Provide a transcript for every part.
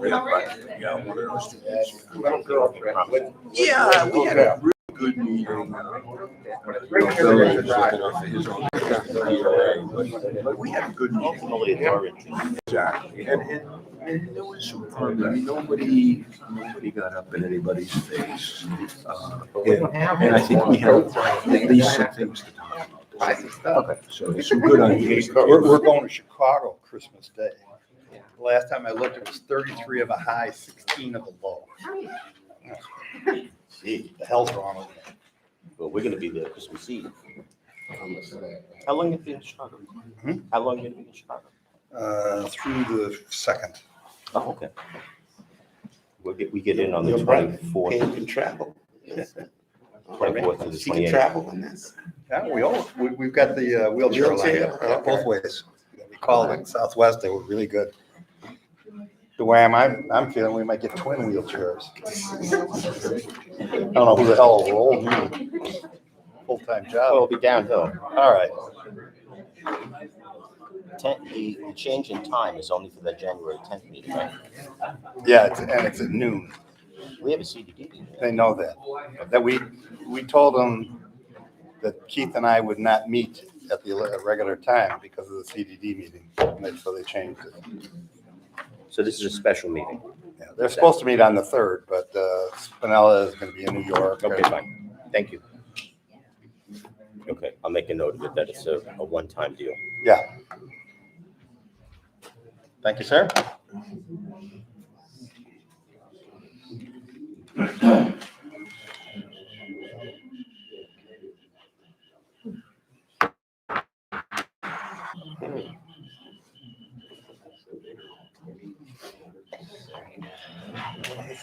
Yeah, one of those students. Yeah, we had a really good meeting. But we had a good meeting. Exactly. And there was some fun. I mean, nobody got up in anybody's face. And I think we have at least some things to talk about. Okay. So some good ideas. We're going to Chicago Christmas Day. The last time I looked, it was 33 of a high, 16 of a low. Gee, the hell's wrong with me? Well, we're gonna be there Christmas Eve. How long you been in Chicago? How long you gonna be in Chicago? Through the 2nd. Oh, okay. We get in on the 24th. You can travel. 24th to the She can 28th. travel on this. Yeah, we've got the wheelchair line both ways. We called it Southwest. They were really good. The way I'm feeling, we might get twin wheelchairs. I don't know who the hell will roll me. Full-time Well, job. it'll be downhill. All right. The change in time is only for that January 10th meeting, right? Yeah, it's at noon. We have a CDD meeting. They know that. That we told them that Keith and I would not meet at the regular time because of the CDD meeting. So they changed it. So this is a special meeting. Yeah, they're supposed to meet on the 3rd, but Spinella is going to be in New York. Okay, fine. Thank you. Okay, I'll make a note of it that it's a one-time deal. Yeah. Thank you, sir.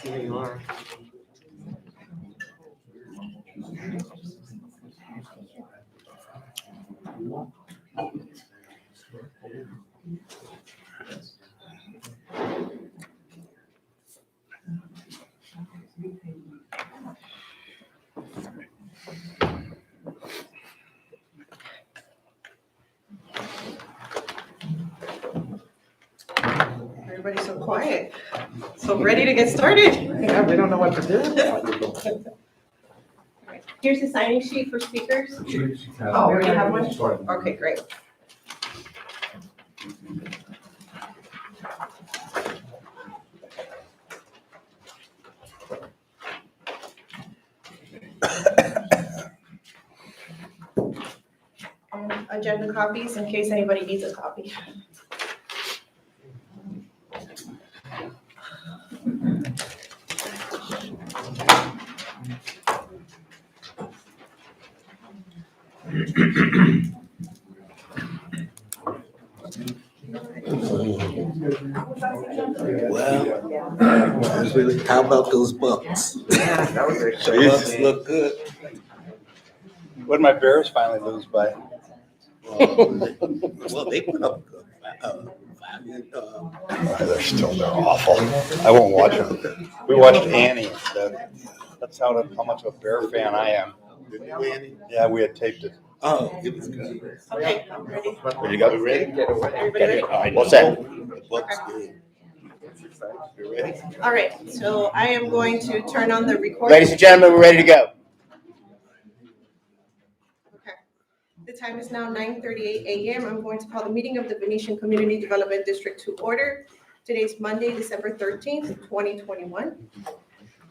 Here you are. Everybody's so quiet, so ready to get started. Yeah, we don't know what to do. Here's the signing sheet for speakers. Oh, we already have one? Okay, great. Agenda copies in case anybody needs a copy. Well, how about those bucks? The bucks look good. What did my Bears finally lose by? Well, they put up good. They're awful. I won't watch them. We watched Annie instead. That's how much of a Bear fan I am. Did you win? Yeah, we had taped it. Oh, it was good. Okay, I'm ready. Ready to go? You ready? Everybody ready? What's that? The bucks good. You ready? All right, so I am going to turn on the recording. Ladies and gentlemen, we're ready to go. Okay. The time is now 9:38 a.m. I'm going to call the meeting of the Venetian Community Development District to order. Today's Monday, December 13th, 2021.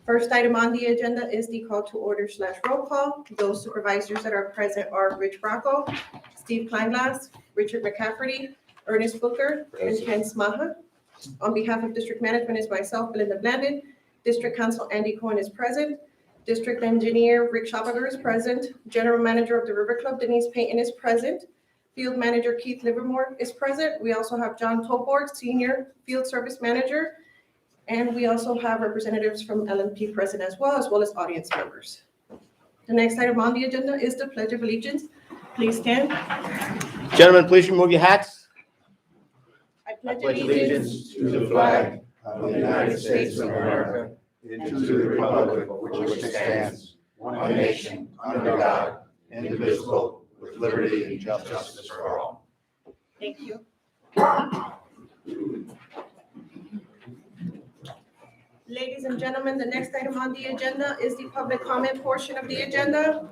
First item on the agenda is the call to order / roll call. Those supervisors that are present are Rich Bracco, Steve Kleinglass, Richard McCafferty, Ernest Booker, and Ken Smaha. On behalf of District Management is myself, Belinda Blandon. District Council Andy Cohen is present. District Engineer Rick Schabager is present. General Manager of the River Club Denise Payton is present. Field Manager Keith Livermore is present. We also have John Tolbord, Senior Field Service Manager. And we also have representatives from LMP present as well as audience members. The next item on the agenda is the Pledge of Allegiance. Please stand. Gentlemen, please remove your hats. I pledge allegiance to the flag of the United States of America and to the republic for which it stands, one nation, under God, indivisible, with liberty and justice for all. Thank you. Ladies and gentlemen, the next item on the agenda is the public comment portion of the agenda.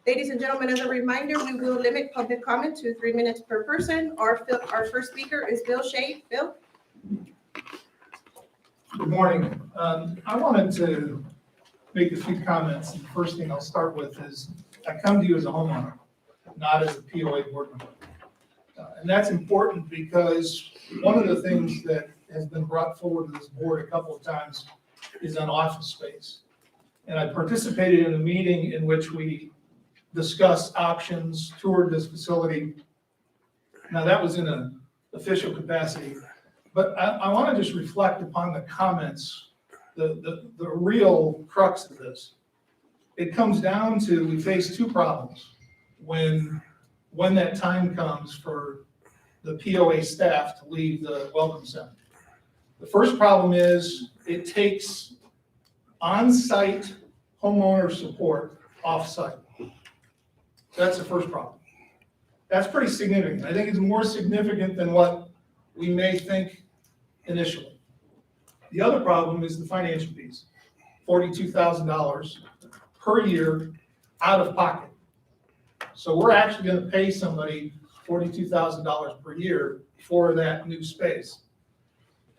Ladies and gentlemen, as a reminder, we will limit public comment to 3 minutes per person. Our first speaker is Bill Shade. Bill? Good morning. I wanted to make a few comments. The first thing I'll start with is I come to you as a homeowner, not as a POA board member. And that's important because one of the things that has been brought forward to this board a couple of times is on office space. And I participated in a meeting in which we discussed options, toured this facility. Now that was in an official capacity, but I want to just reflect upon the comments, the real crux of this. It comes down to, we face two problems when that time comes for the POA staff to leave the Welcome Center. The first problem is it takes on-site homeowner support off-site. That's the first problem. That's pretty significant. I think it's more significant than what we may think initially. The other problem is the financial piece, $42,000 per year out of pocket. So we're actually going to pay somebody $42,000 per year for that new space.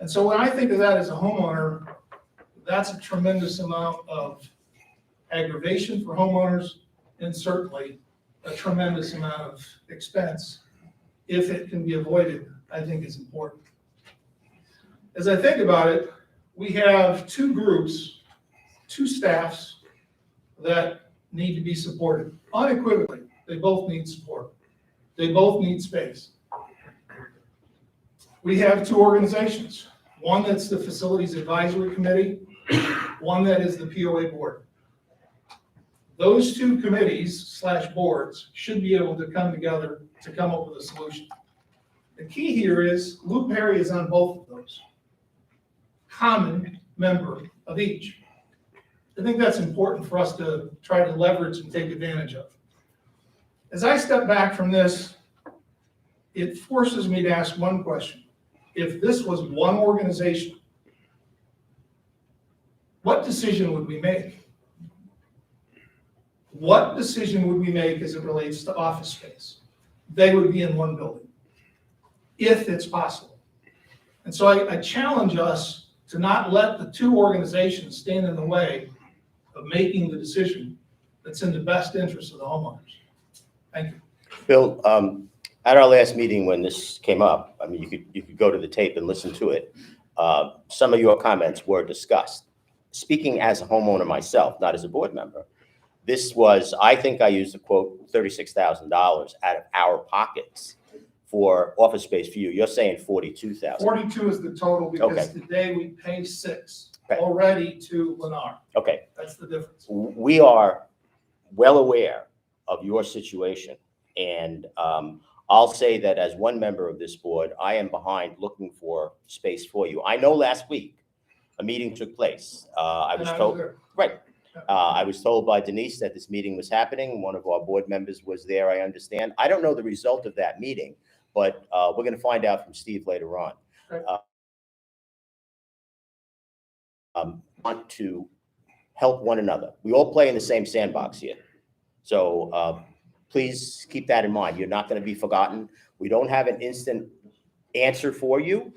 And so when I think of that as a homeowner, that's a tremendous amount of aggravation for homeowners and certainly a tremendous amount of expense. If it can be avoided, I think is important. As I think about it, we have two groups, two staffs that need to be supported unequivocally. They both need support. They both need space. We have two organizations, one that's the Facilities Advisory Committee, one that is the POA Board. Those two committees / boards should be able to come together to come up with a solution. The key here is Lou Perry is on both of those. Common member of each. I think that's important for us to try to leverage and take advantage of. As I step back from this, it forces me to ask one question. If this was one organization, what decision would we make? What decision would we make as it relates to office space? They would be in one building, if it's possible. And so I challenge us to not let the two organizations stand in the way of making the decision that's in the best interest of the homeowners. Thank you. Bill, at our last meeting when this came up, I mean, you could go to the tape and listen to it. Some of your comments were discussed. Speaking as a homeowner myself, not as a board member, this was, I think I used a quote, $36,000 out of our pockets for office space for you. You're saying 42,000. 42 is the total because Okay. today we pay 6 Okay. already to Lennar. Okay, That's the difference. we are well aware of your situation. And I'll say that as one member of this board, I am behind looking for space for you. I know last week a meeting took place. I was told, right. I was told by Denise that this meeting was happening. One of our board members was there, I understand. I don't know the result of that meeting, but we're going to find out from Steve later on. Okay. Want to help one another. We all play in the same sandbox here. So please keep that in mind. You're not going to be forgotten. We don't have an instant answer for you,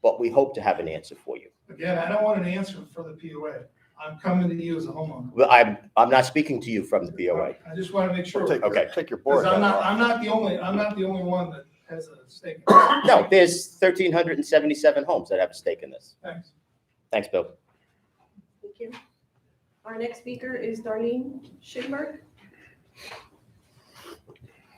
but we hope to have an answer for you. Again, I don't want an answer for the POA. I'm coming to you as a homeowner. Well, I'm not speaking to you from the POA. I just want to make sure. Okay. Take your board. Because I'm not the only one that has a stake in this. No, there's 1,377 homes that have a stake in this. Thanks. Thanks, Bill. Thank you. Our next speaker is Darlene Shinberg.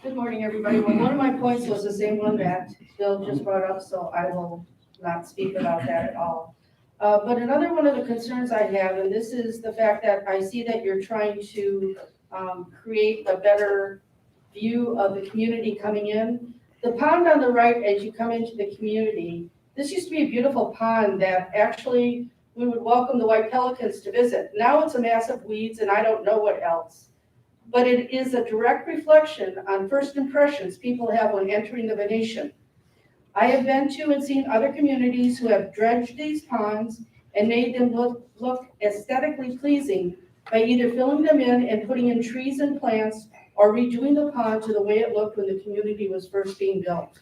Good morning, everybody. Well, one of my points was the same one that Bill just brought up, so I will not speak about that at all. But another one of the concerns I have, and this is the fact that I see that you're trying to create a better view of the community coming in. The pond on the right, as you come into the community, this used to be a beautiful pond that actually we would welcome the white pelicans to visit. Now it's a mass of weeds and I don't know what else. But it is a direct reflection on first impressions people have when entering the Venetian. I have been to and seen other communities who have dredged these ponds and made them look aesthetically pleasing by either filling them in and putting in trees and plants or redoing the pond to the way it looked when the community was first being built.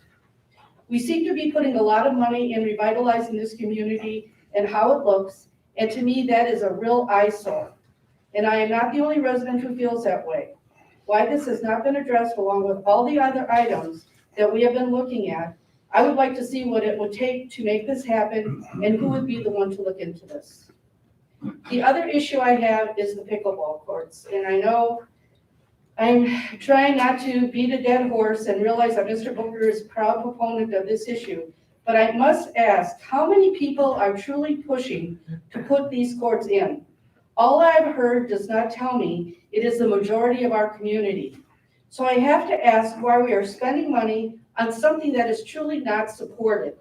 We seem to be putting a lot of money in revitalizing this community and how it looks, and to me, that is a real eyesore. And I am not the only resident who feels that way. Why this has not been addressed along with all the other items that we have been looking at, I would like to see what it would take to make this happen and who would be the one to look into this. The other issue I have is the pickleball courts, and I know I'm trying not to beat a dead horse and realize that Mr. Booker is a proud proponent of this issue, but I must ask, how many people are truly pushing to put these courts in? All I've heard does not tell me it is the majority of our community. So I have to ask why we are spending money on something that is truly not supported.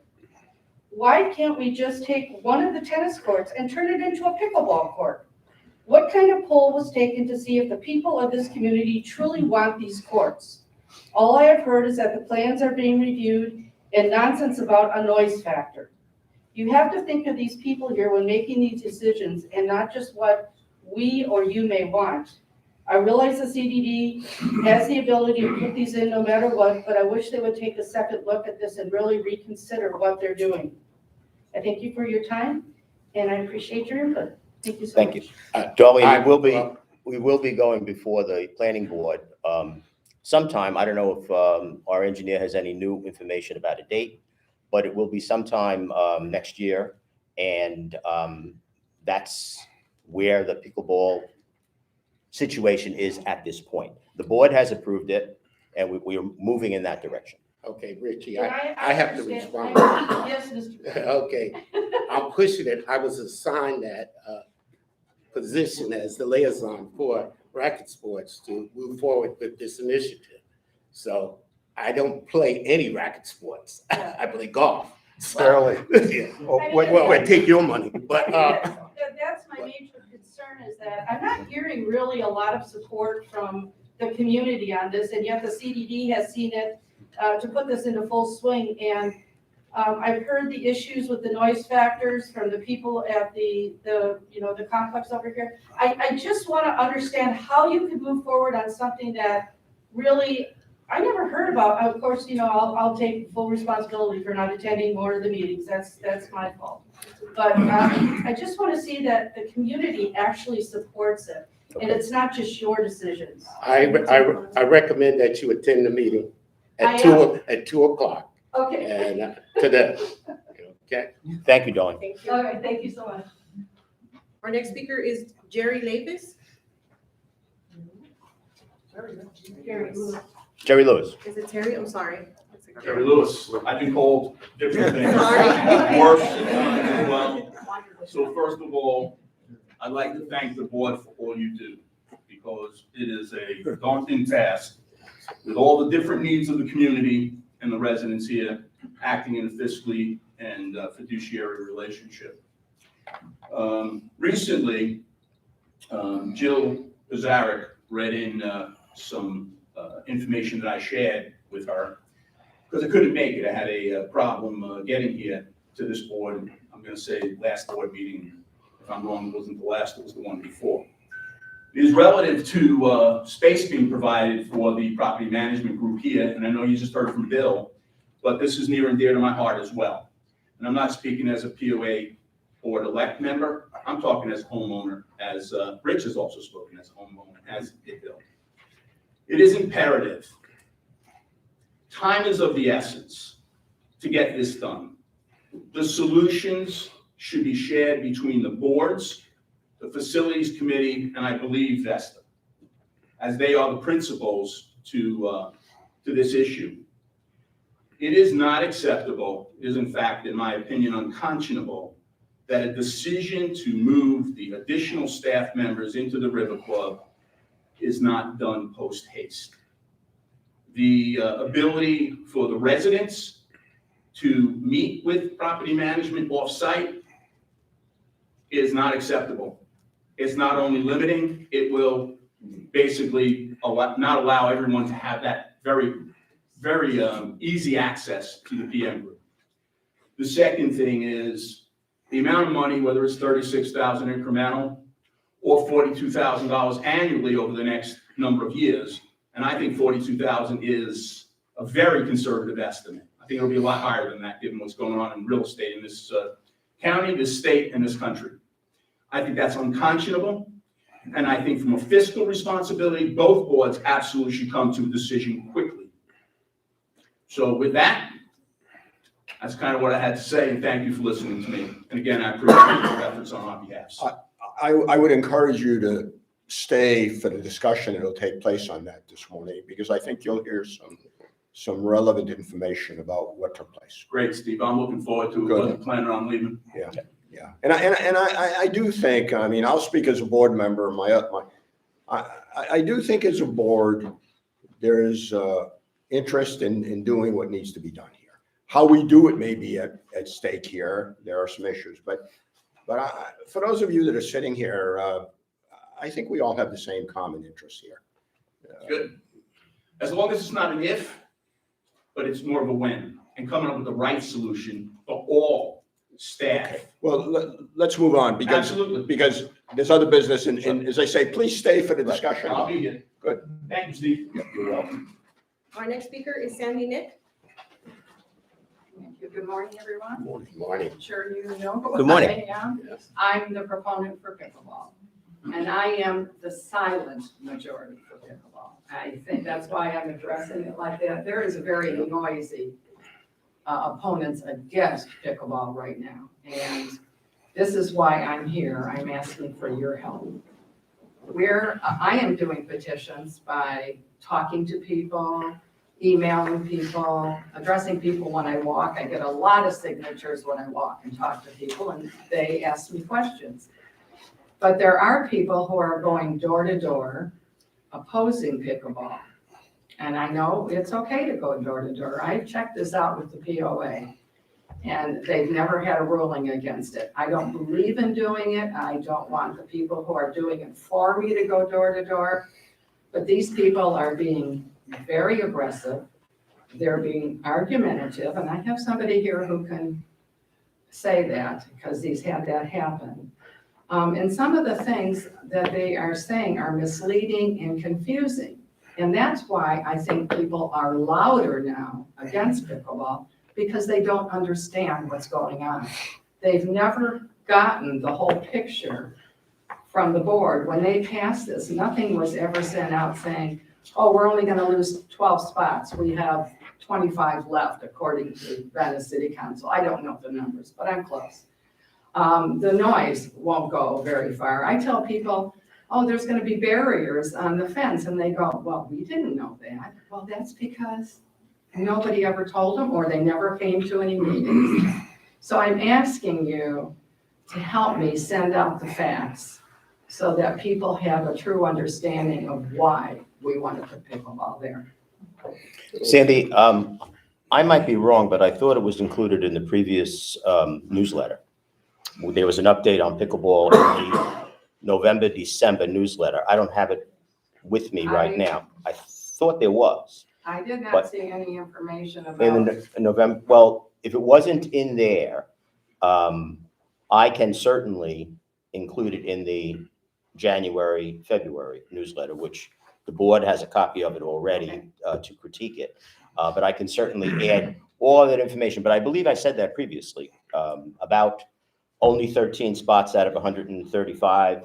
Why can't we just take one of the tennis courts and turn it into a pickleball court? What kind of poll was taken to see if the people of this community truly want these courts? All I have heard is that the plans are being reviewed and nonsense about a noise factor. You have to think of these people here when making these decisions and not just what we or you may want. I realize the CDD has the ability to put these in no matter what, but I wish they would take a second look at this and really reconsider what they're doing. I thank you for your time, and I appreciate your input. Thank you so much. Thank you. Darlene, we will be going before the planning board sometime. I don't know if our engineer has any new information about a date, but it will be sometime next year. And that's where the pickleball situation is at this point. The board has approved it, and we are moving in that direction. Okay, Richie, And I have to understand. respond. Yes, Mr. Okay, I'm pushing it. I was assigned that position as the liaison for racket sports to move forward with this initiative. So I don't play any racket sports. I play golf. Sterling. Yeah. Oh, Well, I take your money, but That's my major concern is that I'm not hearing really a lot of support from the community on this, and yet the CDD has seen it to put this into full swing. And I've heard the issues with the noise factors from the people at the complex over here. I just want to understand how you could move forward on something that really I never heard about. Of course, I'll take full responsibility for not attending more of the meetings. That's my fault. But I just want to see that the community actually supports it, and it's not just your decisions. I recommend that you attend the meeting at 2 o'clock. Okay. And today, okay? Thank you, Dawn. Thank you. All right, thank you so much. Our next speaker is Jerry Lapis. Jerry Lewis. Is it Terry? I'm sorry. Jerry Lewis, I've been called different things. Sorry. Worse as well. So first of all, I'd like to thank the board for all you do, because it is a daunting task with all the different needs of the community and the residents here, acting in a fiscally and fiduciary relationship. Recently, Jill Pizarnik read in some information that I shared with her, because I couldn't make it. I had a problem getting here to this board. I'm going to say last board meeting. If I'm wrong, it wasn't the last, it was the one before. It is relative to space being provided for the property management group here, and I know you just heard from Bill, but this is near and dear to my heart as well. And I'm not speaking as a POA board elect member. I'm talking as a homeowner, as Rich has also spoken as a homeowner, as did Bill. It is imperative. Time is of the essence to get this done. The solutions should be shared between the boards, the facilities committee, and I believe Vesta, as they are the principals to this issue. It is not acceptable, it is in fact, in my opinion, unconscionable, that a decision to move the additional staff members into the River Club is not done post haste. The ability for the residents to meet with property management off-site is not acceptable. It's not only limiting, it will basically not allow everyone to have that very easy access to the PM group. The second thing is the amount of money, whether it's $36,000 incremental or $42,000 annually over the next number of years, and I think 42,000 is a very conservative estimate. I think it'll be a lot higher than that, given what's going on in real estate in this county, this state, and this country. I think that's unconscionable, and I think from a fiscal responsibility, both boards absolutely should come to a decision quickly. So with that, that's kind of what I had to say, and thank you for listening to me. And again, I appreciate your efforts on our behalf. I would encourage you to stay for the discussion that'll take place on that this morning, because I think you'll hear some relevant information about what took place. Great, Steve. I'm looking forward to it. Good. Wasn't planning on leaving. Yeah, and I do think, I mean, I'll speak as a board member. I do think as a board, there is interest in doing what needs to be done here. How we do it may be at stake here. There are some issues, but for those of you that are sitting here, I think we all have the same common interest here. Good. As long as it's not an if, but it's more of a when, and coming up with the right solution for all staff. Okay. Well, let's move on Absolutely. because there's other business, and as I say, please stay for the discussion. I'll be here. Good. Thank you, Steve. You're welcome. Our next speaker is Sandy Nick. Thank you. Good morning, everyone. Good morning. I'm sure you know who Good morning. I am. Yes. I'm the proponent for pickleball, and I am the silent majority for pickleball. I think that's why I'm addressing it like that. There is a very noisy opponents against pickleball right now, and this is why I'm here. I'm asking for your help. I am doing petitions by talking to people, emailing people, addressing people when I walk. I get a lot of signatures when I walk and talk to people, and they ask me questions. But there are people who are going door to door opposing pickleball. And I know it's okay to go door to door. I checked this out with the POA, and they've never had a ruling against it. I don't believe in doing it. I don't want the people who are doing it for me to go door to door. But these people are being very aggressive. They're being argumentative, and I have somebody here who can say that because he's had that happen. And some of the things that they are saying are misleading and confusing. And that's why I think people are louder now against pickleball, because they don't understand what's going on. They've never gotten the whole picture from the board. When they passed this, nothing was ever sent out saying, oh, we're only gonna lose 12 spots. We have 25 left, according to Venice City Council. I don't know the numbers, but I'm close. The noise won't go very far. I tell people, oh, there's gonna be barriers on the fence, and they go, well, we didn't know that. Well, that's because nobody ever told them, or they never came to any meetings. So I'm asking you to help me send out the facts so that people have a true understanding of why we want to put pickleball there. Sandy, I might be wrong, but I thought it was included in the previous newsletter. There was an update on pickleball in the November, December newsletter. I don't have it with me right now. I thought there was. I did not But see any information in about, November, well, if it wasn't in there, I can certainly include it in the January, February newsletter, which the board has a copy of it already to critique it. But I can certainly add all of that information. But I believe I said that previously, about only 13 spots out of 135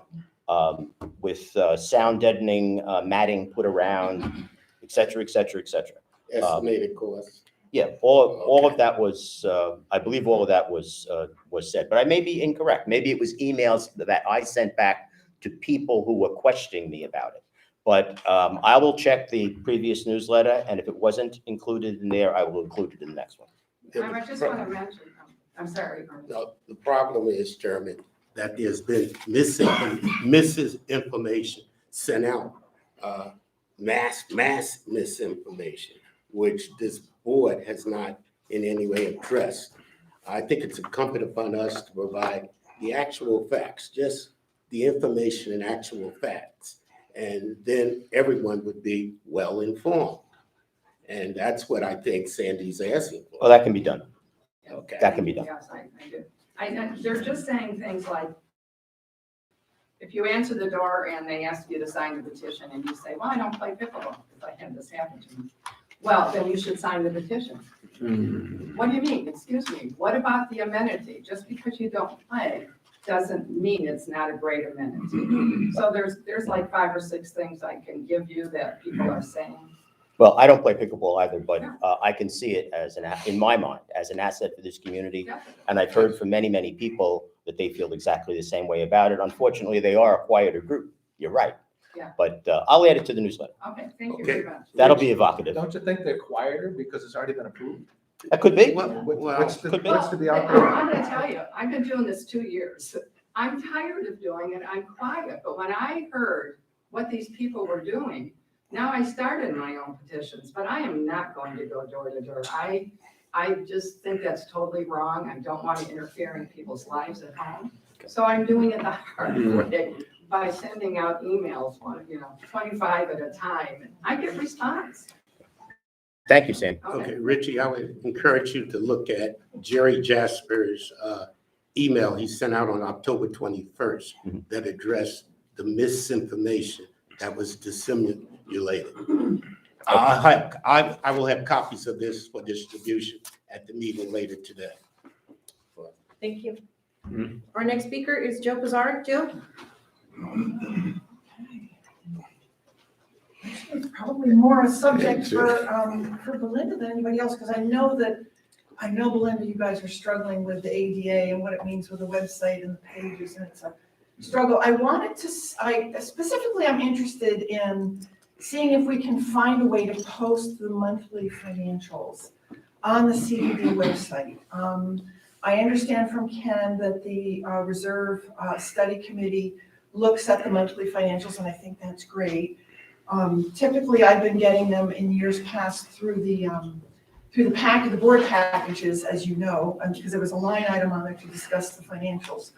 with sound deadening matting put around, et cetera, et cetera, et cetera. Estimated cost. Yeah, all of that was, I believe all of that was said, but I may be incorrect. Maybe it was emails that I sent back to people who were questioning me about it. But I will check the previous newsletter, and if it wasn't included in there, I will include it in the next one. I just want to mention, I'm sorry. No, the problem is, Chairman, that there's been misinformation sent out, mass misinformation, which this board has not in any way addressed. I think it's incumbent upon us to provide the actual facts, just the information and actual facts. And then everyone would be well informed. And that's what I think Sandy's asking for. Well, that can be done. Okay. That can be done. Yes, I do. They're just saying things like, if you answer the door and they ask you to sign the petition and you say, well, I don't play pickleball, because I had this happen to me. Well, then you should sign the petition. What do you mean? Excuse me. What about the amenity? Just because you don't play doesn't mean it's not a great amenity. So there's like 5 or 6 things I can give you that people are saying. Well, I don't play pickleball either, but I can see it as in my mind, as an asset for this community. Definitely. And I've heard from many, many people that they feel exactly the same way about it. Unfortunately, they are a quieter group. You're right. Yeah. But I'll add it to the newsletter. Okay, thank you Okay. very much. That'll be evocative. Don't you think they're quieter because it's already been approved? That could be. What's Could be. to be out Well, there? I'm gonna tell you, I've been doing this 2 years. I'm tired of doing it. I'm quiet. But when I heard what these people were doing, now I started my own petitions, but I am not going to go door to door. I just think that's totally wrong. I don't want to interfere in people's lives at home. So I'm doing it the hard way by sending out emails, 25 at a time. And I get response. Thank you, Sam. Okay, Richie, I would encourage you to look at Jerry Jasper's email he sent out on October 21st that addressed the misinformation that was disseminated. I will have copies of this for distribution at the meeting later today. Thank you. Our next speaker is Jill Pizarro. Jill? It's probably more a subject for Belinda than anybody else, because I know, Belinda, you guys are struggling with the ADA and what it means with the website and the pages, and it's a struggle. I'm interested in seeing if we can find a way to post the monthly financials on the CDD website. I understand from Ken that the Reserve Study Committee looks at the monthly financials, and I think that's great. Typically, I've been getting them in years past through the board packages, as you know, because there was a line item on there to discuss the financials.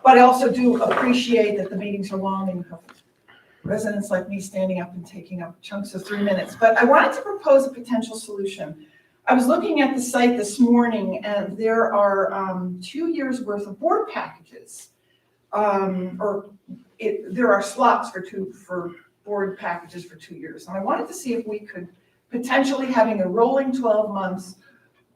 But I also do appreciate that the meetings are long and you have residents like me standing up and taking up chunks of 3 minutes. But I wanted to propose a potential solution. I was looking at the site this morning, and there are 2 years worth of board packages. There are slots for board packages for 2 years. And I wanted to see if we could potentially having a rolling 12 months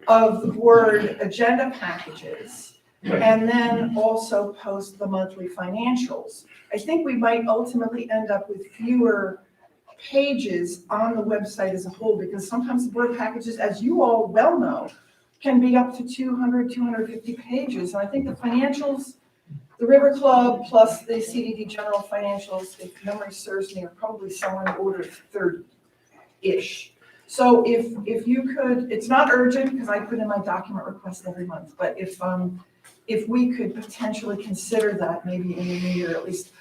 of the board agenda packages, and then also post the monthly financials. I think we might ultimately end up with fewer pages on the website as a whole, because sometimes the board packages, as you all well know, can be up to 200, 250 pages. And I think the financials, the River Club plus the CDD general financials, if memory serves me, are probably somewhere in the order of 30-ish. So if you could, it's not urgent because I put in my document request every month, but if we could potentially consider that maybe in the new year, at least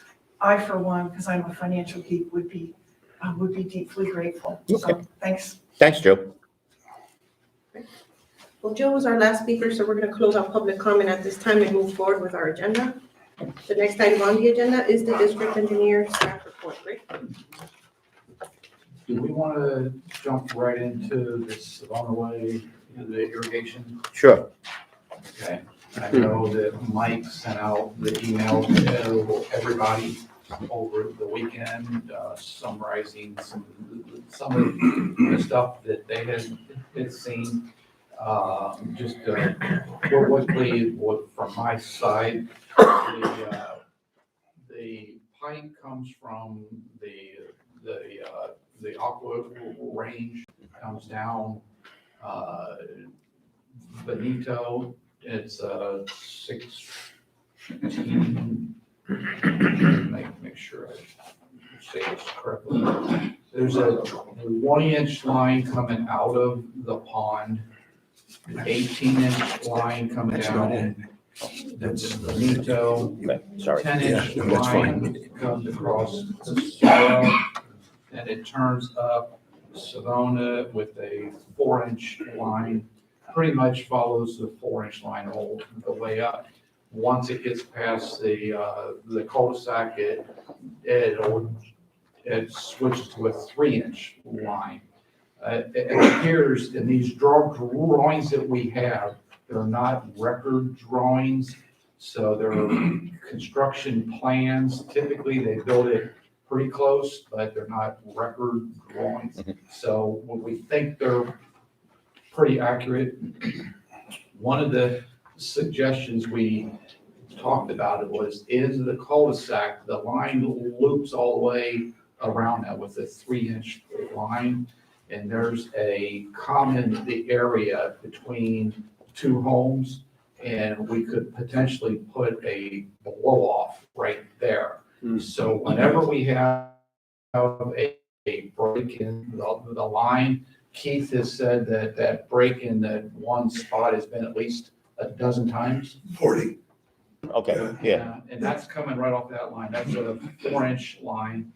I, for one, because I'm a financial geek, would be deeply grateful. Okay. So thanks. Thanks, Joe. Well, Jill was our last speaker, so we're going to close out public comment at this time and move forward with our agenda. The next item on the agenda is the district engineer staff report. Rick? Do we want to jump right into this on the way, the irrigation? Sure. Okay. I know that Mike sent out the email to everybody over the weekend, summarizing some of the stuff that they had seen. Just quickly, from my side, the pipe comes from the aqua range, comes down Benito. It's 16. Make sure I say this correctly. There's a 1-inch line coming out of the pond, 18-inch line coming down. That's Benito. Sorry. 10-inch line comes across the soil, and it turns up Savona with a 4-inch line. Pretty much follows the 4-inch line all the way up. Once it gets past the cul-de-sac, it switches to a 3-inch line. It appears in these drawings that we have, they're not record drawings. So their construction plans, typically they build it pretty close, but they're not record drawings. So when we think they're pretty accurate, one of the suggestions we talked about it was, is the cul-de-sac, the line loops all the way around that with a 3-inch line. And there's a common area between two homes, and we could potentially put a blow off right there. So whenever we have a break in the line, Keith has said that that break in that one spot has been at least a dozen times. 40. Okay, yeah. And that's coming right off that line. That's a 4-inch line.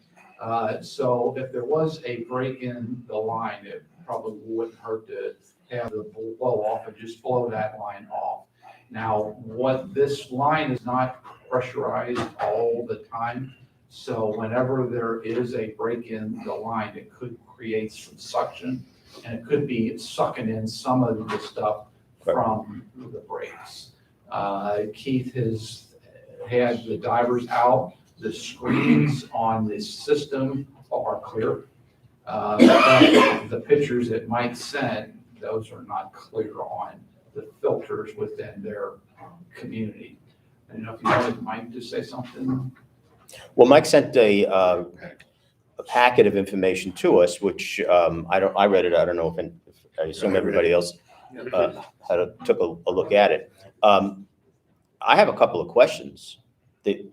So if there was a break in the line, it probably wouldn't hurt to have the blow off and just blow that line off. Now, what this line is not pressurized all the time. So whenever there is a break in the line, it could create some suction, and it could be sucking in some of the stuff from the brakes. Keith has had the divers out. The screens on the system are clear. The pictures that Mike sent, those are not clear on the filters within their community. I don't know if you wanted Mike to say something. Well, Mike sent a packet of information to us, which I read it. I don't know if I assume everybody else took a look at it. I have a couple of questions. The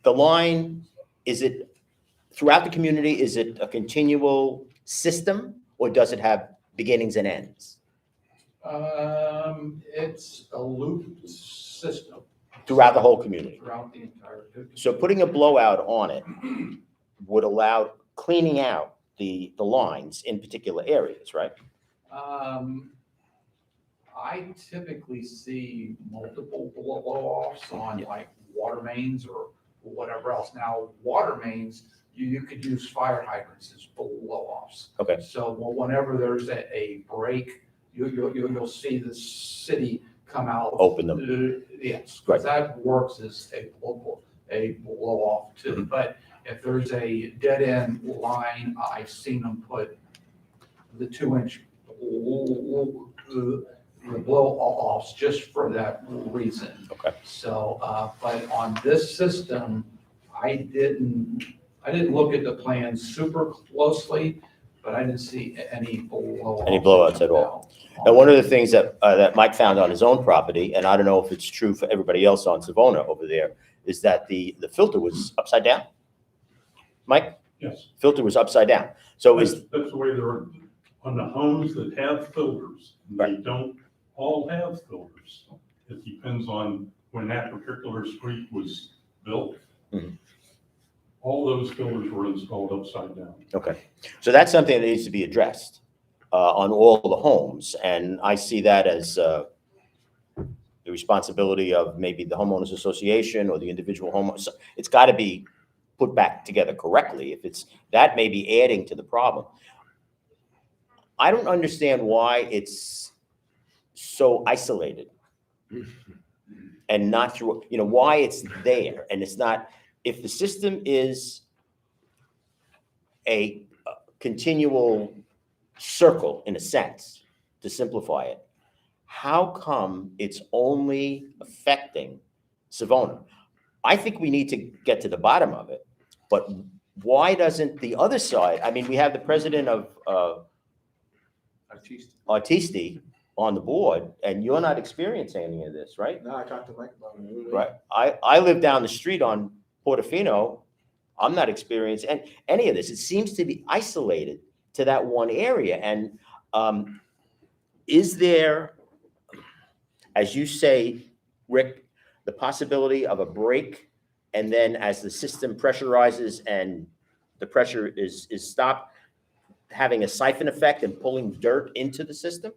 line, is it throughout the community? Is it a continual system, or does it have beginnings and ends? It's a loop system. Throughout the whole community? Throughout the entire community. So putting a blowout on it would allow cleaning out the lines in particular areas, right? I typically see multiple blow-offs on like water mains or whatever else. Now, water mains, you could use fire hydrants as blow-offs. Okay. So whenever there's a break, you'll see the city come out. Open them. Yes, Right. that works as a blow-off too. But if there's a dead-end line, I've seen them put the 2-inch blow-offs just for that reason. Okay. So, but on this system, I didn't look at the plan super closely, but I didn't see any blow-offs. Any blowouts at all? And one of the things that Mike found on his own property, and I don't know if it's true for everybody else on Savona over there, is that the filter was upside down. Mike? Yes. Filter was upside down. So That's the way they're on the homes that have filters. They don't all have filters. It depends on when that particular street was built. All those filters were installed upside down. Okay. So that's something that needs to be addressed on all the homes. And I see that as the responsibility of maybe the homeowners association or the individual homeowners. So it's got to be put back together correctly. If it's that, may be adding to the problem. I don't understand why it's so isolated and not through, why it's there and it's not. If the system is a continual circle, in a sense, to simplify it, how come it's only affecting Savona? I think we need to get to the bottom of it, but why doesn't the other side? I mean, we have the president of Artisti on the board, and you're not experiencing any of this, right? No, I talked to Mike about it. Right. I live down the street on Portofino. I'm not experiencing any of this. It seems to be isolated to that one area. And is there, as you say, Rick, the possibility of a break, and then as the system pressurizes and the pressure is stopped, having a siphon effect and pulling dirt into the system?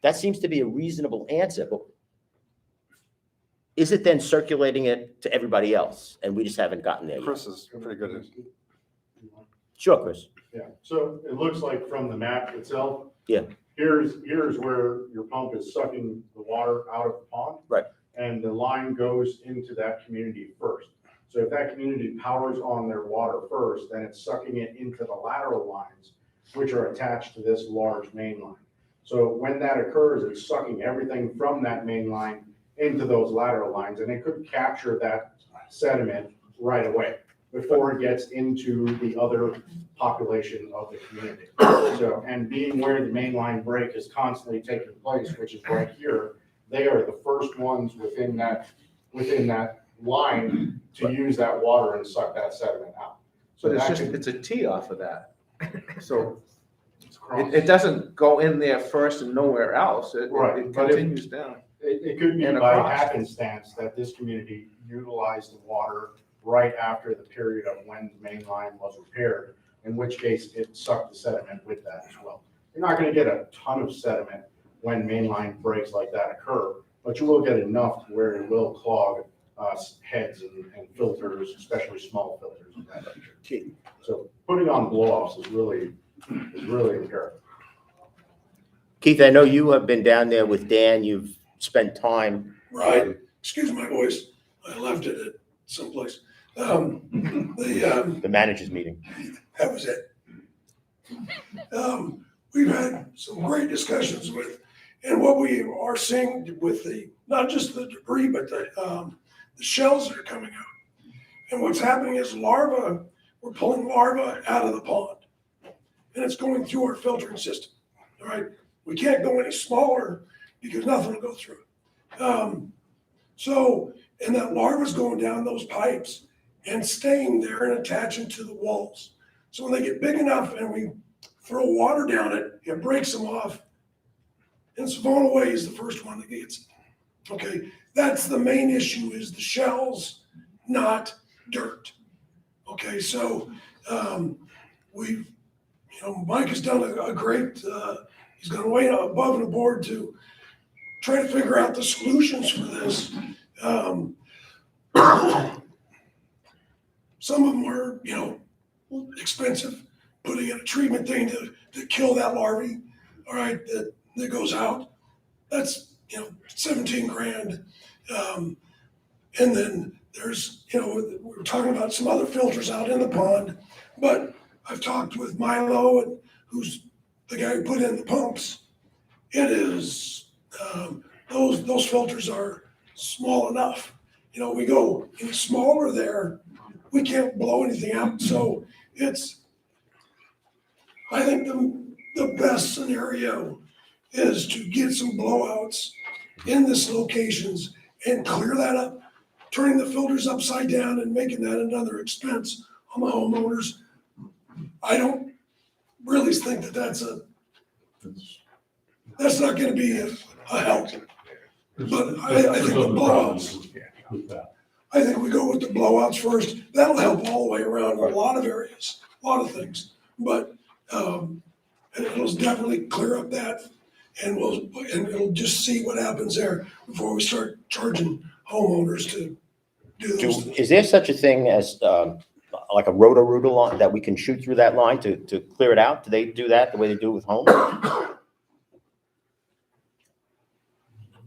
That seems to be a reasonable answer, but is it then circulating it to everybody else? And we just haven't gotten there yet. Chris is pretty good at it. Sure, Chris. Yeah, so it looks like from the map itself. Yeah. here's where your pump is sucking the water out of the pond. Right. And the line goes into that community first. So if that community powers on their water first, then it's sucking it into the lateral lines, which are attached to this large main line. So when that occurs, it's sucking everything from that main line into those lateral lines, and it could capture that sediment right away before it gets into the other population of the community. So, and being where the main line break is constantly taking place, which is right here, they are the first ones within that line to use that water and suck that sediment out. So But it's that just, could- it's a tee off of that. So it's cross. it doesn't go in there first and nowhere else. Right, It but if- continues down. It could be And by across. happenstance that this community utilized the water right after the period of when the main line was repaired, in which case it sucked the sediment with that as well. You're not gonna get a ton of sediment when main line breaks like that occur, but you will get enough to where it will clog heads and filters, especially small filters of that nature. So putting on blow-offs is really imperative. Keith, I know you have been down there with Dan. You've spent time. Right, excuse my voice, I left it at someplace. The managers meeting. That was it. We've had some great discussions with, and what we are seeing with the, not just the debris, but the shells that are coming out. And what's happening is larvae, we're pulling larvae out of the pond. And it's going through our filtering system, all right? We can't go any smaller because nothing will go through it. So, and that larva's going down those pipes and staying there and attaching to the walls. So when they get big enough and we throw water down it, it breaks them off. And Savona Way is the first one that gets it. Okay, that's the main issue, is the shells, not dirt. Okay, so we've, Mike has done a great, he's gone way above and aboard to try to figure out the solutions for this. Some of them are, expensive, putting in a treatment thing to kill that larvae, all right, that goes out. That's, 17 grand. And then there's, we're talking about some other filters out in the pond, but I've talked with Milo, and who's the guy who put in the pumps. It is, those filters are small enough. We go any smaller there, we can't blow anything out. So I think the best scenario is to get some blowouts in this locations and clear that up, turning the filters upside down and making that another expense on the homeowners. I don't really think that's not gonna be a help. But I think the blowouts, I think we go with the blowouts first. That'll help all the way around in a lot of areas, a lot of things. But it'll definitely clear up that, and it'll just see what happens there before we start charging homeowners to do those things. Is there such a thing as like a roto-rooter line that we can shoot through that line to clear it out? Do they do that the way they do it with homes?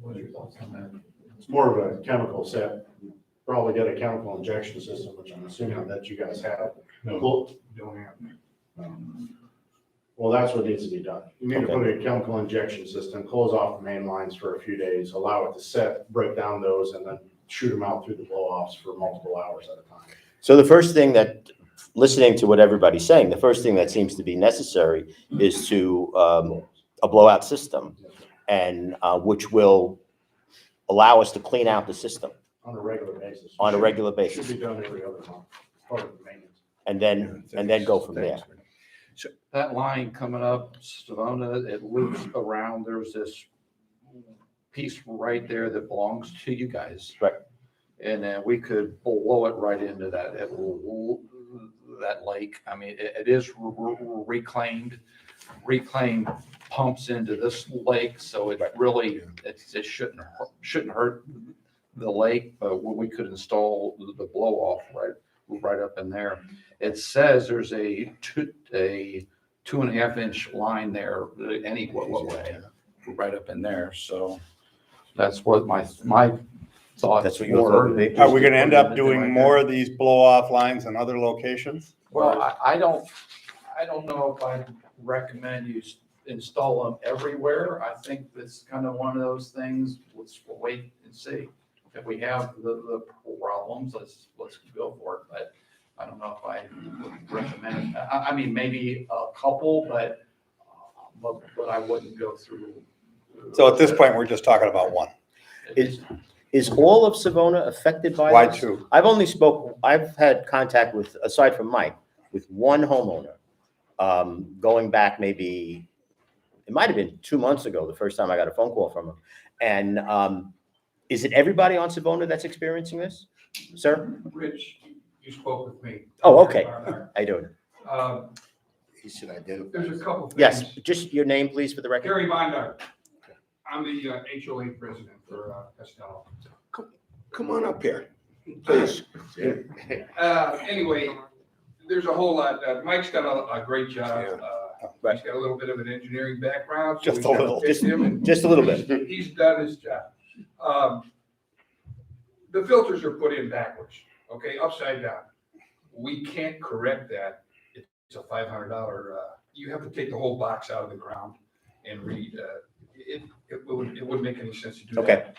What are your thoughts on that? It's more of a chemical set. Probably get a chemical injection system, which I'm assuming that you guys have. No, don't have. Well, that's what needs to be done. You need to put a chemical injection system, close off the main lines for a few days, allow it to set, break down those, and then shoot them out through the blow-offs for multiple hours at a time. So the first thing that, listening to what everybody's saying, the first thing that seems to be necessary is to a blowout system, and which will allow us to clean out the system On a regular basis. on a regular basis, Should be done every other month, part of the maintenance. and then go from there. So that line coming up, Savona, it loops around, there's this piece right there that belongs to you guys. Right. And then we could blow it right into that lake. I mean, it is reclaimed pumps into this lake, so it really, it shouldn't hurt the lake, but we could install the blow off right up in there. It says there's a 2.5 inch line there, any what way, right up in there. So that's what my thoughts. That's what your thought would be? Are we gonna end up doing more of these blow-off lines in other locations? Well, I don't know if I recommend you install them everywhere. I think it's kind of one of those things, we'll wait and see. If we have the problems, let's go for it, but I don't know if I would recommend, I mean, maybe a couple, but I wouldn't go through. So at this point, we're just talking about one. Is all of Savona affected by Why this? two? I've had contact with, aside from Mike, with one homeowner, going back maybe, it might have been 2 months ago, the first time I got a phone call from him. And is it everybody on Savona that's experiencing this, sir? Rich, you spoke with me. Oh, okay. How you doing? He should identify. There's a couple things. Yes, just your name, please, for the record. Gary Bondar. I'm the HOA president for Costello. Come on up here, please. Anyway, there's a whole lot. Mike's got a great job. He's got a little bit of an engineering background. So Just a little. Just a little bit. He's done his job. The filters are put in backwards, okay, upside down. We can't correct that. It's a $500. You have to take the whole box out of the ground and read. It wouldn't make any sense to do that. Okay.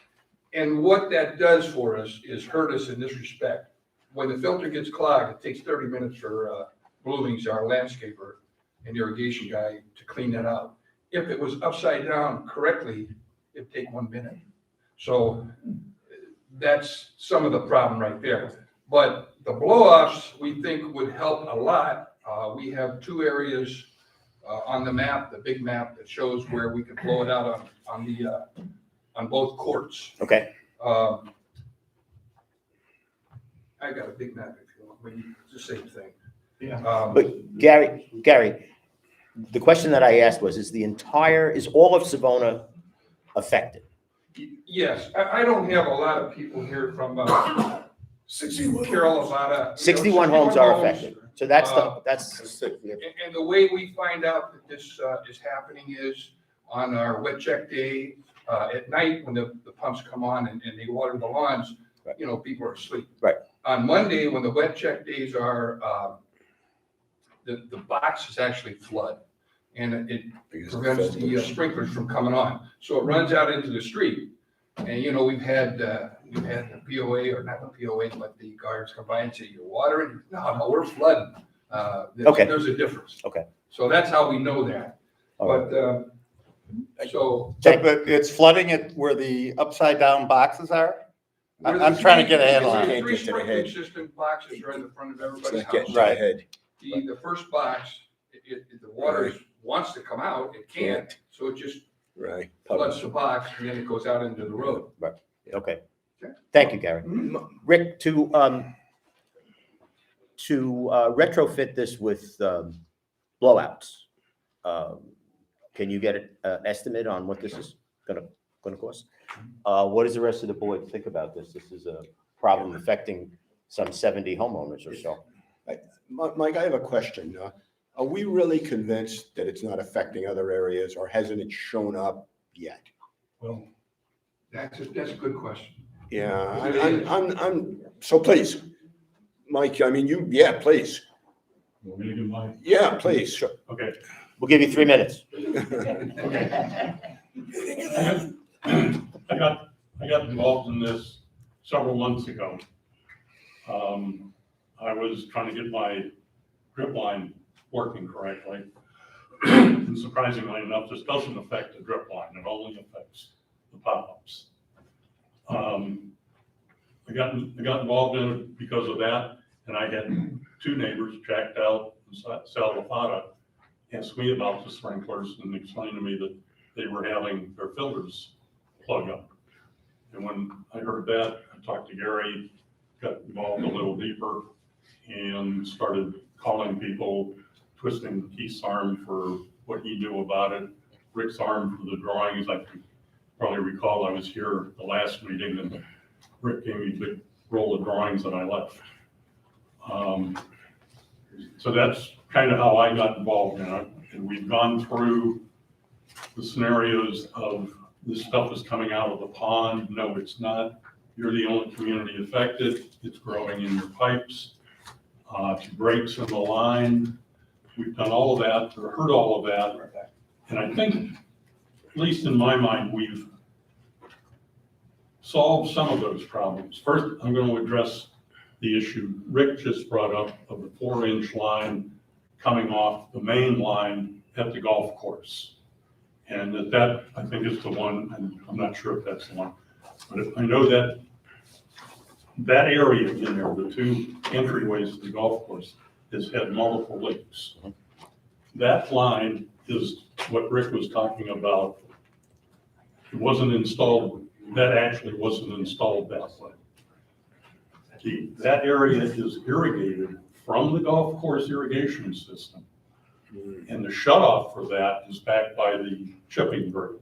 And what that does for us is hurt us in this respect. When the filter gets clogged, it takes 30 minutes for Bluings, our landscaper and irrigation guy, to clean that out. If it was upside down correctly, it'd take 1 minute. So that's some of the problem right there. But the blow-offs, we think would help a lot. We have 2 areas on the map, the big map, that shows where we could blow it out on both courts. Okay. I got a big map if you want, but it's the same thing. Yeah. But Gary, the question that I asked was, is all of Savona affected? Yes, I don't have a lot of people here from 61. Carolina. 61 homes are affected. So that's And the way we find out that this is happening is on our wet check day, at night when the pumps come on and they water the lawns, you know, people are asleep. Right. On Monday, when the wet check days are, the boxes actually flood. And it prevents the sprinklers from coming on. So it runs out into the street. And, you know, we've had the POA, or not the POA, but the guards come by and say, "You're watering?" No, we're flooding. Okay. There's a difference. Okay. So that's how we know that. All But, so. But it's flooding it where the upside down boxes are? I'm trying to get a handle on it. Three sprinkler system boxes are in the front of everybody's house. Right. The first box, the water wants to come out, it can't, so it just floods the box, and then it goes out into the road. Right. Okay. Thank you, Gary. Rick, to retrofit this with blowouts, can you get an estimate on what this is gonna cost? What does the rest of the board think about this? This is a problem affecting some 70 homeowners or so. Mike, I have a question. Are we really convinced that it's not affecting other areas, or hasn't it shown up yet? Well, that's a good question. Yeah, I'm, so please, Mike, I mean, please. Want me to give mine? Yeah, please. Sure. Okay. We'll give you 3 minutes. I got involved in this several months ago. I was trying to get my drip line working correctly. And surprisingly enough, this doesn't affect the drip line. It only affects the pop-ups. I got involved in it because of that, and I had 2 neighbors jacked out in Salvafada ask me about the sprinklers and explain to me that they were having their filters plug up. And when I heard that, I talked to Gary, got involved a little deeper, and started calling people, twisting Keith's arm for what he knew about it, Rick's arm for the drawings. I can probably recall I was here the last meeting and Rick gave me a big roll of drawings that I left. So that's kind of how I got involved in it. And we've gone through the scenarios of this stuff is coming out of the pond. No, it's not. You're the only community affected. It's growing in your pipes. Breaks in the line. We've done all of that, or heard all of that. And I think, at least in my mind, we've solved some of those problems. First, I'm going to address the issue Rick just brought up of the 4-inch line coming off the main line at the golf course. And that I think is the one, and I'm not sure if that's the one, but I know that that area in there, the two entryways to the golf course, has had multiple leaks. That line is what Rick was talking about. It wasn't installed, that actually wasn't installed that way. That area is irrigated from the golf course irrigation system. And the shutoff for that is backed by the chipping grade.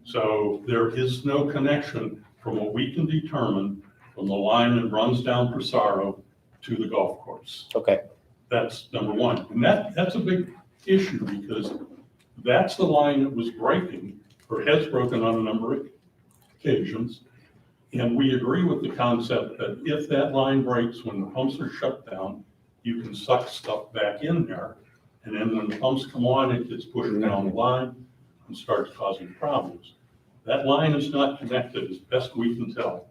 So there is no connection from what we can determine from the line that runs down Presaro to the golf course. Okay. That's number one. And that's a big issue because that's the line that was breaking or has broken on a number of occasions. And we agree with the concept that if that line breaks when the pumps are shut down, you can suck stuff back in there. And then when the pumps come on, it gets pushed down the line and starts causing problems. That line is not connected, as best we can tell,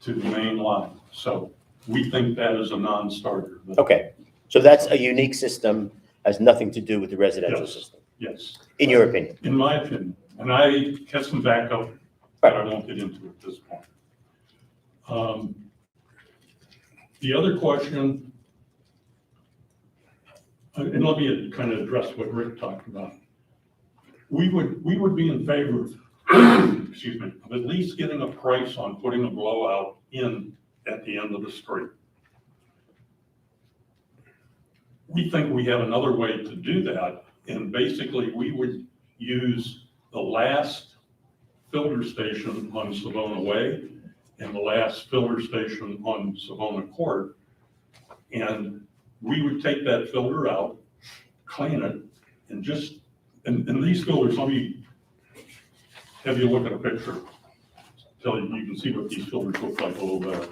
to the main line. So we think that is a non-starter. Okay, so that's a unique system, has nothing to do with the residential Yes. system, Yes, in your opinion? in my opinion. And I have some backup, but I won't get into at this point. The other question, and let me kind of address what Rick talked about. We would be in favor of, excuse me, of at least getting a price on putting a blowout in at the end of the street. We think we have another way to do that, and basically we would use the last filter station on Savona Way and the last filter station on Savona Court, and we would take that filter out, clean it, and just, and these filters, let me have you look at a picture. Tell you can see what these filters look like a little better.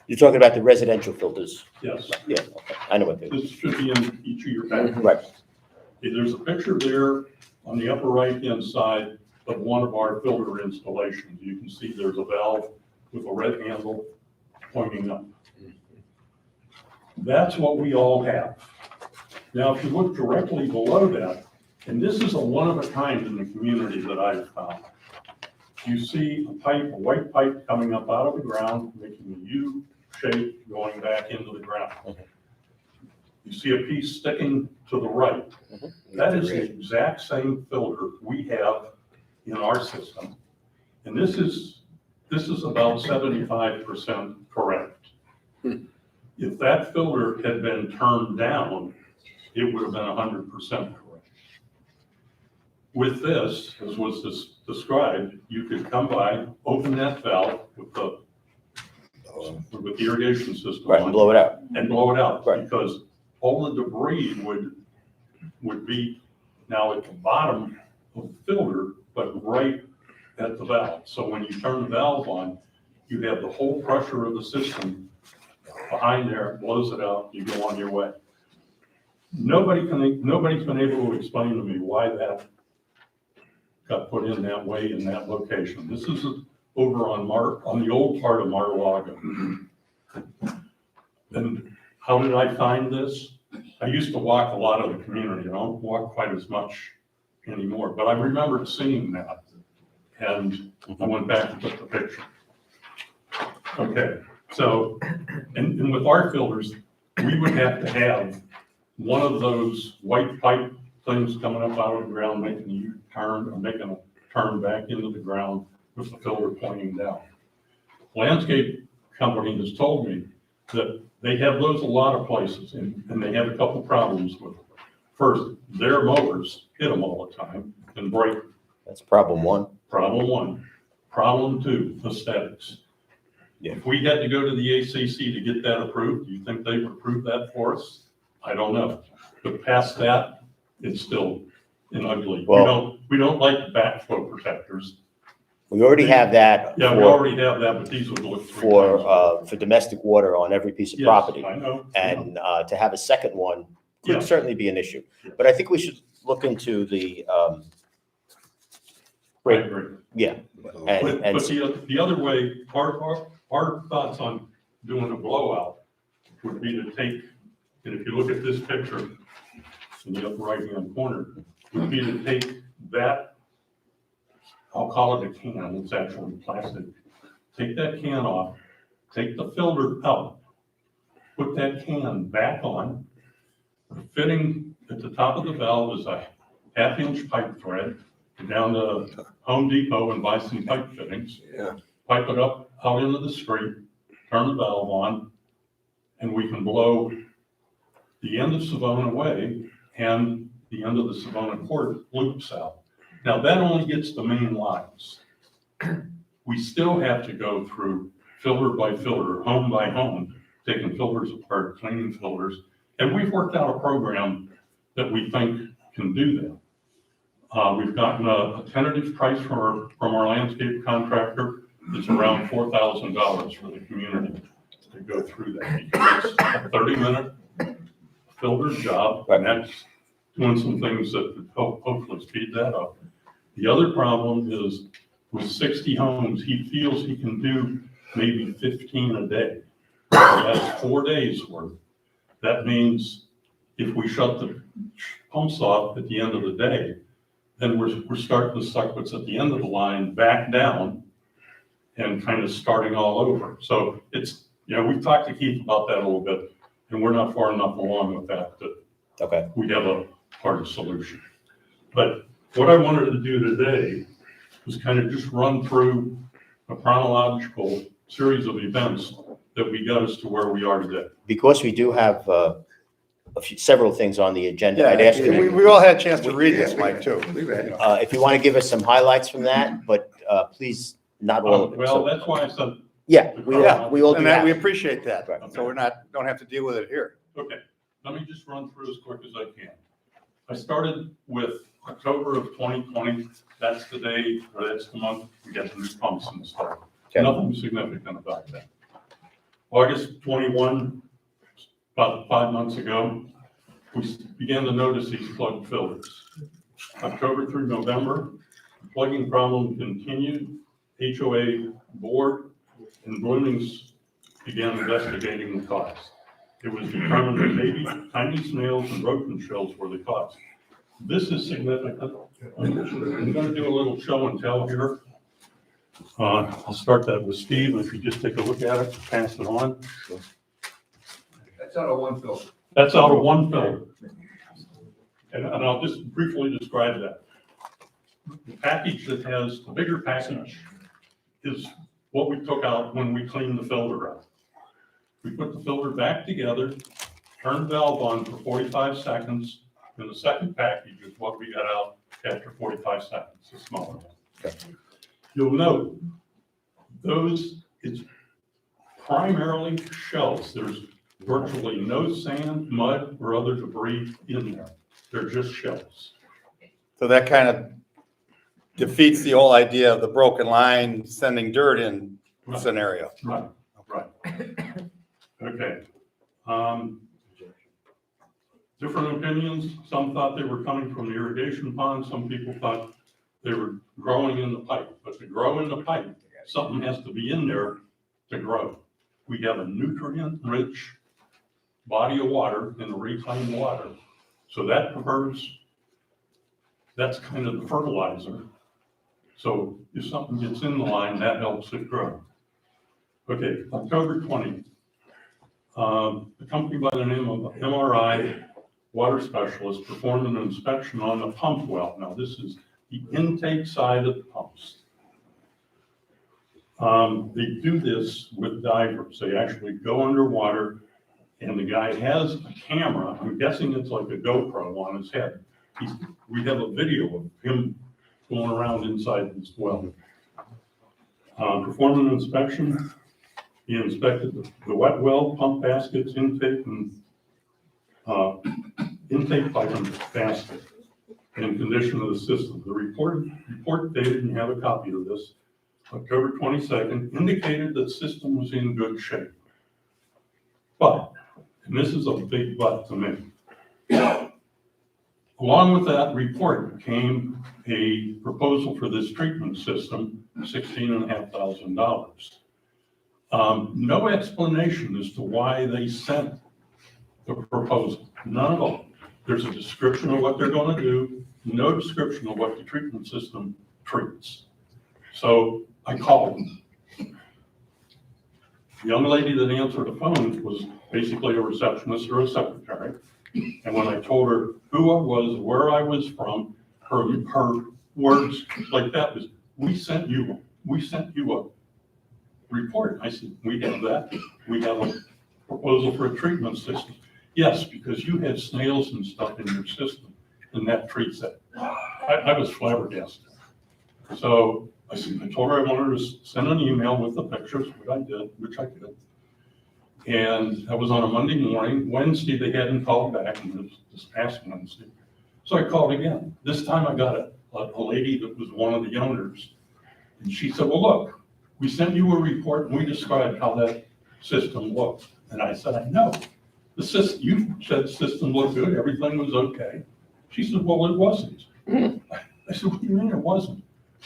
You're talking about the residential filters? Yes. Yeah, okay. I know what they are. This should be in each of your packages. Right. Okay, there's a picture there on the upper right-hand side of one of our filter installations. You can see there's a valve with a red handle pointing up. That's what we all have. Now, if you look directly below that, and this is a one-of-a-kind in the community that I've found. You see a pipe, a white pipe coming up out of the ground, making a U shape going back into the ground. You see a piece sticking to the right. That is the exact same filter we have in our system. And this is about 75% correct. If that filter had been turned down, it would have been 100% correct. With this, as was described, you could come by, open that valve with the irrigation system. Right, and blow it out. And blow it out, Right. because all the debris would be now at the bottom of the filter, but right at the valve. So when you turn the valve on, you have the whole pressure of the system behind there, blows it out, you go on your way. Nobody's been able to explain to me why that got put in that way in that location. This is over on the old part of Mar-a-Lago. And how did I find this? I used to walk a lot of the community. I don't walk quite as much anymore, but I remembered seeing that. And I went back and took the picture. Okay, so, and with our filters, we would have to have one of those white pipe things coming up out of the ground, making a U-turn or making a turn back into the ground with the filter pointing down. Landscape company has told me that they have those a lot of places and they have a couple problems with them. First, their mowers hit them all the time and break. That's problem one. Problem one. Problem two, aesthetics. Yeah. If we had to go to the ACC to get that approved, do you think they would approve that for us? I don't know. But past that, it's still an ugly. Well- We don't like backflow protectors. We already have that Yeah, we for, already have that, but these would look three times. for domestic water on every piece of Yes, property. I know. And to have a second one Yeah. could certainly be an issue. Yeah. But I think we should look into the, I agree. yeah. But And the other way, our thoughts on doing a blowout would be to take, and if you look at this picture in the upper right-hand corner, would be to take that, I'll call it a can, it's actually plastic. Take that can off, take the filter out, put that can back on. The fitting at the top of the valve is a 1/2-inch pipe thread. Go down to Home Depot and buy some pipe fittings. Yeah. Pipe it up out into the street, turn the valve on, and we can blow the end of Savona away and the end of the Savona Court loops out. Now, that only gets the main lines. We still have to go through filter by filter, home by home, taking filters apart, cleaning filters. And we've worked out a program that we think can do that. We've gotten a tentative price from our landscape contractor. It's around $4,000 for the community to go through that. Because it's a 30-minute filter job, and that's doing some things that could hopefully speed that up. The other problem is with 60 homes, he feels he can do maybe 15 a day. That's 4 days worth. That means if we shut the pumps off at the end of the day, then we're starting to suck what's at the end of the line back down and kind of starting all over. So it's, we've talked to Keith about that a little bit, and we're not far enough along with that okay. we have a hard solution. But what I wanted to do today was kind of just run through a chronological series of events that we got us to where we are today. Because we do have several things on the agenda, I'd ask you, We all had a chance to read this, Mike, too. if you want to give us some highlights from that, but please, not all of it. Well, So, that's why I said, yeah, we all do And that, we that. appreciate that, Right. so don't have to deal with it here. okay, let me just run through as quick as I can. I started with October of 2020. That's the day, or that's the month we got the new pumps installed. Okay. Nothing significant about that. August 21, about 5 months ago, we began to notice these plugged filters. October through November, the plugging problem continued. HOA board and Bloomings began investigating the cause. It was determined that maybe tiny snails and rodent shells were the cause. This is significant. I'm going to do a little show and tell here. I'll start that with Steve. If you just take a look at it, pass it on. That's out of one filter. That's out of one filter. And I'll just briefly describe that. The package that has, the bigger package is what we took out when we cleaned the filter out. We put the filter back together, turned the valve on for 45 seconds, and the second package is what we got out after 45 seconds, the smaller one. Okay. You'll note it's primarily shells. There's virtually no sand, mud, or other debris in there. They're just shells. So that kind of defeats the whole idea of the broken line sending dirt in scenario. Right. Okay. Different opinions. Some thought they were coming from the irrigation pond. Some people thought they were growing in the pipe. But to grow in the pipe, something has to be in there to grow. We have a nutrient-rich body of water in the reclaimed water. So that that's kind of the fertilizer. So if something gets in the line, that helps it grow. Okay, October 20th. A company by the name of MRI Water Specialist performed an inspection on the pump well. Now, this is the intake side of the pumps. They do this with divers. They actually go underwater, and the guy has a camera. I'm guessing it's like a GoPro on his head. We have a video of him going around inside this well. Performed an inspection. He inspected the wet well, pump baskets, intake, and intake pipe and basket. and condition of the system. The report dated, and you have a copy of this, October 22nd, indicated that the system was in good shape. But, and this is a big but to me, along with that report came a proposal for this treatment system, $16,500. No explanation as to why they sent the proposal, none at all. There's a description of what they're going to do, no description of what the treatment system treats. So I called them. The young lady that answered the phone was basically a receptionist or a secretary. And when I told her who I was, where I was from, her words like that was, we sent you a report. I said, we have that. We have a proposal for a treatment system. Yes, because you had snails and stuff in your system, and that treats it. I was flabbergasted. So I told her I wanted to send an email with the pictures, which I did. And that was on a Monday morning. Wednesday, they hadn't called back, and it was this past Wednesday. So I called again. This time I got a lady that was one of the owners. And she said, well, look, we sent you a report and we described how that system looked. And I said, I know. You said the system looked good, everything was okay. She said, well, it wasn't. I said, what do you mean it wasn't?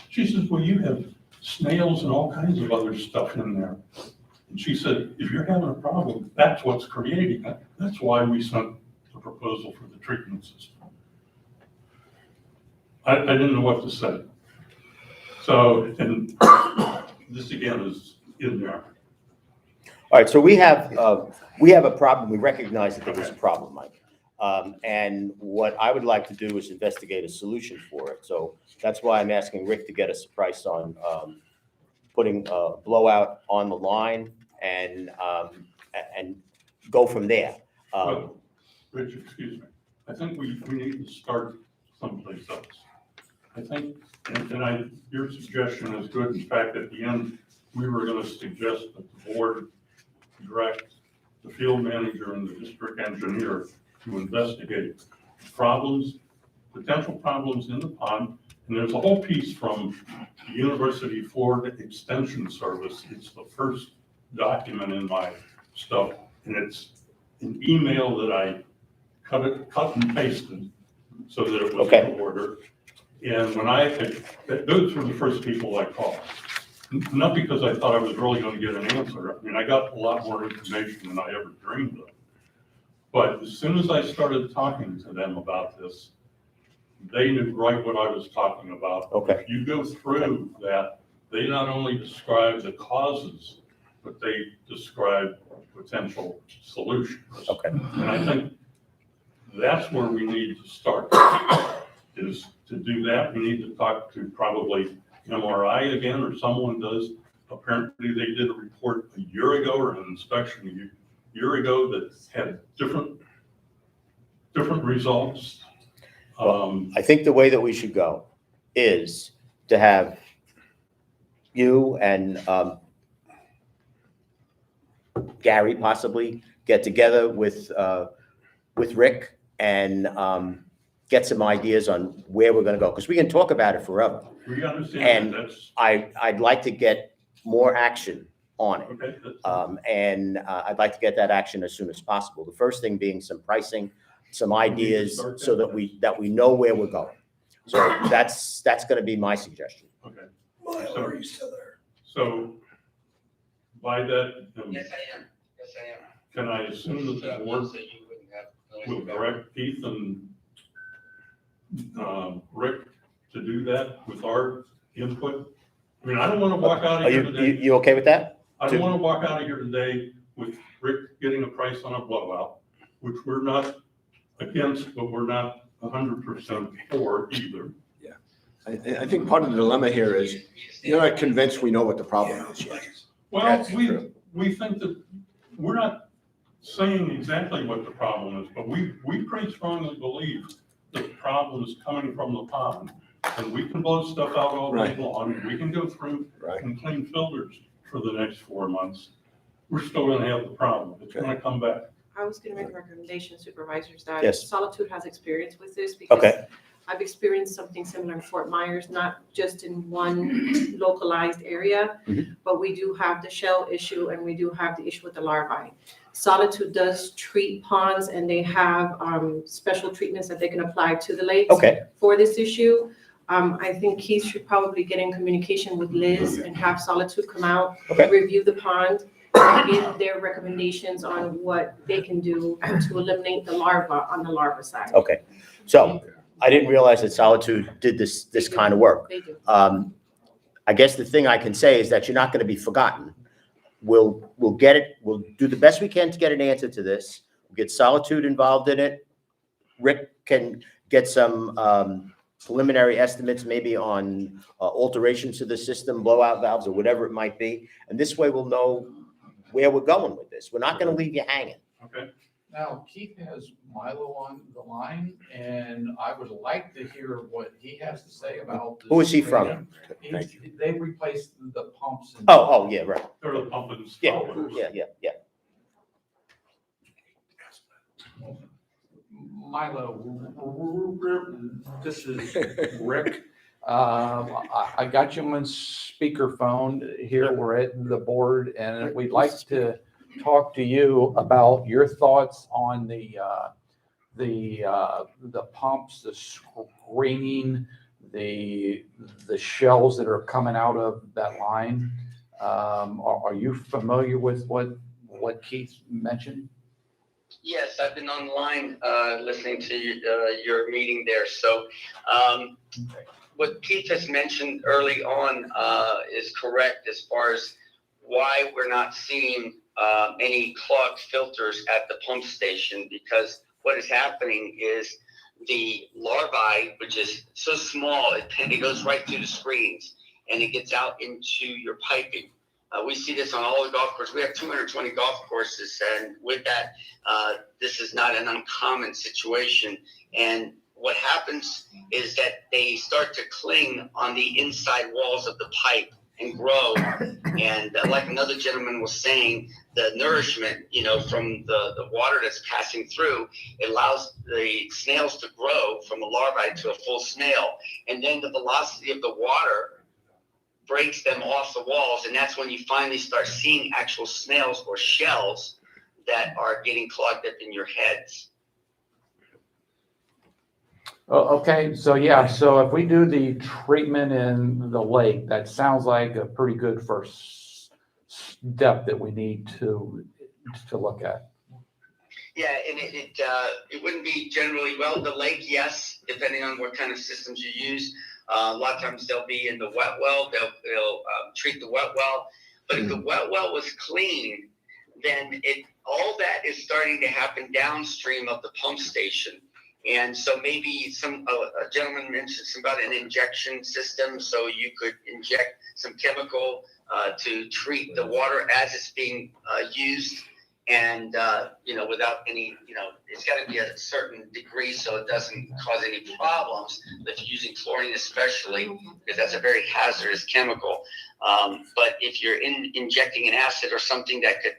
She says, well, you have snails and all kinds of other stuff in there. And she said, if you're having a problem, that's what's creating it. That's why we sent the proposal for the treatment system. I didn't know what to say. So, and this again is in there. All right, so we have a problem. We recognize that there is a problem, Mike. And what I would like to do is investigate a solution for it. So that's why I'm asking Rick to get us a price on putting a blowout on the line and go from there. Rich, excuse me. I think we need to start someplace else. I think, and your suggestion is good. In fact, at the end, we were going to suggest that the board direct the field manager and the district engineer to investigate potential problems in the pond. And there's a whole piece from the University of Florida Extension Service. It's the first document in my stuff, and it's an email that I cut and pasted so that it was in order. And when those were the first people I called. Not because I thought I was really going to get an answer. I mean, I got a lot more information than I ever dreamed of. But as soon as I started talking to them about this, they knew right what I was talking about. Okay. If you go through that, they not only describe the causes, but they describe potential solutions. Okay. And I think that's where we need to start, is to do that. We need to talk to probably MRI again, or someone does. Apparently they did a report a year ago, or an inspection a year ago that had different results. I think the way that we should go is to have you and Gary possibly get together with Rick and get some ideas on where we're going to go, because we can talk about it forever. We understand. And I'd like to get more action on it. Okay. And I'd like to get that action as soon as possible. The first thing being some pricing, some ideas, so that we know where we're going. So that's going to be my suggestion. Okay. Milo, are you still there? So by that, Yes, I am. Yes, I am. can I assume that the board will direct Keith and Rick to do that with our input? I mean, I don't want to walk out of here today. You okay with that? I don't want to walk out of here today with Rick getting a price on a blowout, which we're not against, but we're not 100% for either. Yeah. I think part of the dilemma here is you're not convinced we know what the problem is yet. Well, we think that we're not saying exactly what the problem is, but we pretty strongly believe that the problem is coming from the pond. And we can blow stuff out all day long, and we can go through and clean filters for the next 4 months. We're still going to have the problem. It's going to come back. I was going to make a recommendation, supervisors, that Yes. Solitude has experience with this because I've experienced something similar in Fort Myers, not just in one localized area, but we do have the shell issue and we do have the issue with the larvae. Solitude does treat ponds and they have special treatments that they can apply to the lakes for this issue. I think Keith should probably get in communication with Liz and have Solitude come out, review the pond, and give their recommendations on what they can do to eliminate the larva on the larva side. Okay, so I didn't realize that Solitude did this kind of work. They do. I guess the thing I can say is that you're not going to be forgotten. We'll get it. We'll do the best we can to get an answer to this. We'll get Solitude involved in it. Rick can get some preliminary estimates maybe on alterations to the system, blowout valves or whatever it might be. And this way we'll know where we're going with this. We're not going to leave you hanging. Okay. Now, Keith has Milo on the line, and I would like to hear what he has to say about this. Who is he from? They replaced the pumps. Oh, yeah, right. They're the pump and Yeah. Milo, this is Rick. I got you on speakerphone here. We're at the board, and we'd like to talk to you about your thoughts on the pumps, the screening, the shells that are coming out of that line. Are you familiar with what Keith mentioned? Yes, I've been online listening to your meeting there. So what Keith has mentioned early on is correct as far as why we're not seeing any clogged filters at the pump station, because what is happening is the larvae, which is so small, it goes right through the screens and it gets out into your piping. We see this on all the golf courses. We have 220 golf courses, and with that, this is not an uncommon situation. And what happens is that they start to cling on the inside walls of the pipe and grow. And like another gentleman was saying, the nourishment, from the water that's passing through, it allows the snails to grow from a larvae to a full snail. And then the velocity of the water breaks them off the walls, and that's when you finally start seeing actual snails or shells that are getting clogged up in your heads. Okay, so if we do the treatment in the lake, that sounds like a pretty good first step that we need to look at. Yeah, and it wouldn't be generally the lake, yes, depending on what kind of systems you use. A lot of times they'll be in the wet well. They'll treat the wet well. But if the wet well was clean, then all that is starting to happen downstream of the pump station. And so maybe a gentleman mentioned about an injection system, so you could inject some chemical to treat the water as it's being used. And, without any, it's got to be a certain degree so it doesn't cause any problems. If you're using chlorine especially, because that's a very hazardous chemical. But if you're injecting an acid or something that could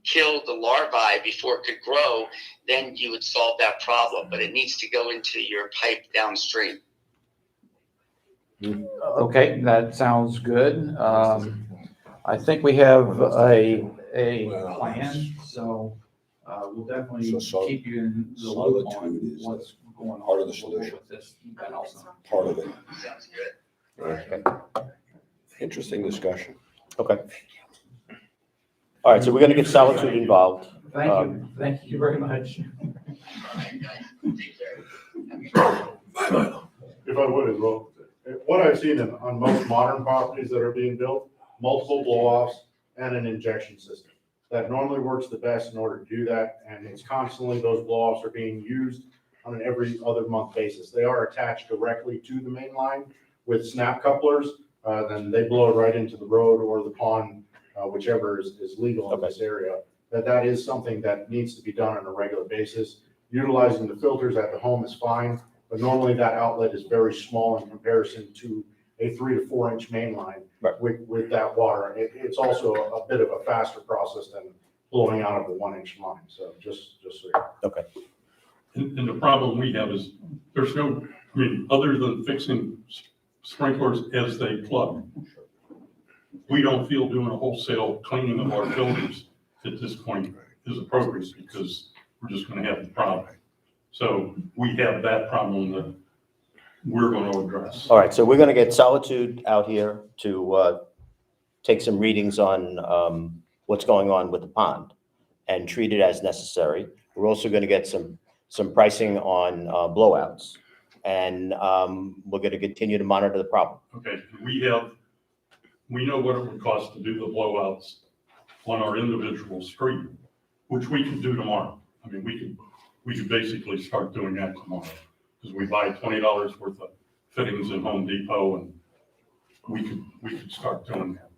kill the larvae before it could grow, then you would solve that problem. But it needs to go into your pipe downstream. Okay, that sounds good. I think we have a plan, so we'll definitely keep you in the loop on what's going on. Part of the solution. With this event also. Part of it. Sounds good. Okay. Interesting discussion. Okay. All right, so we're going to get Solitude involved. Thank you very much. If I would as well, what I've seen on most modern properties that are being built, multiple blow-offs and an injection system. That normally works the best in order to do that, and it's constantly, those blow-offs are being used on an every other month basis. They are attached directly to the main line with snap couplers, then they blow it right into the road or the pond, whichever is legal in this area. That is something that needs to be done on a regular basis. Utilizing the filters at the home is fine, but normally that outlet is very small in comparison to a 3 to 4 inch main line with that water. It's also a bit of a faster process than blowing out of a 1 inch line. So just so you know. Okay. And the problem we have is there's no I mean, other than fixing sprinklers as they plug, we don't feel doing a wholesale cleaning of our filters at this point is appropriate because we're just gonna have the problem. So we have that problem that we're gonna address. All right, so we're gonna get Solitude out here to take some readings on what's going on with the pond and treat it as necessary. We're also gonna get some pricing on blowouts. And we're gonna continue to monitor the problem. Okay, we know what it would cost to do the blowouts on our individual street, which we can do tomorrow. I mean, we could basically start doing that tomorrow. Because we buy $20 worth of fittings in Home Depot and we could start doing that.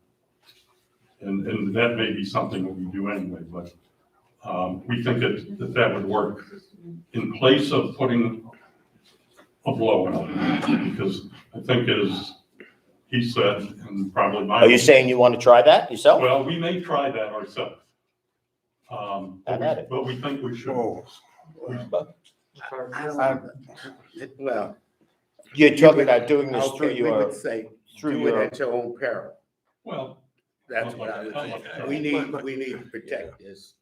And that may be something that we do anyway, but we think that would work in place of putting a blowout. Because I think as he said, and probably my. Are you saying you want to try that yourself? Well, we may try that ourselves. But we think we should. Well. You're talking about doing this through Okay, we your, would say, through do it your, at your own peril. Well. That's what I would say. We need to protect this.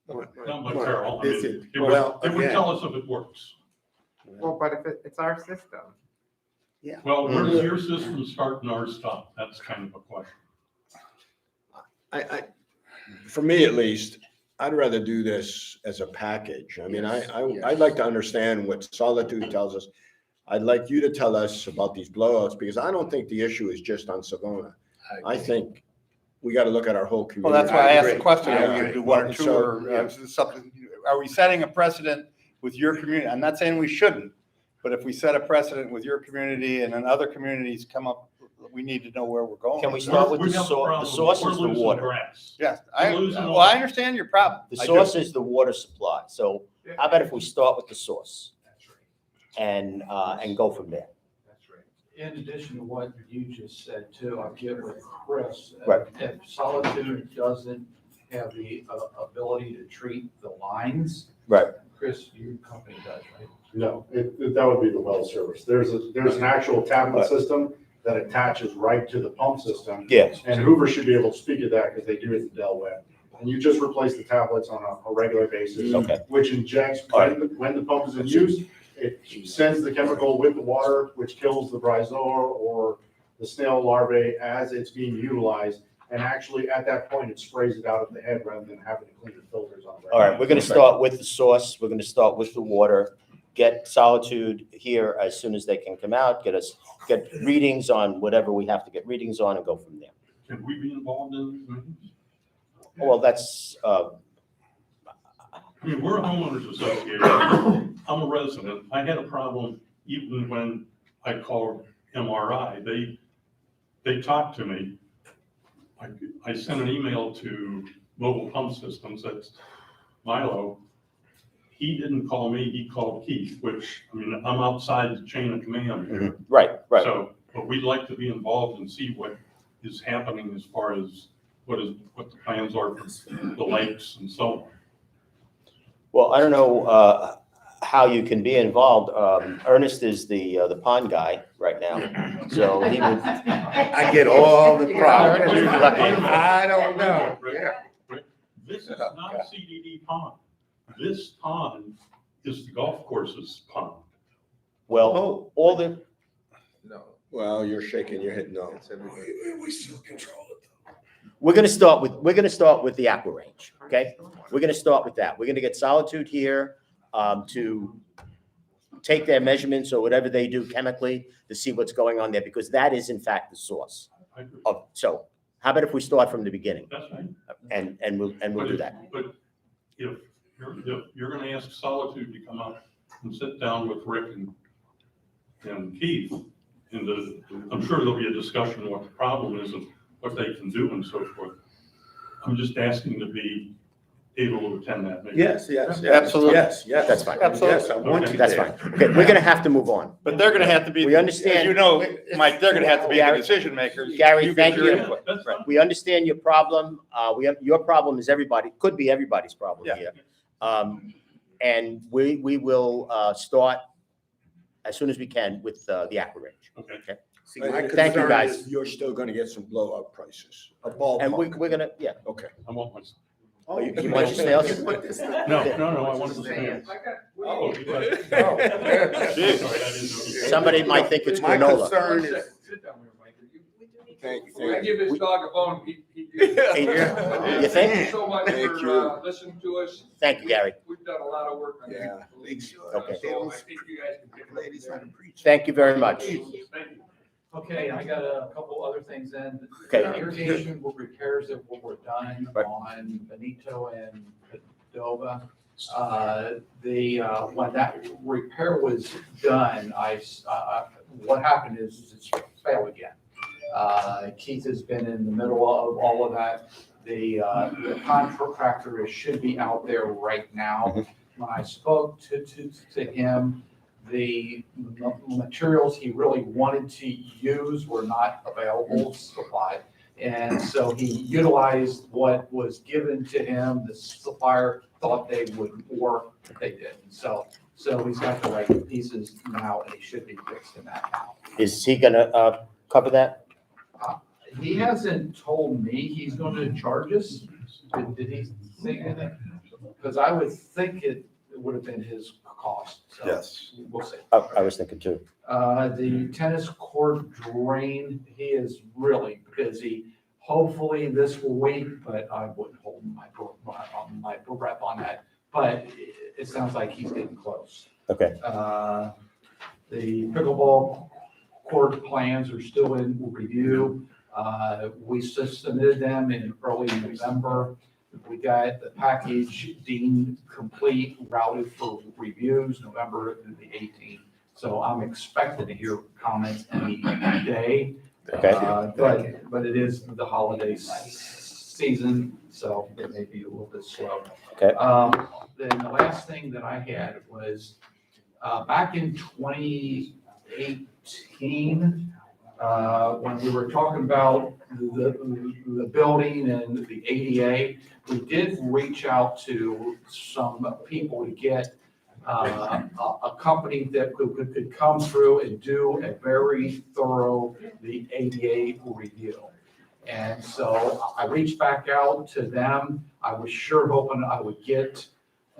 Not my peril. I This mean, is, it would well, tell again, us if it works. Well, but if it's our system. yeah. Well, where does your system start and ours stop? That's kind of a question. For me at least, I'd rather do this as a package. I mean, I'd like to understand what Solitude tells us. I'd like you to tell us about these blowouts, because I don't think the issue is just on Savona. I think we got to look at our whole community. Well, that's why I asked the question, I are you agree. do one or two So, or something? Are we setting a precedent with your community? I'm not saying we shouldn't, but if we set a precedent with your community and then other communities come up, we need to know where we're going. can we start with the source is the water. Yes, We're I understand your problem. The I source do. is the water supply. So how about if we start with the source and go from there? In addition to what you just said too, I'll get with Chris. Right. If Solitude doesn't have the ability to treat the lines. Right. Chris, your company does, right? No, that would be the well service. There's an actual tablet system that attaches right to the pump system. Yeah. And Hoover should be able to speak to that because they do it in Del Webb. And you just replace the tablets on a regular basis. Okay. Which injects, when the pump is in use, it sends the chemical with the water, which kills the bryozoa or the snail larvae as it's being utilized. And actually, at that point, it sprays it out of the head rather than having to clean the filters on. All right, we're going to start with the source. We're going to start with the water. Get Solitude here as soon as they can come out. Get readings on whatever we have to get readings on, and go from there. Can we be involved in these meetings? Well, that's. I mean, we're a homeowners association. I'm a resident. I had a problem even when I called MRI. They talked to me. I sent an email to Mobile Pump Systems, that's Milo. He didn't call me, he called Keith, which, I mean, I'm outside the chain of command here. Right. So, but we'd like to be involved and see what is happening as far as what the plans are for the lakes and so on. Well, I don't know how you can be involved. Ernest is the pond guy right now, so he would. I get all the problems. I don't know. Yeah. This is not a CDD pond. This pond is the golf course's pond. Well, all the. No. Well, you're shaking your head no. We still control it. We're gonna start with the aqua range, okay? We're gonna start with that. We're gonna get Solitude here to take their measurements or whatever they do chemically to see what's going on there, because that is in fact the source of. So how about if we start from the beginning? That's right. And we'll do that. But if you're gonna ask Solitude to come up and sit down with Rick and Keith, I'm sure there'll be a discussion of what the problem is and what they can do and so forth. I'm just asking to be able to attend that meeting. Yes, absolutely. Yes, That's fine. Absolutely. Yes, I want you That's there. fine. Okay, we're gonna have to move on. But they're gonna have to be. We understand. As you know, Mike, they're gonna have to be the Gary- decision makers. Gary, get thank your you. input. That's fine. We understand your problem. Your problem is could be everybody's problem Yeah. here. And we will start as soon as we can with the aqua range. Okay. See, my Thank you, concern guys. is- You're still gonna get some blowout prices, a And ballpark. we're gonna, yeah. Okay. I want my. Oh, you want your snails? No, I wanted to say. Oh, you got it. Oh. Jeez. Sorry, I didn't know. Somebody might think it's My granola. concern is, Thank you. When I give this dog a bone, he. You think? Thank you so much Thank for, you. listening to us. Thank you, Gary. We've done a lot of work on it. Yeah. Okay. So I think you guys can pick it up Ladies there. on the preach. Thank you very much. Thank you. Okay, I got a couple other things then. Okay. Irrigation repairs that were done Right. on Benito and Padova. When that repair was done, what happened is it's failed again. Keith has been in the middle of all of that. The contractor should be out there right now. When I spoke to him, the materials he really wanted to use were not available, supplied. And so he utilized what was given to him. The supplier thought they would work, but they didn't. So he's got the right pieces now, and he should be fixing that now. Is he gonna cover that? He hasn't told me he's going to charge us. Did he say anything? Because I would think it would have been his cost. So Yes. We'll see. I was thinking too. The tennis court drain, he is really busy. Hopefully this week, but I wouldn't hold my breath on that. But it sounds like he's getting close. Okay. The pickleball court plans are still in review. We submitted them in early November. We got the package deemed complete, routed for reviews, November the 18th. So I'm expecting to hear comments any day. Okay. But it is the holiday season, so it may be a little bit slow. Okay. Then the last thing that I had was, back in 2018, when we were talking about the building and the ADA, we did reach out to some people to get a company that could come through and do a very thorough, the ADA review. And so I reached back out to them. I was sure hoping I would get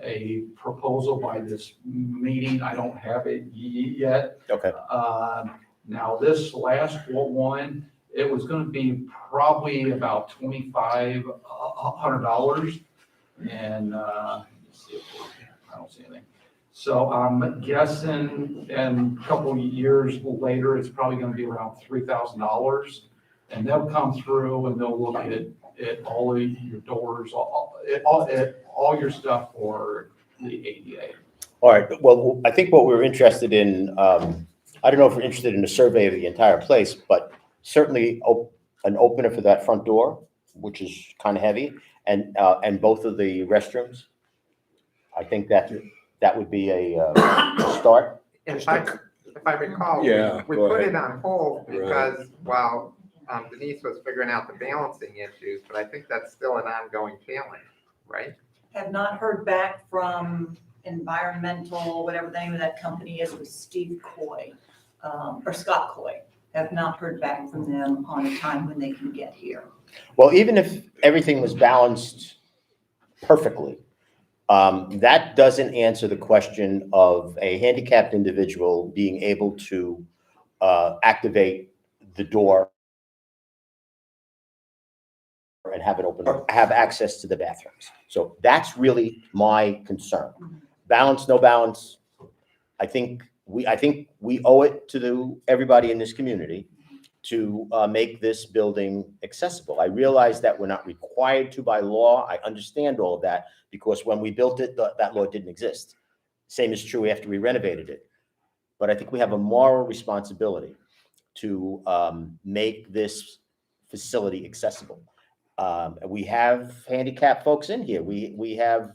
a proposal by this meeting. I don't have it yet. Okay. Now this last one, it was gonna be probably about $2,500. And, let's see, I don't see anything. So I'm guessing in a couple of years later, it's probably gonna be around $3,000. And they'll come through and they'll look at all of your doors, all your stuff for the ADA. All right. Well, I think what we're interested in, I don't know if we're interested in a survey of the entire place, but certainly an opener for that front door, which is kind of heavy, and both of the restrooms. I think that would be a start. If I recall, Yeah, we go put ahead. it on hold Right. because while Denise was figuring out the balancing issues, but I think that's still an ongoing challenge, right? Have not heard back from environmental, whatever the name of that company is, with Steve Coy, or Scott Coy. Have not heard back from them on a time when they can get here. Well, even if everything was balanced perfectly, that doesn't answer the question of a handicapped individual being able to activate the door and have it open, have access to the bathrooms. So that's really my concern. Balance, no balance. I think we owe it to everybody in this community to make this building accessible. I realize that we're not required to by law. I understand all of that because when we built it, that law didn't exist. Same is true after we renovated it. But I think we have a moral responsibility to make this facility accessible. We have handicapped folks in here. We have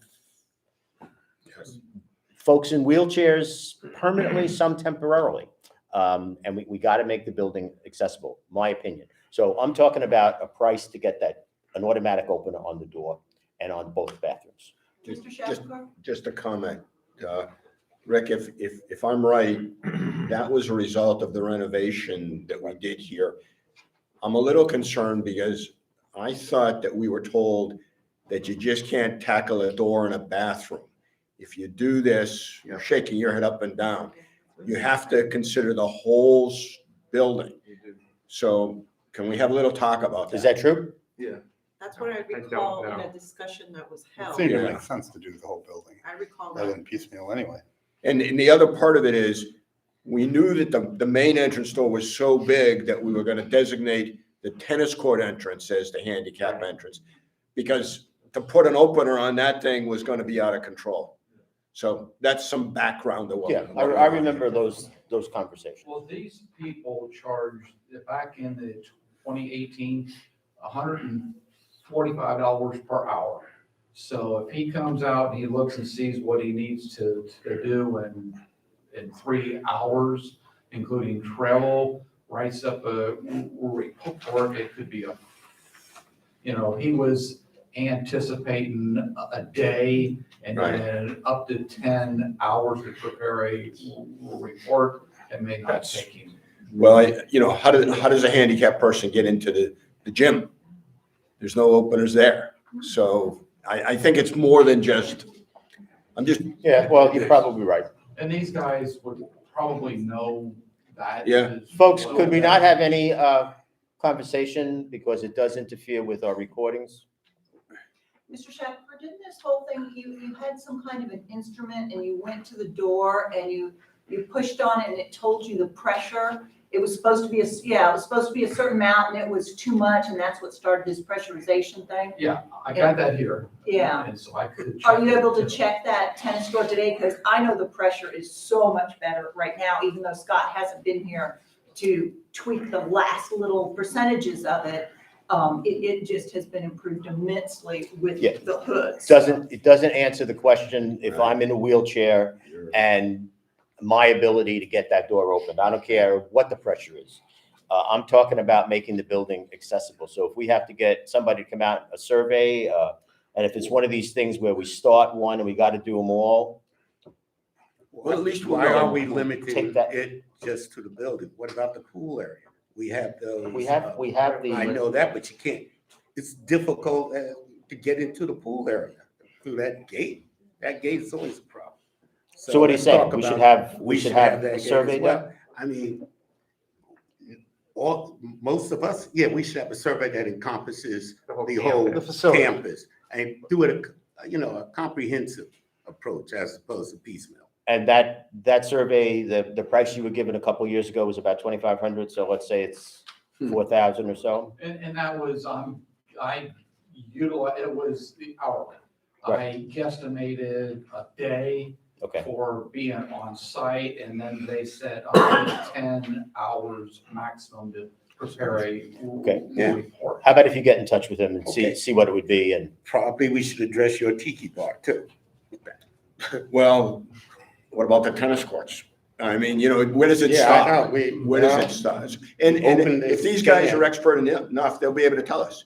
folks in wheelchairs permanently, some temporarily. And we got to make the building accessible, my opinion. So I'm talking about a price to get an automatic opener on the door and on both bathrooms. Just a comment. Rick, if I'm right, that was a result of the renovation that we did here. I'm a little concerned because I thought that we were told that you just can't tackle a door in a bathroom. If you do this, you're shaking your head up and down. You have to consider the whole building. So can we have a little talk about that? Is that true? Yeah. That's what I don't recall in know. a discussion that was It held. seemed to Yeah. make sense to do the whole building I recall rather that. than piecemeal anyway. And the other part of it is, we knew that the main entrance door was so big that we were gonna designate the tennis court entrance as the handicap entrance. Because to put an opener on that thing was gonna be out of control. So that's some background to what. Yeah, I remember those conversations. Well, these people charged, back in the 2018, $145 per hour. So if he comes out and he looks and sees what he needs to do in 3 hours, including travel, writes up a report, it could be he was anticipating a day and then up to 10 hours to prepare a report. It may not take him. Well, how does a handicapped person get into the gym? There's no openers there. So I think it's more than just, Yeah, well, you're probably right. And these guys would probably know that. Yeah. Folks, could we not have any conversation because it does interfere with our recordings? Mr. Shackelford, didn't this whole thing, you had some kind of an instrument and you went to the door and you pushed on it and it told you the pressure? It was supposed to be it was supposed to be a certain amount and it was too much and that's what started this pressurization thing? Yeah, I got that here. Yeah. And so I could. Are you able to check that tennis court today? Because I know the pressure is so much better right now, even though Scott hasn't been here to tweak the last little percentages of it. It just has been improved immensely with the hoods. It doesn't answer the question if I'm in a wheelchair and my ability to get that door open. I don't care what the pressure is. I'm talking about making the building accessible. So if we have to get somebody to come out, a survey, and if it's one of these things where we start one and we got to do them all. Well, at least why are we limiting it just to the building? What about the pool area? We have those. We have the. I know that, but you can't. It's difficult to get into the pool area through that gate. That gate is always a problem. So what are you let's saying? talk We should about- have, we should have that a gate survey as well. done? I mean, most of us, we should have a survey that encompasses the whole facility. campus and do it, a comprehensive approach as opposed to piecemeal. And that survey, the price you were given a couple years ago was about 2,500. So let's say it's 4,000 or so. And that was, I utilized, it was the hourly. Right. I guesstimated a day Okay. for being on site, and then they said up to 10 hours maximum to prepare a report. How about if you get in touch with him and Okay. see what it would be and. Probably we should address your tiki bar too. Well, what about the tennis courts? I mean, where does it Yeah, stop? I know. Where does it stop? And Open if it these guys again. are expert enough, they'll be able to tell us.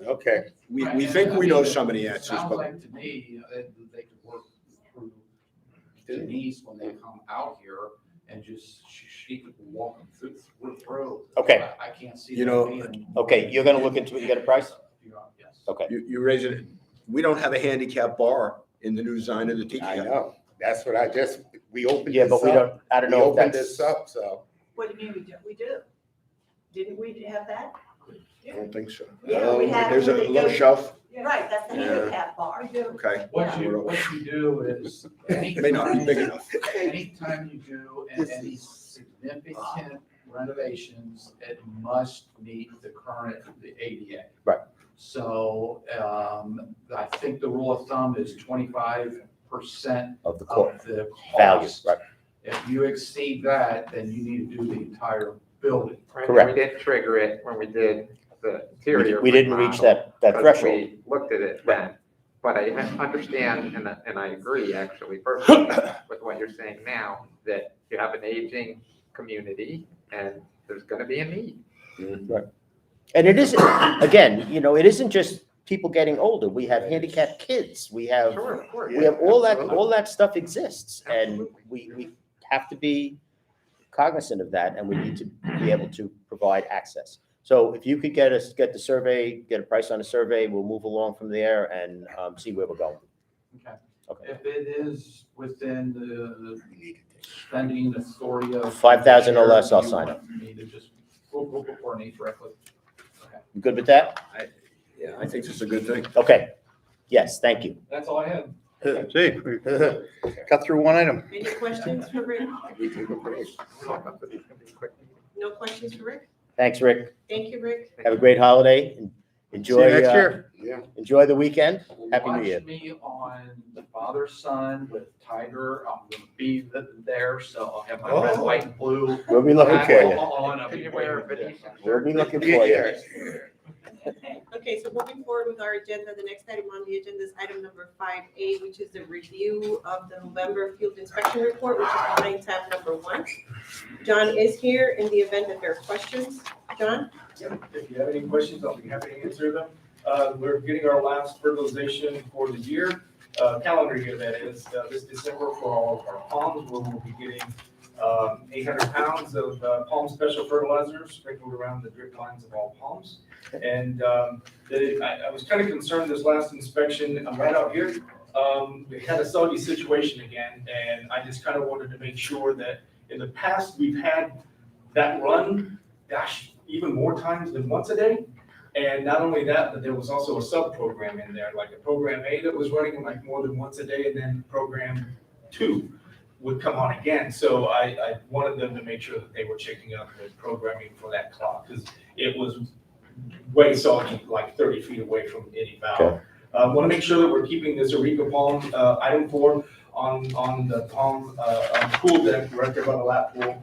Okay. We think we know some of the answers, Sounds but like to me, they could work through Denise when they come out here and just, she could walk them through. Okay. I can't see. You them know, being- Okay, you're gonna look into it, you got a price? Yes. Okay. you raise it. We don't have a handicap bar in the new design of the tiki I hut. know. That's what we opened Yeah, this but we up. don't, I don't know if opened that's. this up, so. What do you mean we do? Didn't we have that? I don't think so. Yeah, we had. There's a little shelf. Right, that's the Yeah. handicap bar. Okay. What you do is, May not be big enough. anytime you do any significant renovations, it must meet the ADA. Right. So, I think the rule of thumb is 25% Of the court. of the Value, cost. right. If you exceed that, then you need to do the entire building. Right, Correct. We did trigger it when we did the interior. We didn't reach remodel, that because threshold. We looked at it then, but I understand, and I agree actually personally with what you're saying now, that you have an aging community and there's gonna be a need. Right. And it isn't, again, it isn't just people getting older, we have handicapped kids, we have, Sure, of course. we have all Absolutely. that stuff exists. And Absolutely. we have to be cognizant of that, and we need to be able to provide access. So if you could get the survey, get a price on the survey, we'll move along from there and see where we're going. Okay. Okay. If it is within the spending authority of. 5,000 or less, I'll you sign want up. Me to just, we'll coordinate directly. Okay. You good with that? Yeah, I think this is a good thing. Okay. Yes, thank you. That's all I had. See, we got through one item. Any questions for Rick? No questions for Rick? Thanks, Rick. Thank you, Rick. Have a great holiday. Enjoy. See you next year. Enjoy the weekend. Happy New Year. Watch me on the father son with Tiger. I'm gonna be there, so I'll have my red, white, and blue. We'll be looking for you. On. I'll Can be you wear a waiting. Venetian We'll shirt? be looking for you. Okay, so moving forward with our agenda, the next item on the agenda is item number 5A, which is the review of the November field inspection report, which is behind tab number 1. John is here in the event that there are questions. John? If you have any questions, I'll be happy to answer them. We're getting our last fertilization for the year, calendar year that is, this December for all of our palms, where we'll be getting 800 pounds of palm special fertilizers sprinkled around the drip lines of all palms. And I was kind of concerned this last inspection, I'm right out here, we had a soggy situation again, and I just kind of wanted to make sure that in the past, we've had that run, gosh, even more times than once a day. And not only that, but there was also a sub-program in there, like a program A that was running like more than once a day, and then program 2 would come on again. So I wanted them to make sure that they were checking out the programming for that clock, because it was way soggy, like 30 feet away from any valve. Okay. Want to make sure that we're keeping this Auriga palm, item 4 on the palm, on the pool deck, right there by the lap pool,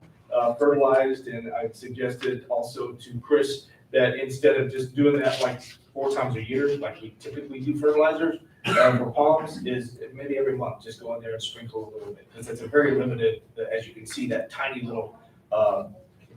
fertilized. And I suggested also to Chris that instead of just doing that like 4 times a year, like we typically do fertilizers for palms, is maybe every month, just go in there and sprinkle a little bit, because it's a very limited, as you can see, that tiny little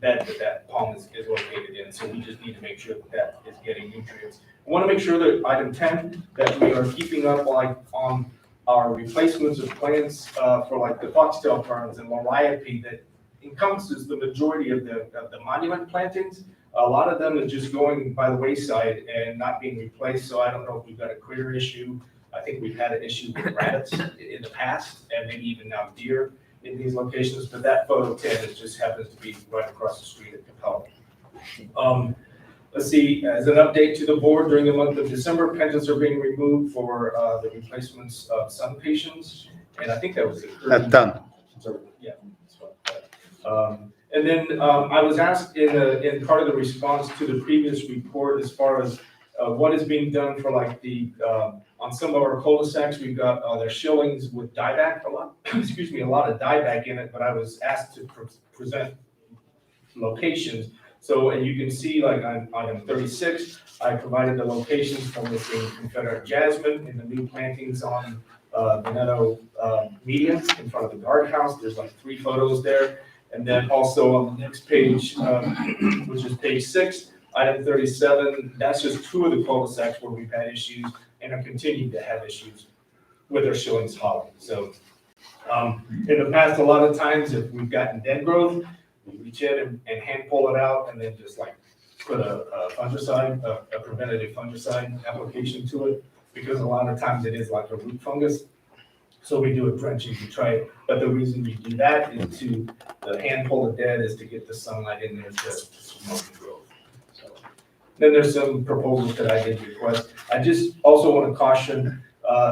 bed that palm is located in. So we just need to make sure that is getting nutrients. I want to make sure that item 10, that we are keeping up like on our replacements of plants for like the foxtail ferns and liriope that encompasses the majority of the monument plantings. A lot of them are just going by the wayside and not being replaced, so I don't know if we've got a critter issue. I think we've had an issue with rabbits in the past, and maybe even now deer in these locations, but that photo 10 is just happens to be right across the street at Capella. Let's see, as an update to the board, during the month of December, pendants are being removed for the replacements of sun patients, and I think that was it. That's done. So, yeah. That's fine. And then I was asked in part of the response to the previous report, as far as what is being done for like the, on some of our cul-de-sacs, we've got their shillings with dieback, a lot of dieback in it, but I was asked to present locations. So, and you can see like on item 36, I provided the locations for missing Confederate jasmine in the new plantings on the Meadow median in front of the guardhouse. There's like 3 photos there. And then also on the next page, which is page 6, item 37, that's just 2 of the cul-de-sacs where we've had issues and are continuing to have issues with our shillings holly. So in the past, a lot of times if we've gotten dead growth, we reach in and hand pull it out and then just like put a fungicide, a preventative fungicide application to it, because a lot of times it is like a root fungus. So we do a drenching to try it, but the reason we do that is to, the hand pull the dead is to get the sunlight in there to promote the growth. So, then there's some proposals that I did request. I just also want to caution,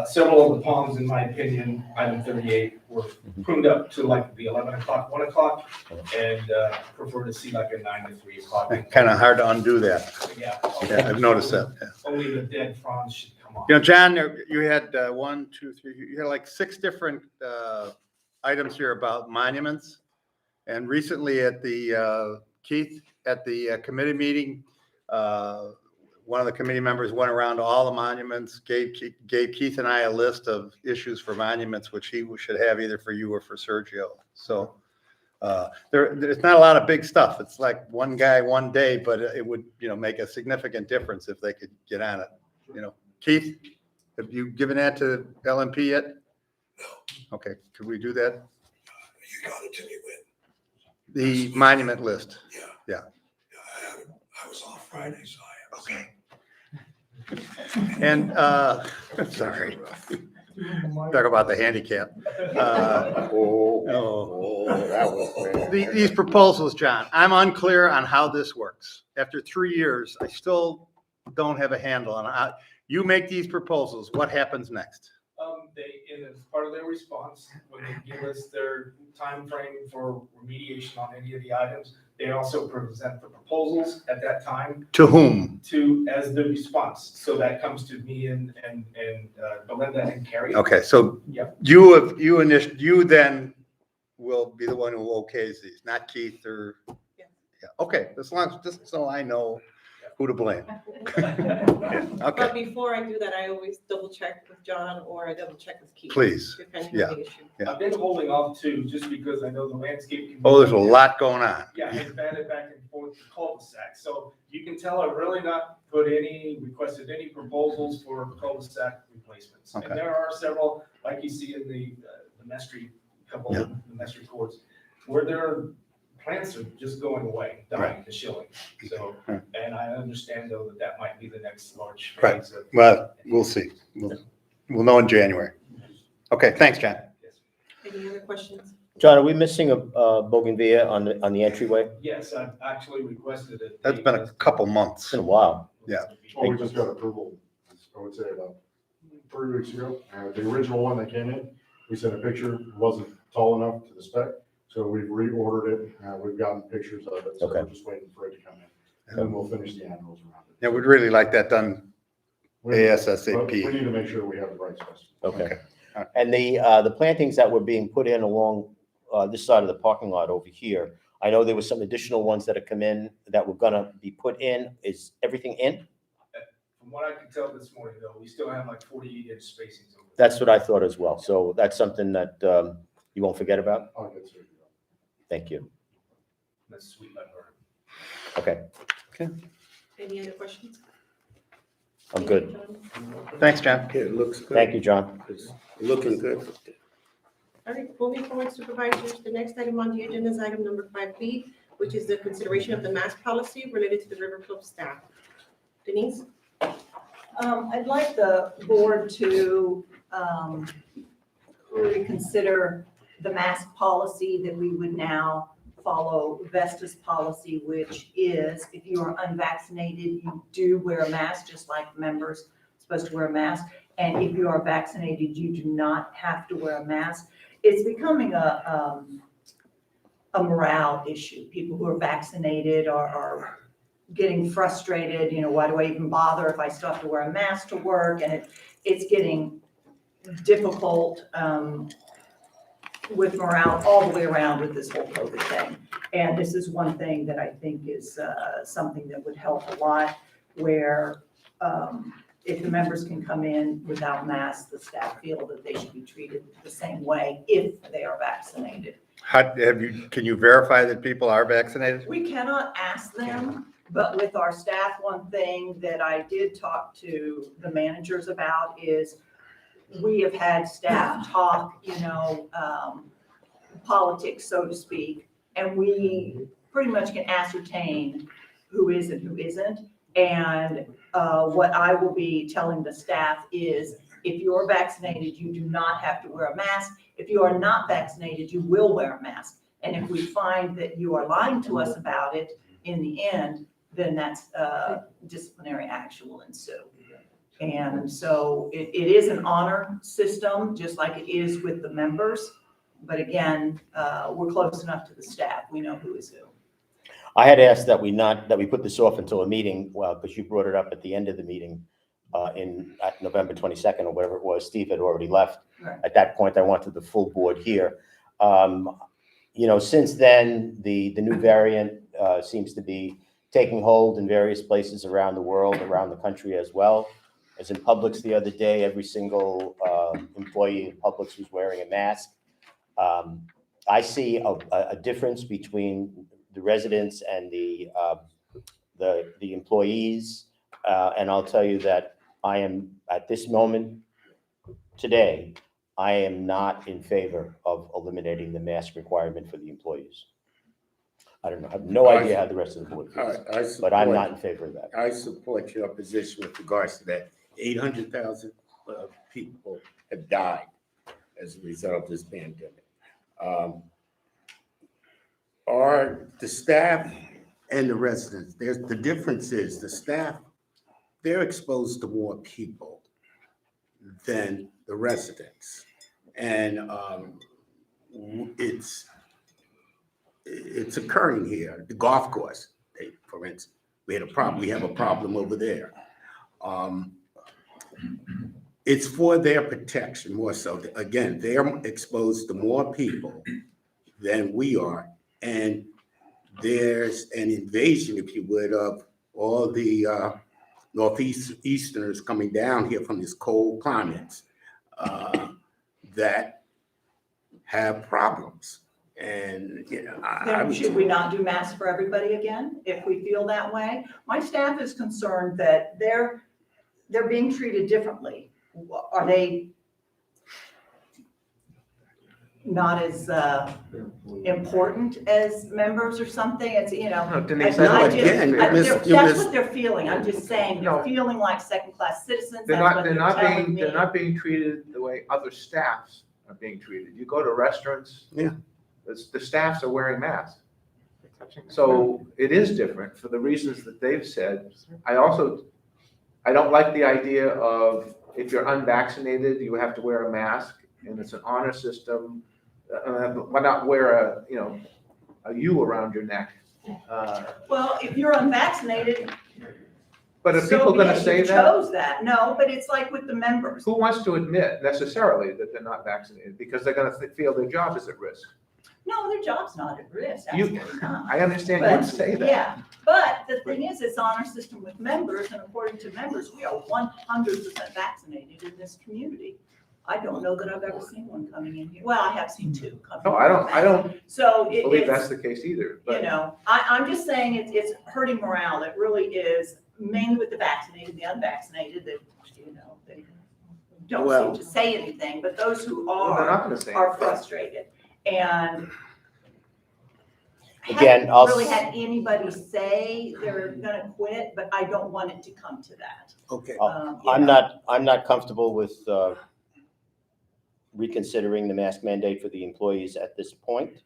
several of the palms, in my opinion, item 38, were pruned up to like the 11 o'clock, 1 o'clock, and prefer to see like a 9 to 3 o'clock. Kind of hard to undo that. Yeah. Yeah, I've noticed that. Yeah. Only the dead fronds should come off. You know, John, you had 1, 2, 3, you had like 6 different items here about monuments. And recently at the, Keith, at the committee meeting, one of the committee members went around to all the monuments, gave Keith and I a list of issues for monuments, which he should have either for you or for Sergio. So there's not a lot of big stuff. It's like one guy, one day, but it would, make a significant difference if they could get on it, Keith, have you given that to LMP yet? No. Okay, could we do that? You got it to me when? The monument list. Yeah. I was off Friday, so I have. Okay. And, sorry, talk about the handicap. That was bad. These proposals, John, I'm unclear on how this works. After 3 years, I still don't have a handle on how, you make these proposals, what happens next? And as part of their response, when they give us their time frame for remediation on any of the items, they also present the proposals at that time. To whom? As the response. So that comes to me and Belinda and Carrie. Okay, so Yep. you then will be the one who okays these, not Keith or, yeah, okay, as long as, just so I know who to blame. But Okay, before I do that, I always double check with John or I double check with Keith. Please. Depending Yeah. on the issue. Yeah. I've been holding off too, just because I know the landscape. oh, there's a lot going on. Yeah, it's batted back and forth to cul-de-sac. So you can tell I've really not requested any proposals for cul-de-sac replacements. Okay. And there are several, like you see in the Mestry, couple of the Mestry courts, where their plants are just going away, dying, the shilling. So, and I understand though that might be the next large Right, phase of. well, we'll see. We'll know in January. Okay, thanks, John. Any other questions? John, are we missing a bougainvillea on the entryway? Yes, I've actually requested it. That's been a couple months. It's been a while. Yeah. Well, we just got approval, I would say about 3 weeks ago. The original one that came in, we sent a picture, wasn't tall enough to the spec, so we've reordered it. We've gotten pictures of it, so Okay. we're just waiting for it to come in. And then we'll finish the annuals around it. Yeah, we'd really like that done We ASAP. need to make sure we have the right specimen. Okay. And the plantings that were being put in along this side of the parking lot over here, I know there were some additional ones that have come in that were gonna be put in. Is everything in? From what I can tell this morning though, we still have like 48-inch spacings over. That's what I thought as well. So that's something that you won't forget about? I'll get to it. Thank you. That's sweet by her. Okay, Any other questions? I'm good. Thanks, John. It looks good. Thank you, John. It's looking good. All right, moving forward, supervisors, the next item on the agenda is item number 5B, which is the consideration of the mask policy related to the River Club staff. Denise? I'd like the board to reconsider the mask policy that we would now follow Vesta's policy, which is if you are unvaccinated, you do wear a mask, just like members are supposed to wear a mask. And if you are vaccinated, you do not have to wear a mask. It's becoming a morale issue. People who are vaccinated are getting frustrated, why do I even bother if I still have to wear a mask to work? And it's getting difficult with morale all the way around with this whole COVID thing. And this is one thing that I think is something that would help a lot, where if the members can come in without masks, the staff feel that they should be treated the same way if they are vaccinated. Can you verify that people are vaccinated? We cannot ask them, but with our staff, one thing that I did talk to the managers about is we have had staff talk, politics, so to speak, and we pretty much can ascertain who is and who isn't. And what I will be telling the staff is if you're vaccinated, you do not have to wear a mask. If you are not vaccinated, you will wear a mask. And if we find that you are lying to us about it in the end, then that's disciplinary action will ensue. And so it is an honor system, just like it is with the members. But again, we're close enough to the staff. We know who is who. I had asked that we put this off until a meeting, well, because you brought it up at the end of the meeting at November 22nd or whatever it was. Steve had already left. Right. At that point, I wanted the full board here. Since then, the new variant seems to be taking hold in various places around the world, around the country as well. As in Publix the other day, every single employee in Publix was wearing a mask. I see a difference between the residents and the employees, and I'll tell you that I am, at this moment, today, I am not in favor of eliminating the mask requirement for the employees. I don't know, I have no idea how the rest of the board feels, but I'm not in favor of that. I support your position with regards to that. 800,000 people have died as a result of this pandemic. Are the staff and the residents, the difference is the staff, they're exposed to more people than the residents. And it's occurring here. The golf course, for instance, we have a problem over there. It's for their protection more so. Again, they're exposed to more people than we are. And there's an invasion, if you would, of all the Northeasterners coming down here from this cold climate that have problems. And, you know, Then should we not do masks for everybody again, if we feel that way? My staff is concerned that they're being treated differently. Are they not as important as members or something? It's, you know. No, Denise, that's what they're feeling. I'm just saying, they're feeling like second-class citizens. They're That's what they're not being treated the way other staffs are being treated. You go to restaurants, the staffs are wearing masks. So it is different for the reasons that they've said. I don't like the idea of if you're unvaccinated, you have to wear a mask, and it's an honor system. Why not wear a U around your neck? Well, if you're unvaccinated. But are people going to say you chose that? No, but it's like with the members. Who wants to admit necessarily that they're not vaccinated because they're going to feel their job is at risk? No, their job's not at risk. I understand you would say that. Yeah, but the thing is, it's honor system with members, and according to members, we are 100% vaccinated in this community. I don't know that I've ever seen one coming in here. Well, I have seen two coming. No, I don't So believe that's the case either. But. You know, I'm just saying it's hurting morale. It really is, mainly with the vaccinated, the unvaccinated, that, you know, they don't seem to say anything, but those who are frustrated. And again, I haven't really had anybody say they're gonna quit, but I don't want it to come to that. Okay. I'm not comfortable with reconsidering the mask mandate for the employees at this point.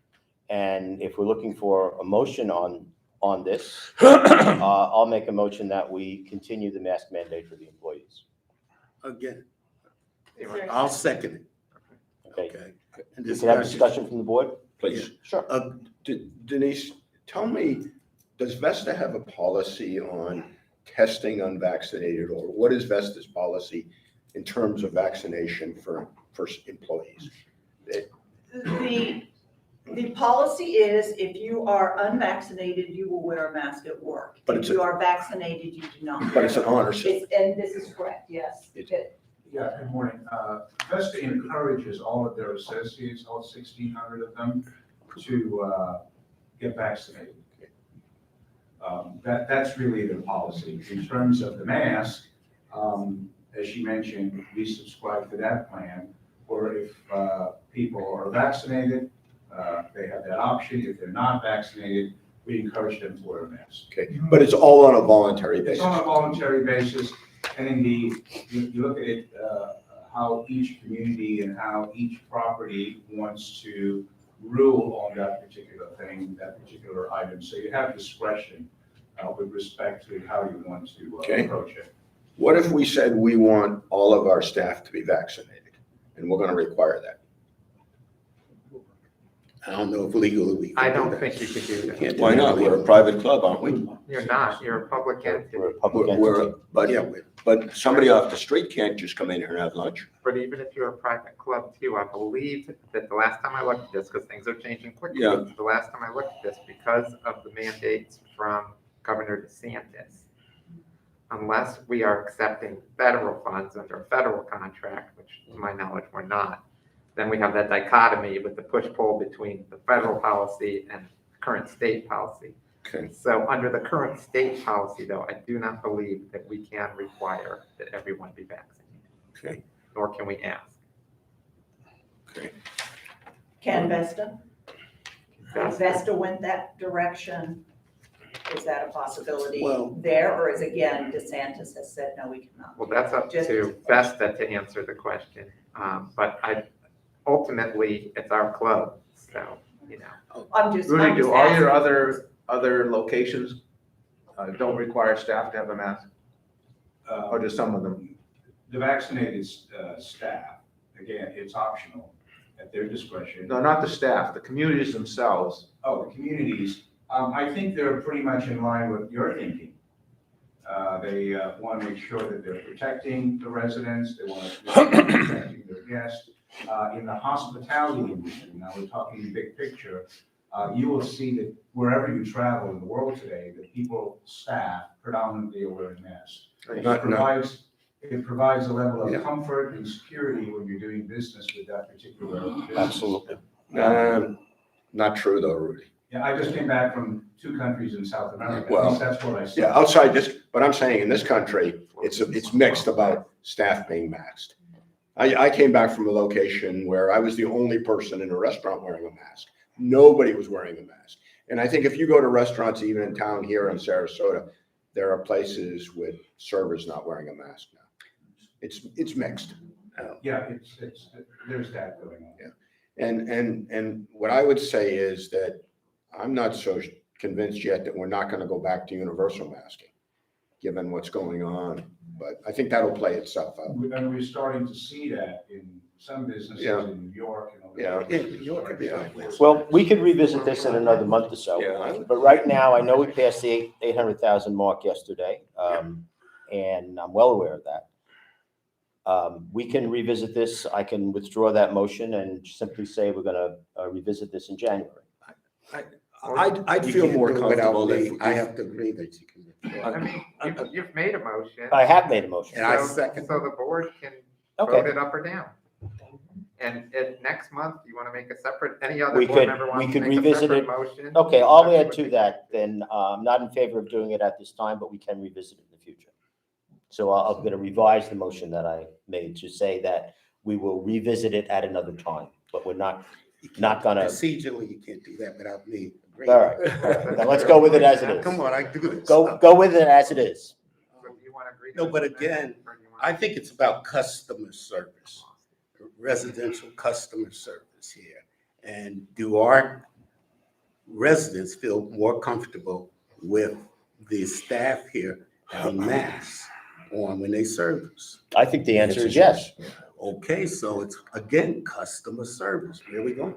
And if we're looking for a motion on this, I'll make a motion that we continue the mask mandate for the employees. Again, I'll second it. Okay. And you can have discussion from the board, please. Sure. Denise, tell me, does Vesta have a policy on testing unvaccinated, or what is Vesta's policy in terms of vaccination for employees? The policy is if you are unvaccinated, you will wear a mask at work. But if you are vaccinated, you do not. But it's an honor system. And this is correct, yes. Yeah, good morning. Vesta encourages all of their associates, all 1,600 of them, to get vaccinated. That's really the policy. In terms of the mask, as you mentioned, we subscribe to that plan, or if people are vaccinated, they have that option. If they're not vaccinated, we encourage them to wear a mask. Okay, but it's all on a voluntary basis. It's on a voluntary basis, and indeed, you look at it, how each community and how each property wants to rule on that particular thing, that particular item. So you have discretion with respect to how you want to approach it. What if we said we want all of our staff to be vaccinated, and we're going to require that? I don't know if legally we can. I don't think you could do that. Why not? We're a private club, aren't we? You're not. You're a public entity. We're a public entity. But somebody off the street can't just come in here and have lunch. But even if you're a private club too, I believe that the last time I looked at this, because things are changing quickly, the last time I looked at this, because of the mandates from Governor DeSantis, unless we are accepting federal funds under a federal contract, which to my knowledge we're not, then we have that dichotomy with the push-pull between the federal policy and current state policy. Okay. So under the current state policy, though, I do not believe that we can require that everyone be vaccinated. Okay. Nor can we ask. Okay. Can Vesta? If Vesta went that direction, is that a possibility Well- there, or is again, DeSantis has said, no, we cannot? Well, that's up Just- to Vesta to answer the question. But ultimately, it's our club, so, you know. Rudy, do all your other locations don't require staff to have a mask? Or do some of them? The vaccinated staff, again, it's optional at their discretion. No, not the staff, the communities themselves. Oh, the communities, I think they're pretty much in line with your thinking. They want to make sure that they're protecting the residents, they want to be protecting their guests. In the hospitality industry, now we're talking big picture, you will see that wherever you travel in the world today, that people, staff predominantly are wearing masks. It provides a level of comfort and security when you're doing business with that particular business. Absolutely. Not true though, Rudy. Yeah, I just came back from 2 countries in South America. At Well, least that's what I saw. Yeah, outside this, but I'm saying in this country, it's mixed about staff being maxed. I came back from a location where I was the only person in a restaurant wearing a mask. Nobody was wearing a mask. And I think if you go to restaurants, even in town here in Sarasota, there are places with servers not wearing a mask now. It's mixed. Yeah, there's that going on. Yeah. And what I would say is that I'm not so convinced yet that we're not going to go back to universal masking, given what's going on. But I think that'll play itself out. And we're starting to see that in some businesses Yeah. in New York and other Yeah. places. Yeah, New York, yeah. Well, we could revisit this in another month or so. Yeah. But right now, I know we passed the 800,000 mark yesterday, and I'm well aware of that. We can revisit this. I can withdraw that motion and simply say we're gonna revisit this in January. I'd feel more comfortable if. I have to agree that you can. I mean, you've made a motion. I have made a motion. And I So second. the board can Okay. vote it up or down. And next month, you want to make a separate, any other We board could, member we wants to could make a revisit separate it. motion? Okay, I'll That's add what to we- that, then, I'm not in favor of doing it at this time, but we can revisit it in the future. So I'm gonna revise the motion that I made to say that we will revisit it at another time, but we're not gonna. Procedurally, you can't do that without me agreeing. All right, now let's go with it as it is. Come on, I do this. Go with it as it is. So do you want to agree? to No, but this amendment, again, or do you want- I think it's about customer service, residential customer service here. And do our residents feel more comfortable with the staff here having masks on when they serve us? I think the answer is yes. Okay, so it's, again, customer service. Where we going?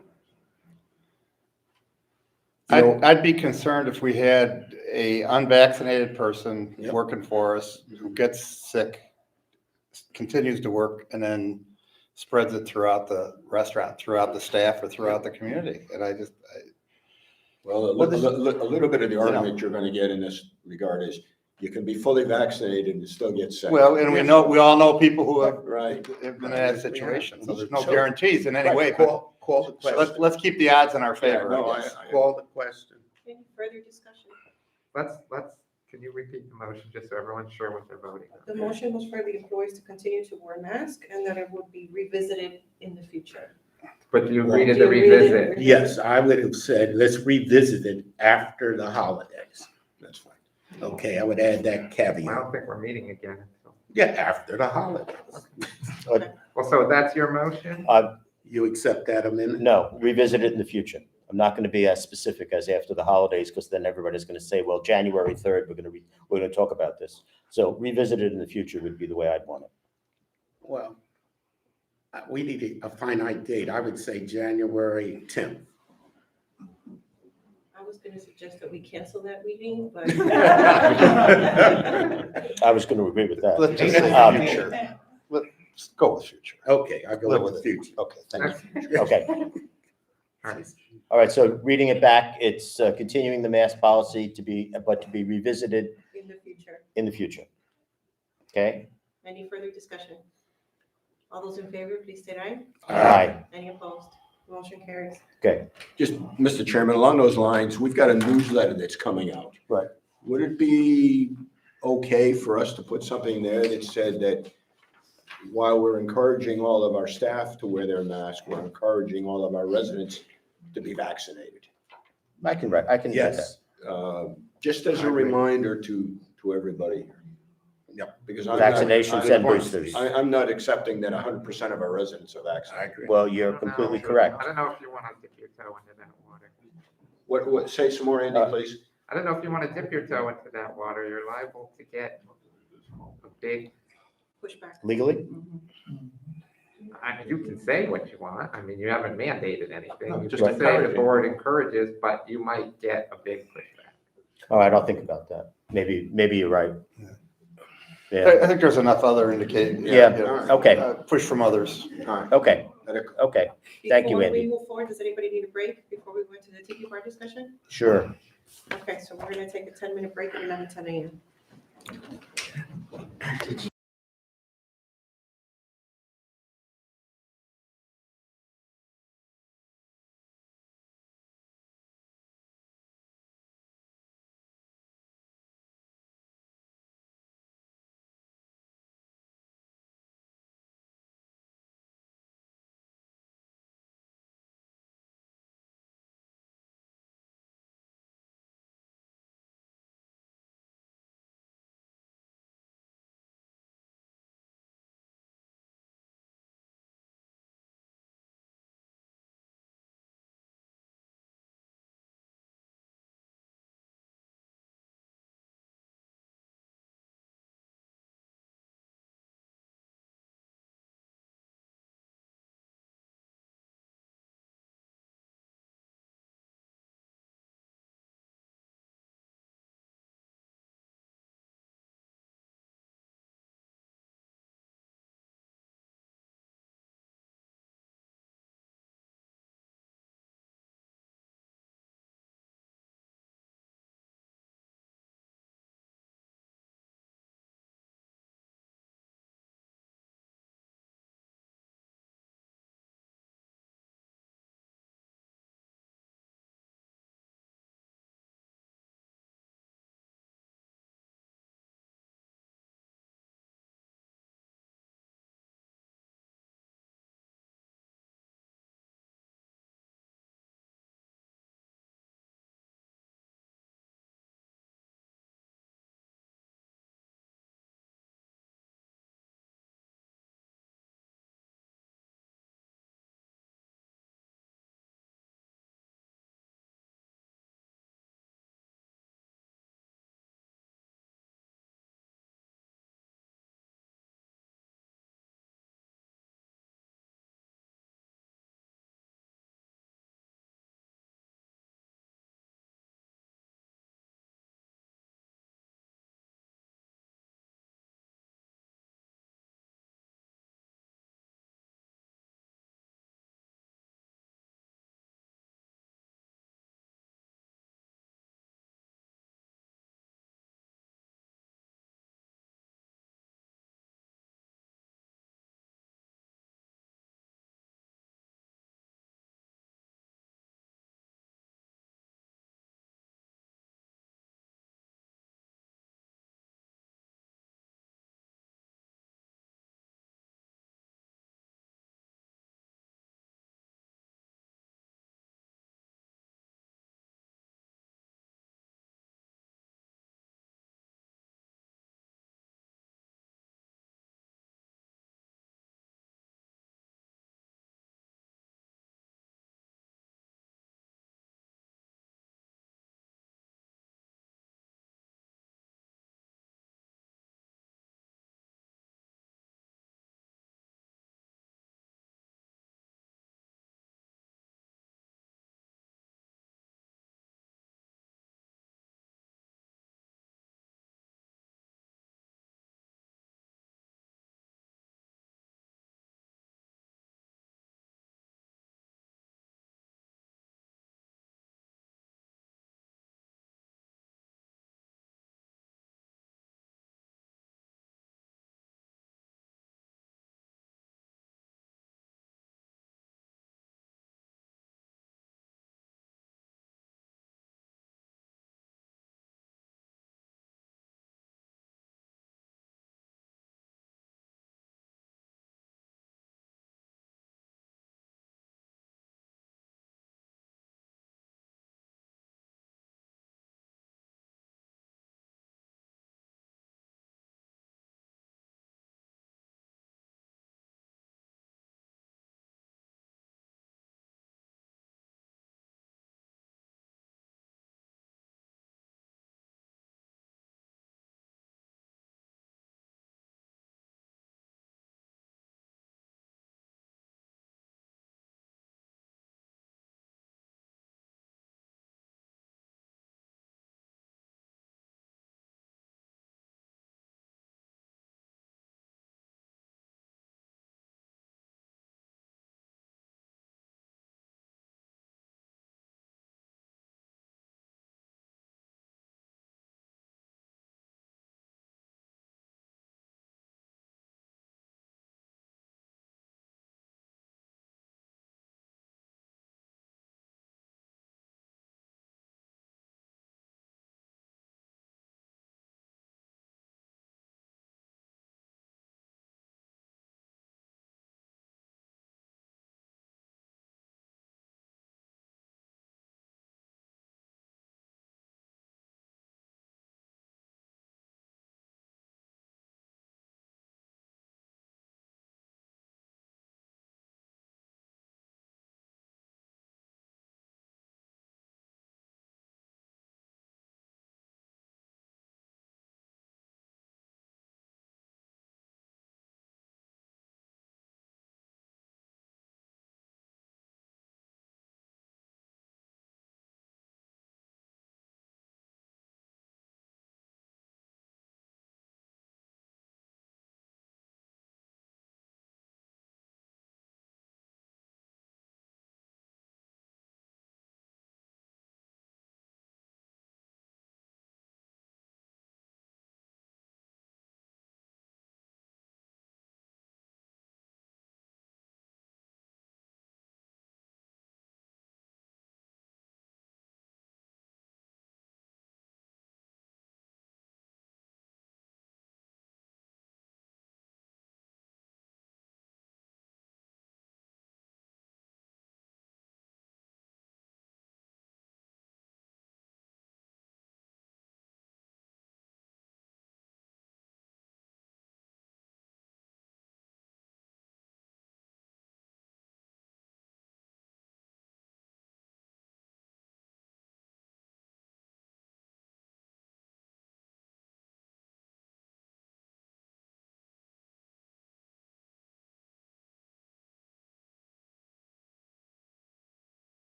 I'd be concerned if we had a unvaccinated person working for us who gets sick, continues to work, and then spreads it throughout the restaurant, throughout the staff, or throughout the community. And Well, a little bit of the argument you're gonna get in this regard is you can be fully vaccinated and still get sick. well, and we all know people who have Right. been in that situation, so there's no So- guarantees in any way, but Call the question. let's keep the odds in our favor, no, I guess. Call the question. Any further discussion? Can you repeat the motion, just so everyone's sure what they're voting on? The motion was for the employees to continue to wear masks and that it would be revisited in the future. But do you agree to Do the you agree to the revisit? Yes, I would have said, let's revisit it after the holidays. That's fine. Okay, I would add that I caveat. don't think we're meeting again. So. Yeah, after the holidays. Well, so that's your motion? You accept that amendment? No, revisit it in the future. I'm not gonna be as specific as after the holidays, because then everybody's gonna say, well, January 3rd, we're gonna talk about this. So revisit it in the future would be the way I'd want it. Well, we need a finite date. I would say January 10th. I was gonna suggest that we cancel that meeting, but. I was gonna agree with that. Let's just say Um, future. Let's go with future. Okay, I'll go with the future. Okay, thank you. Okay. All right. All right, so reading it back, it's continuing the mask policy to be revisited In the future. in the future. Okay? Any further discussion? All those in favor, please state aye. Aye. Any opposed? Motion carries. Okay. Just, Mr. Chairman, along those lines, we've got a newsletter that's coming out. Right. Would it be okay for us to put something there that said that while we're encouraging all of our staff to wear their mask, we're encouraging all of our residents to be vaccinated? I can do that. Yes, just as a reminder to everybody. Yep. Because I'm not- Vaccinations and boosters. I'm not accepting that 100% of our residents are vaccinated. Well, you're completely correct. I don't know if you want to dip your toe into that water. What, say some more, Andy, please? I don't know if you want to dip your toe into that water. You're liable to get a big. Pushback. Legally? You can say what you want. I mean, you haven't mandated anything. No, You just can say the encouraging. board encourages, but you might get a big pushback. All right, I'll think about that. Maybe you're right. I Yeah, think there's enough other indicating. Yeah, okay. Push from others. okay, okay. Thank you, Before Andy. we move forward, does anybody need a break before we go into the tiki bar discussion? Sure. Okay, so we're gonna take a 10-minute break at 11:10 a.m.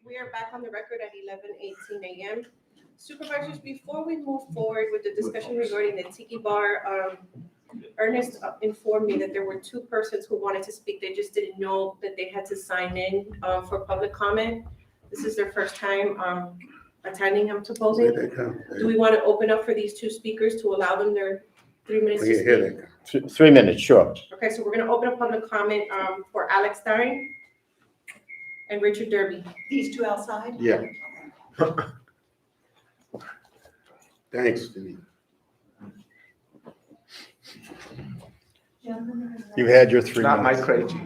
We are back on the record at 11:18 a.m. Supervisors, before we move forward with the discussion regarding the Tiki Bar, Ernest informed me that there were two persons who wanted to speak. They just didn't know that they had to sign in for public comment. This is their first time attending, I'm supposing. Do we want to open up for these two speakers to allow them their 3 minutes to speak? 3 minutes, sure. Okay, so we're going to open up public comment for Alex Stein and Richard Derby. These two outside? Yeah. Thanks, Denise. You had your 3 Not minutes. my crazy.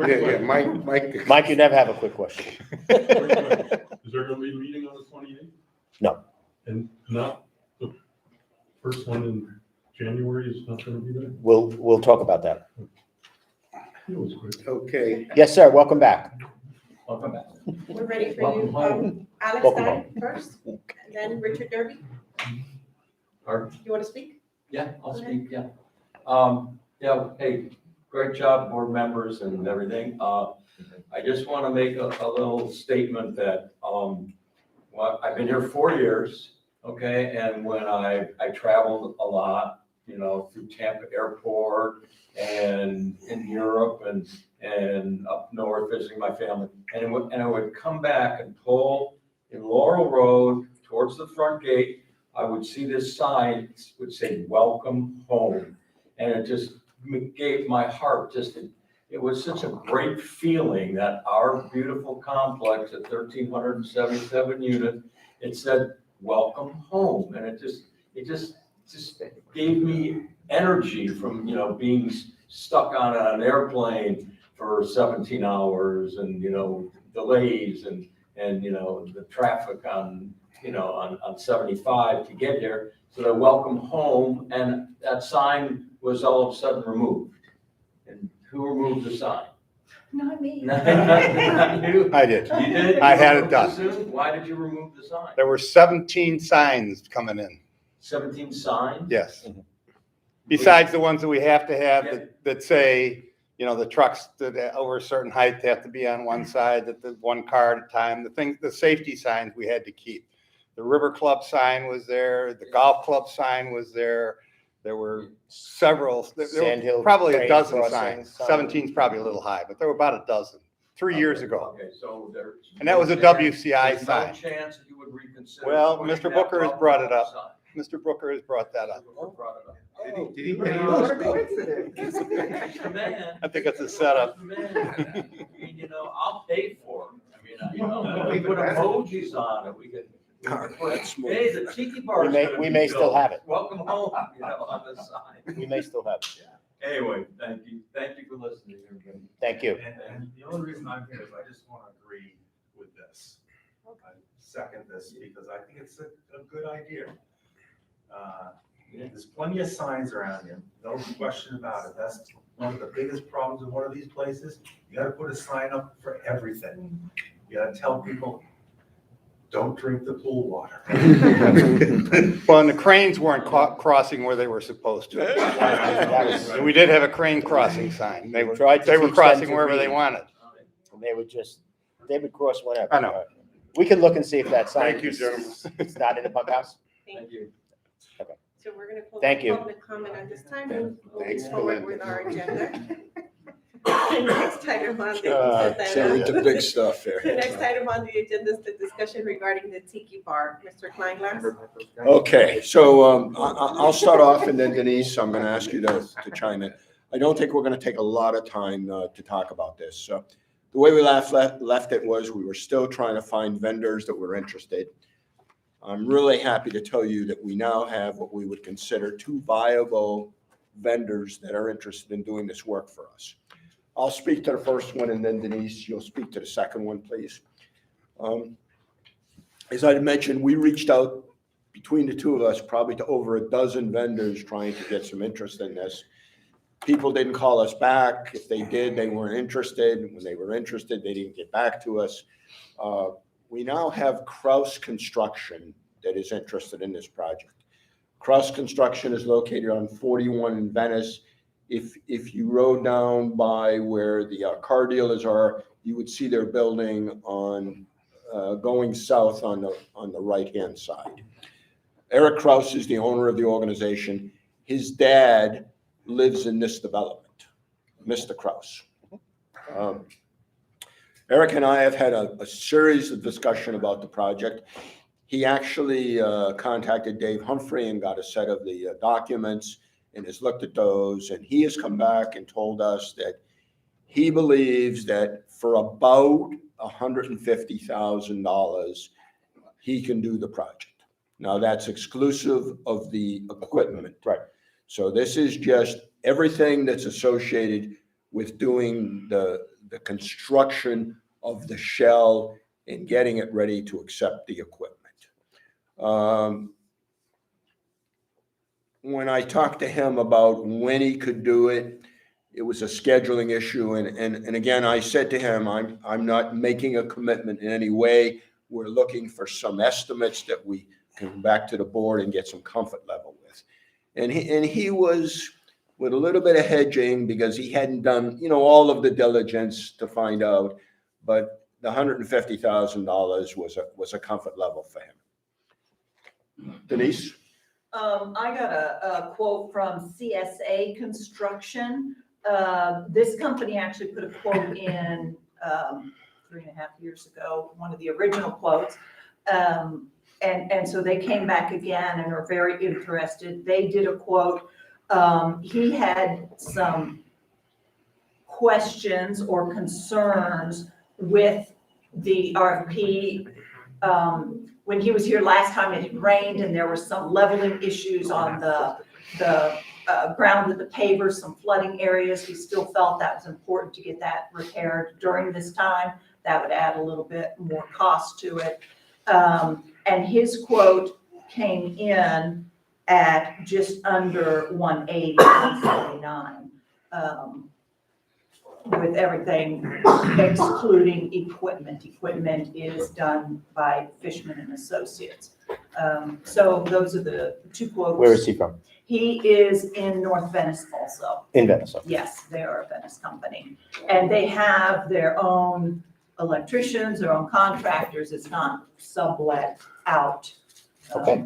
Yeah, Mike. Mike, you never have a quick question. Is there gonna be a meeting on the 28th? No. And not the first one in January is not gonna be there? We'll talk about that. It was quick. Okay. Yes, sir, welcome back. Welcome back. We're ready for Welcome you. home. Alex Welcome Stein first, and then Richard Derby. Pardon? You want to speak? Yeah, I'll Go ahead. speak, yeah. Yeah, hey, great job, board members and everything. I just want to make a little statement that, well, I've been here 4 years, okay? And when I traveled a lot, you know, through Tampa Airport and in Europe and up north visiting my family. And I would come back and pull in Laurel Road towards the front gate. I would see this sign would say, "Welcome home." And it just gave my heart it was such a great feeling that our beautiful complex at 1,377 unit, it said, "Welcome home." And it just gave me energy from, you know, being stuck on an airplane for 17 hours and, you know, delays and, you know, the traffic on 75 to get here. So the welcome home, and that sign was all of a sudden removed. And who removed the sign? Not me. Not you? I did. You did? I You had it removed done. soon? Why did you remove the sign? There were 17 signs coming in. 17 signs? Yes. Besides the ones that we have to have that say, you know, the trucks that over a certain height have to be on one side, that the one car at a time, the safety signs we had to keep. The River Club sign was there, the golf club sign was there. There were several, there Sand were Hill probably a Train dozen Crossing signs. sign. 17 is probably a little high, but there were about a dozen, 3 years ago. Okay, so there's. And that was a no chance- WCI there's sign. No chance that you would reconsider. Well, putting Mr. that Booker has welcome brought it home up. sign? Mr. Booker has brought that up. Brought it up. Did he What a coincidence. Man. I think it's a setup. Man, you know, I'll pay for it. I mean, you know, we put emojis on it, we could. Hey, the Tiki Bar. We may still have it. Welcome home, you know, on the sign. We may still have it. Anyway, thank you for listening, everybody. Thank you. And the only reason I'm here is I just want to agree with this. I second this because I think it's a good idea. There's plenty of signs around here, no question about it. That's one of the biggest problems in one of these places. You gotta put a sign up for everything. You gotta tell people, don't drink the pool water. Well, and the cranes weren't crossing where they were supposed to. And we did have a crane crossing sign. They were Tried to teach them crossing to wherever they read. wanted. And they would cross whatever. I know. We can look and see if that sign. Thank you, gentlemen. It's not in the bunkhouse. Thank you. Okay. So we're going to close Thank the you. public comment at this time and Thanks, move forward Belinda. with our agenda. The next item on So into the big stuff the here. next item on the agenda is the discussion regarding the Tiki Bar. Mr. Kleinglass? Okay, so I'll start off and then Denise, I'm gonna ask you to chime in. I don't think we're gonna take a lot of time to talk about this. So the way we left it was we were still trying to find vendors that were interested. I'm really happy to tell you that we now have what we would consider 2 viable vendors that are interested in doing this work for us. I'll speak to the first one and then Denise, you'll speak to the second one, please. As I mentioned, we reached out between the two of us, probably to over a dozen vendors trying to get some interest in this. People didn't call us back. If they did, they weren't interested. When they were interested, they didn't get back to us. We now have Kraus Construction that is interested in this project. Kraus Construction is located on 41 in Venice. if you rode down by where the car dealers are, you would see their building on, going south on the right-hand side. Eric Kraus is the owner of the organization. His dad lives in this development, Mr. Kraus. Eric and I have had a series of discussion about the project. He actually contacted Dave Humphrey and got a set of the documents and has looked at those. And he has come back and told us that he believes that for about $150,000, he can do the project. Now, that's exclusive of the equipment. Right. So this is just everything that's associated with doing the construction of the shell and getting it ready to accept the equipment. When I talked to him about when he could do it, it was a scheduling issue. And again, I said to him, I'm not making a commitment in any way. We're looking for some estimates that we can go back to the board and get some comfort level with. And he was with a little bit of hedging because he hadn't done, all of the diligence to find out, but the $150,000 was a comfort level for him. Denise? I got a quote from CSA Construction. This company actually put a quote in 3.5 years ago, one of the original quotes. And so they came back again and are very interested. They did a quote. He had some questions or concerns with the RFP. When he was here last time, it had rained and there were some leveling issues on the ground with the pavers, some flooding areas. He still felt that was important to get that repaired during this time. That would add a little bit more cost to it. And his quote came in at just under 180, 179, with everything excluding equipment. Equipment is done by Fishman and Associates. So those are the two quotes. Where is he from? He is in North Venice also. In Venice. Okay. Yes, they are a Venice company. And they have their own electricians, their own contractors. It's not sublet out. Okay.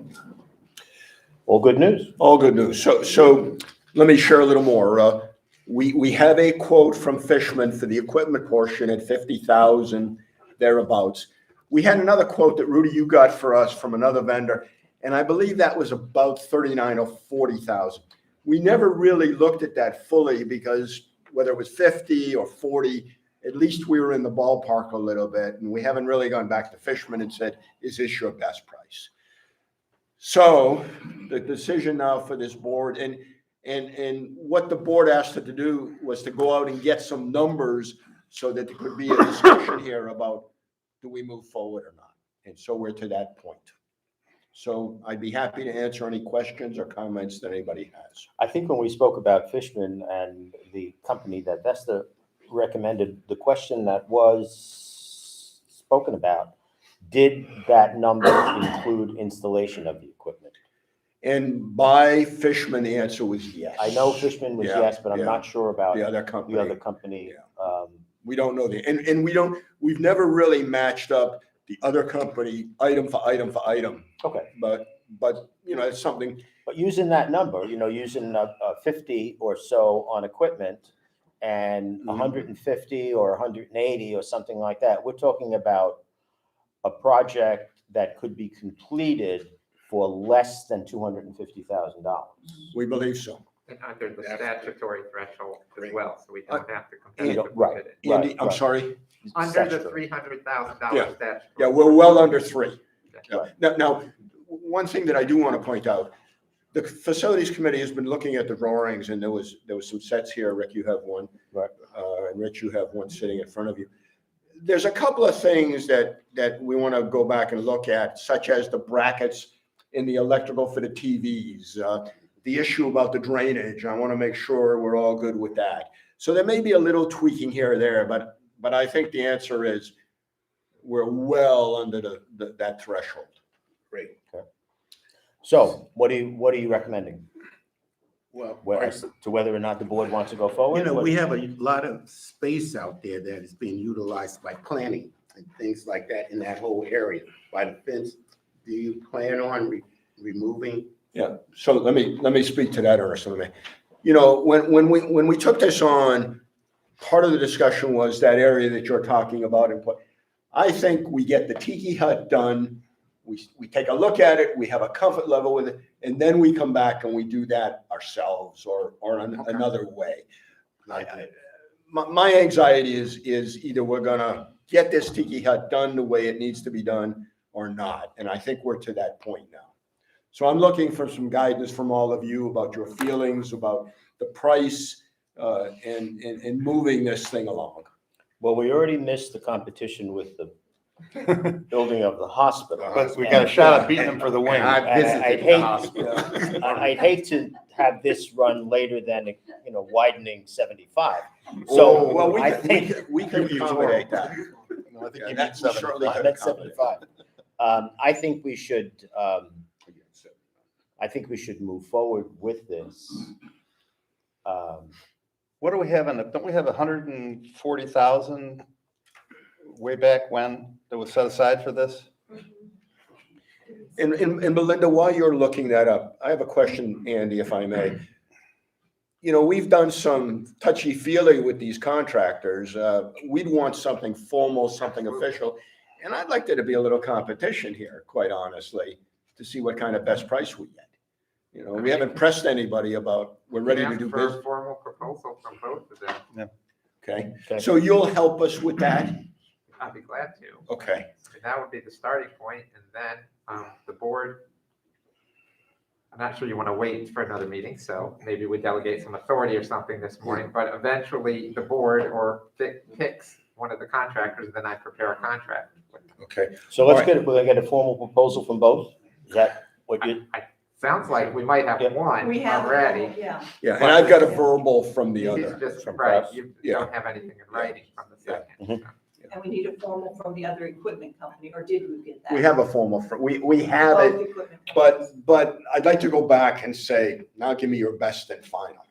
All good news. All good news. So let me share a little more. We have a quote from Fishman for the equipment portion at 50,000 thereabouts. We had another quote that Rudy, you got for us from another vendor, and I believe that was about 39 or 40,000. We never really looked at that fully because whether it was 50 or 40, at least we were in the ballpark a little bit, and we haven't really gone back to Fishman and said, is this your best price? So the decision now for this board, and what the board asked it to do was to go out and get some numbers so that there could be a discussion here about do we move forward or not? And so we're to that point. So I'd be happy to answer any questions or comments that anybody has. I think when we spoke about Fishman and the company that Vesta recommended, the question that was spoken about, did that number include installation of the equipment? And by Fishman, the answer was yes. I know Fishman was yes, but I'm not sure about the other company. The other company. We don't know and we've never really matched up the other company item for item for item. Okay. But it's something. But using that number, using 50 or so on equipment and 150 or 180 or something like that, we're talking about a project that could be completed for less than $250,000. We believe so. And under the statutory threshold as well, so we don't have to Andy, compare. right. Andy, I'm sorry. Under the $300,000 statutory. Yeah, we're well under 3. Right. Now, one thing that I do want to point out, the facilities committee has been looking at the drawings, and there was some sets here. Rick, you have one. Right. And Rich, you have one sitting in front of you. There's a couple of things that we want to go back and look at, such as the brackets in the electrical for the TVs, the issue about the drainage. I want to make sure we're all good with that. So there may be a little tweaking here or there, but I think the answer is we're well under that threshold. Great. Okay. So what are you recommending? as to whether or not the board wants to go forward? You know, What- we have a lot of space out there that is being utilized by planning and things like that in that whole area by the fence. Do you plan on removing? Yeah, so let me speak to that, Ursula. You know, when we took this on, part of the discussion was that area that you're talking about. And I think we get the tiki hut done, we take a look at it, we have a comfort level with it, and then we come back and we do that ourselves or another way. My anxiety is either we're gonna get this tiki hut done the way it needs to be done or not. And I think we're to that point now. So I'm looking for some guidance from all of you about your feelings about the price and moving this thing along. Well, we already missed the competition with the building of the hospital. But we got a shot at beating them for the win. I'd hate to have this run later than, you know, widening 75. So well, I think we can accommodate that. No, I think Yeah, you that meant certainly 75. could I meant accommodate. 75. I think we should, move forward with this. What do we have don't we have 140,000 way back when that was set aside for this? And Belinda, while you're looking that up, I have a question, Andy, if I may. You know, we've done some touchy-feely with these contractors. We'd want something formal, something official. And I'd like there to be a little competition here, quite honestly, to see what kind of best price we get. You know, we haven't pressed anybody about, we're ready to do Ask for a business. formal proposal from both of them. Yeah. Okay, so you'll help us with that? I'd be glad to. Okay. And that would be the starting point, and then the board, I'm not sure you want to wait for another meeting, so maybe we delegate some authority or something this morning, but eventually the board picks one of the contractors, and then I prepare a contract. Okay. So we'll get a formal proposal from both? Is that what you? Sounds like we might have one We have already. Yeah. Yeah, and I've got a verbal from the other. Just, from right, Press. you Yeah. don't have anything in writing from the second. And we need a formal from the other equipment company, or did we get that? We have a formal, we have Both it, equipment but I'd like to go back and say, now give me your best and final.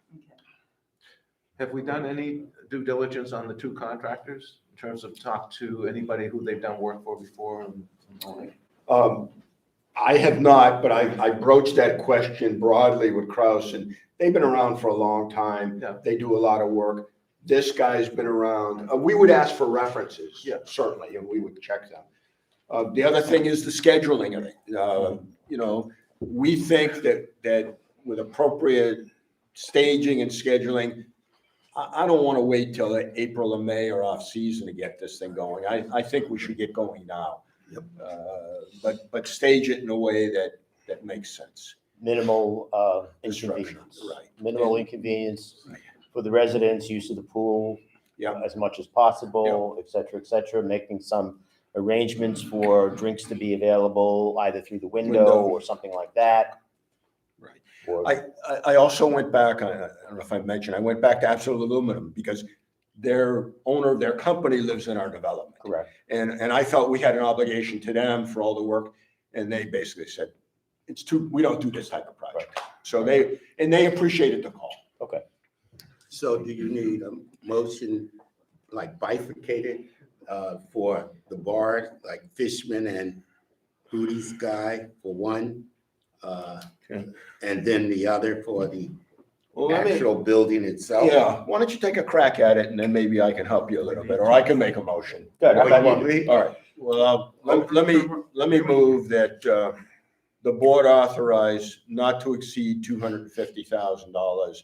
Have we done any due diligence on the two contractors in terms of talk to anybody who they've done work for before? I have not, but I broached that question broadly with Kraus, and they've been around for a long time. Yeah. They do a lot of work. This guy's been around. We would ask for references, certainly, and we would check them. The other thing is the scheduling of it. You know, we think that with appropriate staging and scheduling, I don't want to wait till April or May or off season to get this thing going. I think we should get going now. But stage it in a way that makes sense. Minimal inconvenience. Right. Minimal inconvenience for the residents, use of the pool as much as possible, et cetera, making some arrangements for drinks to be available either through the window or something like that. Right. Or, I also went back, I don't know if I mentioned, I went back to Absolute Aluminum because their owner, their company lives in our development. Correct. And I felt we had an obligation to them for all the work. And they basically said, we don't do this type of project. Right. So they appreciated the call. Okay. So do you need a motion like bifurcated for the bar, like Fishman and Booty's guy for one? And then the other for the actual building itself? Yeah, why don't you take a crack at it and then maybe I can help you a little bit, or I can make a motion. Good. All right, well, let me move that the board authorize not to exceed $250,000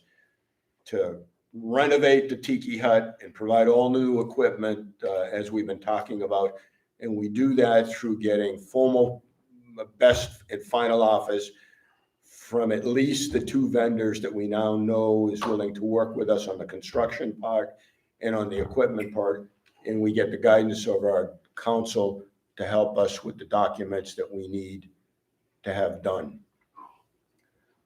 to renovate the Tiki Hut and provide all new equipment as we've been talking about. And we do that through getting formal best and final offers from at least the two vendors that we now know is willing to work with us on the construction part and on the equipment part. And we get the guidance of our council to help us with the documents that we need to have done.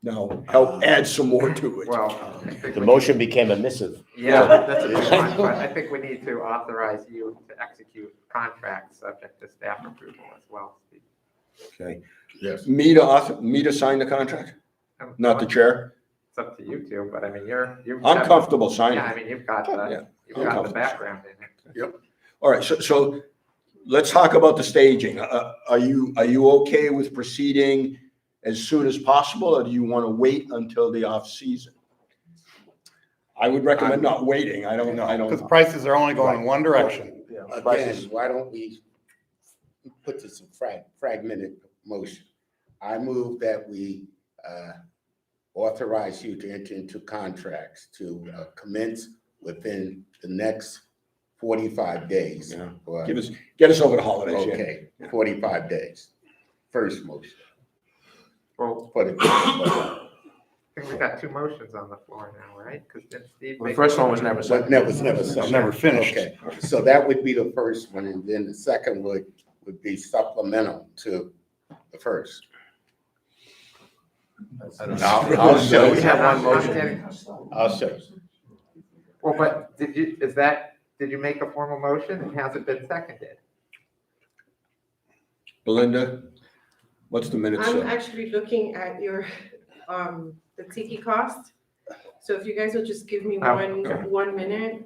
Now, help add some more to it. Well, the motion became a missive. Yeah, that's a good one, but I think we need to authorize you to execute contracts subject to staff approval as well, Steve. Okay. Yes. Me to sign the contract, not the chair? It's up to you two, but I mean, you've. I'm comfortable signing. Yeah, I mean, you've got Yeah, the, I'm you've got the comfortable. background in it. Yep. All right, so let's talk about the staging. Are you okay with proceeding as soon as possible, or do you want to wait until the off-season? I would recommend not waiting. I don't. Because prices are only going in one direction. Again, why don't we put this in fragmented motion? I move that we authorize you to enter into contracts to commence within the next 45 days. Yeah. Or- Get us over the holidays. yeah. Okay, 45 days. First motion. Well, Put it. I think we got two motions on the floor now, right? Because then Steve. The first one was never But seconded. never seconded. Never finished. Okay, so that would be the first one, and then the second would be supplemental to the first. I'll show We you. have one motion. I'll show you. Well, but did you make a formal motion and has it been seconded? Belinda, what's the minute I'm say? actually looking at your, the tiki cost. So if you guys will just give me one minute.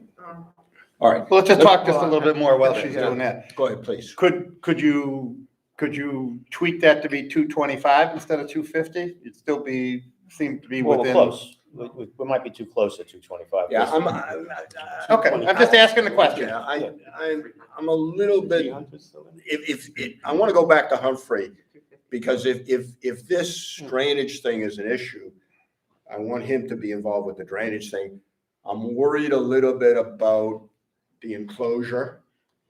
All right. Well, let's just talk just a little bit more while she's doing that. Go ahead, please. Could you tweak that to be 225 instead of 250? It'd still seem to be Well, we're within. close. We might be too close at 225. Yeah, Okay, I'm just asking the question. Yeah, I'm a little bit, if I want to go back to Humphrey, because if this drainage thing is an issue, I want him to be involved with the drainage thing. I'm worried a little bit about the enclosure.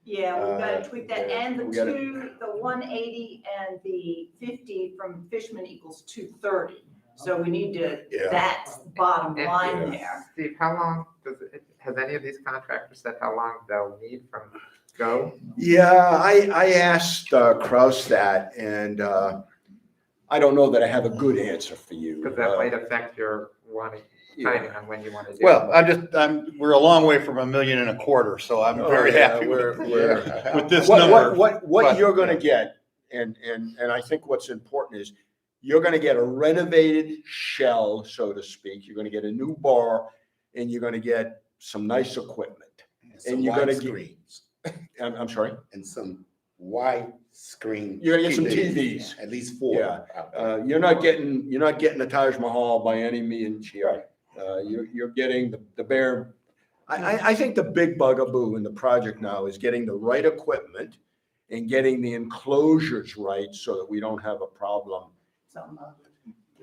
Yeah, we've got to tweak that, yeah, and we gotta- the 180 and the 50 from Fishman equals 230. So we need to, Yeah. that's bottom And- line there. Steve, how long has any of these contractors said how long they'll need from go? Yeah, I asked Kraus that, and I don't know that I have a good answer for you. Because that might affect your timing on when you want to do it. Well, we're a long way from $1.25 million, so I'm very happy with this number. What but- you're gonna get, and I think what's important is, you're gonna get a renovated shell, so to speak. You're gonna get a new bar, and you're gonna get some nice equipment. And you're wide gonna screens. I'm sorry? And some wide screen. You're gonna get some TVs. At least 4. Yeah, you're not getting the Taj Mahal by any means here. You're getting the bare. I think the big bugaboo in the project now is getting the right equipment and getting the enclosures right so that we don't have a problem.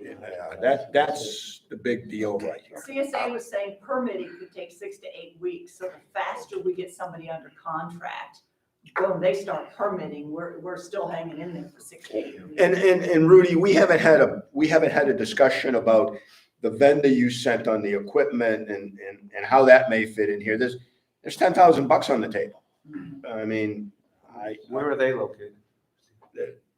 Yeah, that's the big deal right here. CSA was saying permitting could take 6 to 8 weeks, so the faster we get somebody under contract, boom, they start permitting, we're still hanging in there for 6 to 8 weeks. And Rudy, we haven't had a discussion about the vendor you sent on the equipment and how that may fit in here. There's $10,000 on the table. I mean, Where are they located?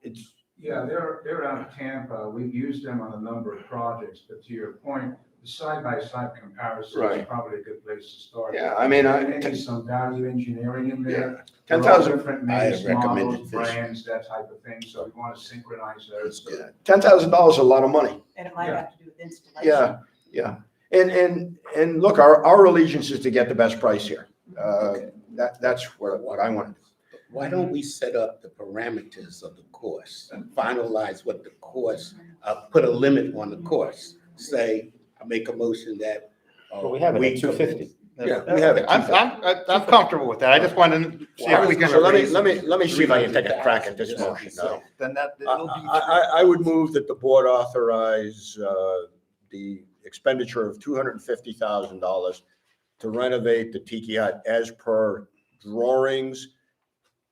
It's. Yeah, they're out of Tampa. We've used them on a number of projects, but to your point, the side-by-side comparison Right. is probably a good place to start. Yeah, I mean, Maybe some value engineering in there. 10,000. Different I makes, recommended models, this. brands, that type of thing, so we want to synchronize those. $10,000 is a lot of money. And it might have to do with installation. Yeah. And look, our allegiance is to get the best price here. That's what I want to do. Why don't we set up the parameters of the course and finalize what the course, put a limit on the course? Say, I make a motion that. Well, we have it at 250. Yeah, we have it. I'm comfortable with that. I just wanted to see if we can. So let me see if I can take a crack at this motion now. Then I would move that the board authorize the expenditure of $250,000 to renovate the Tiki Hut as per drawings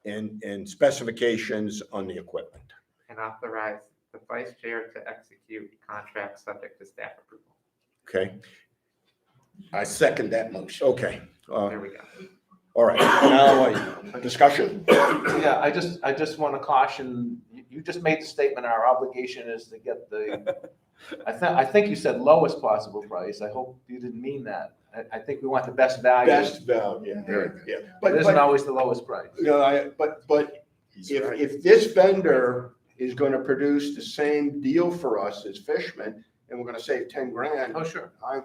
and specifications on the equipment. And authorize the vice chair to execute contracts subject to staff approval. Okay, I second that motion. okay. There we go. All right, now, discussion? Yeah, I just want to caution, you just made the statement, our obligation is to get I think you said lowest possible price. I hope you didn't mean that. I think we want the best value. Best value, yeah. But it isn't always the lowest price. But if this vendor is going to produce the same deal for us as Fishman, and we're gonna save 10 grand, Oh, sure. I, If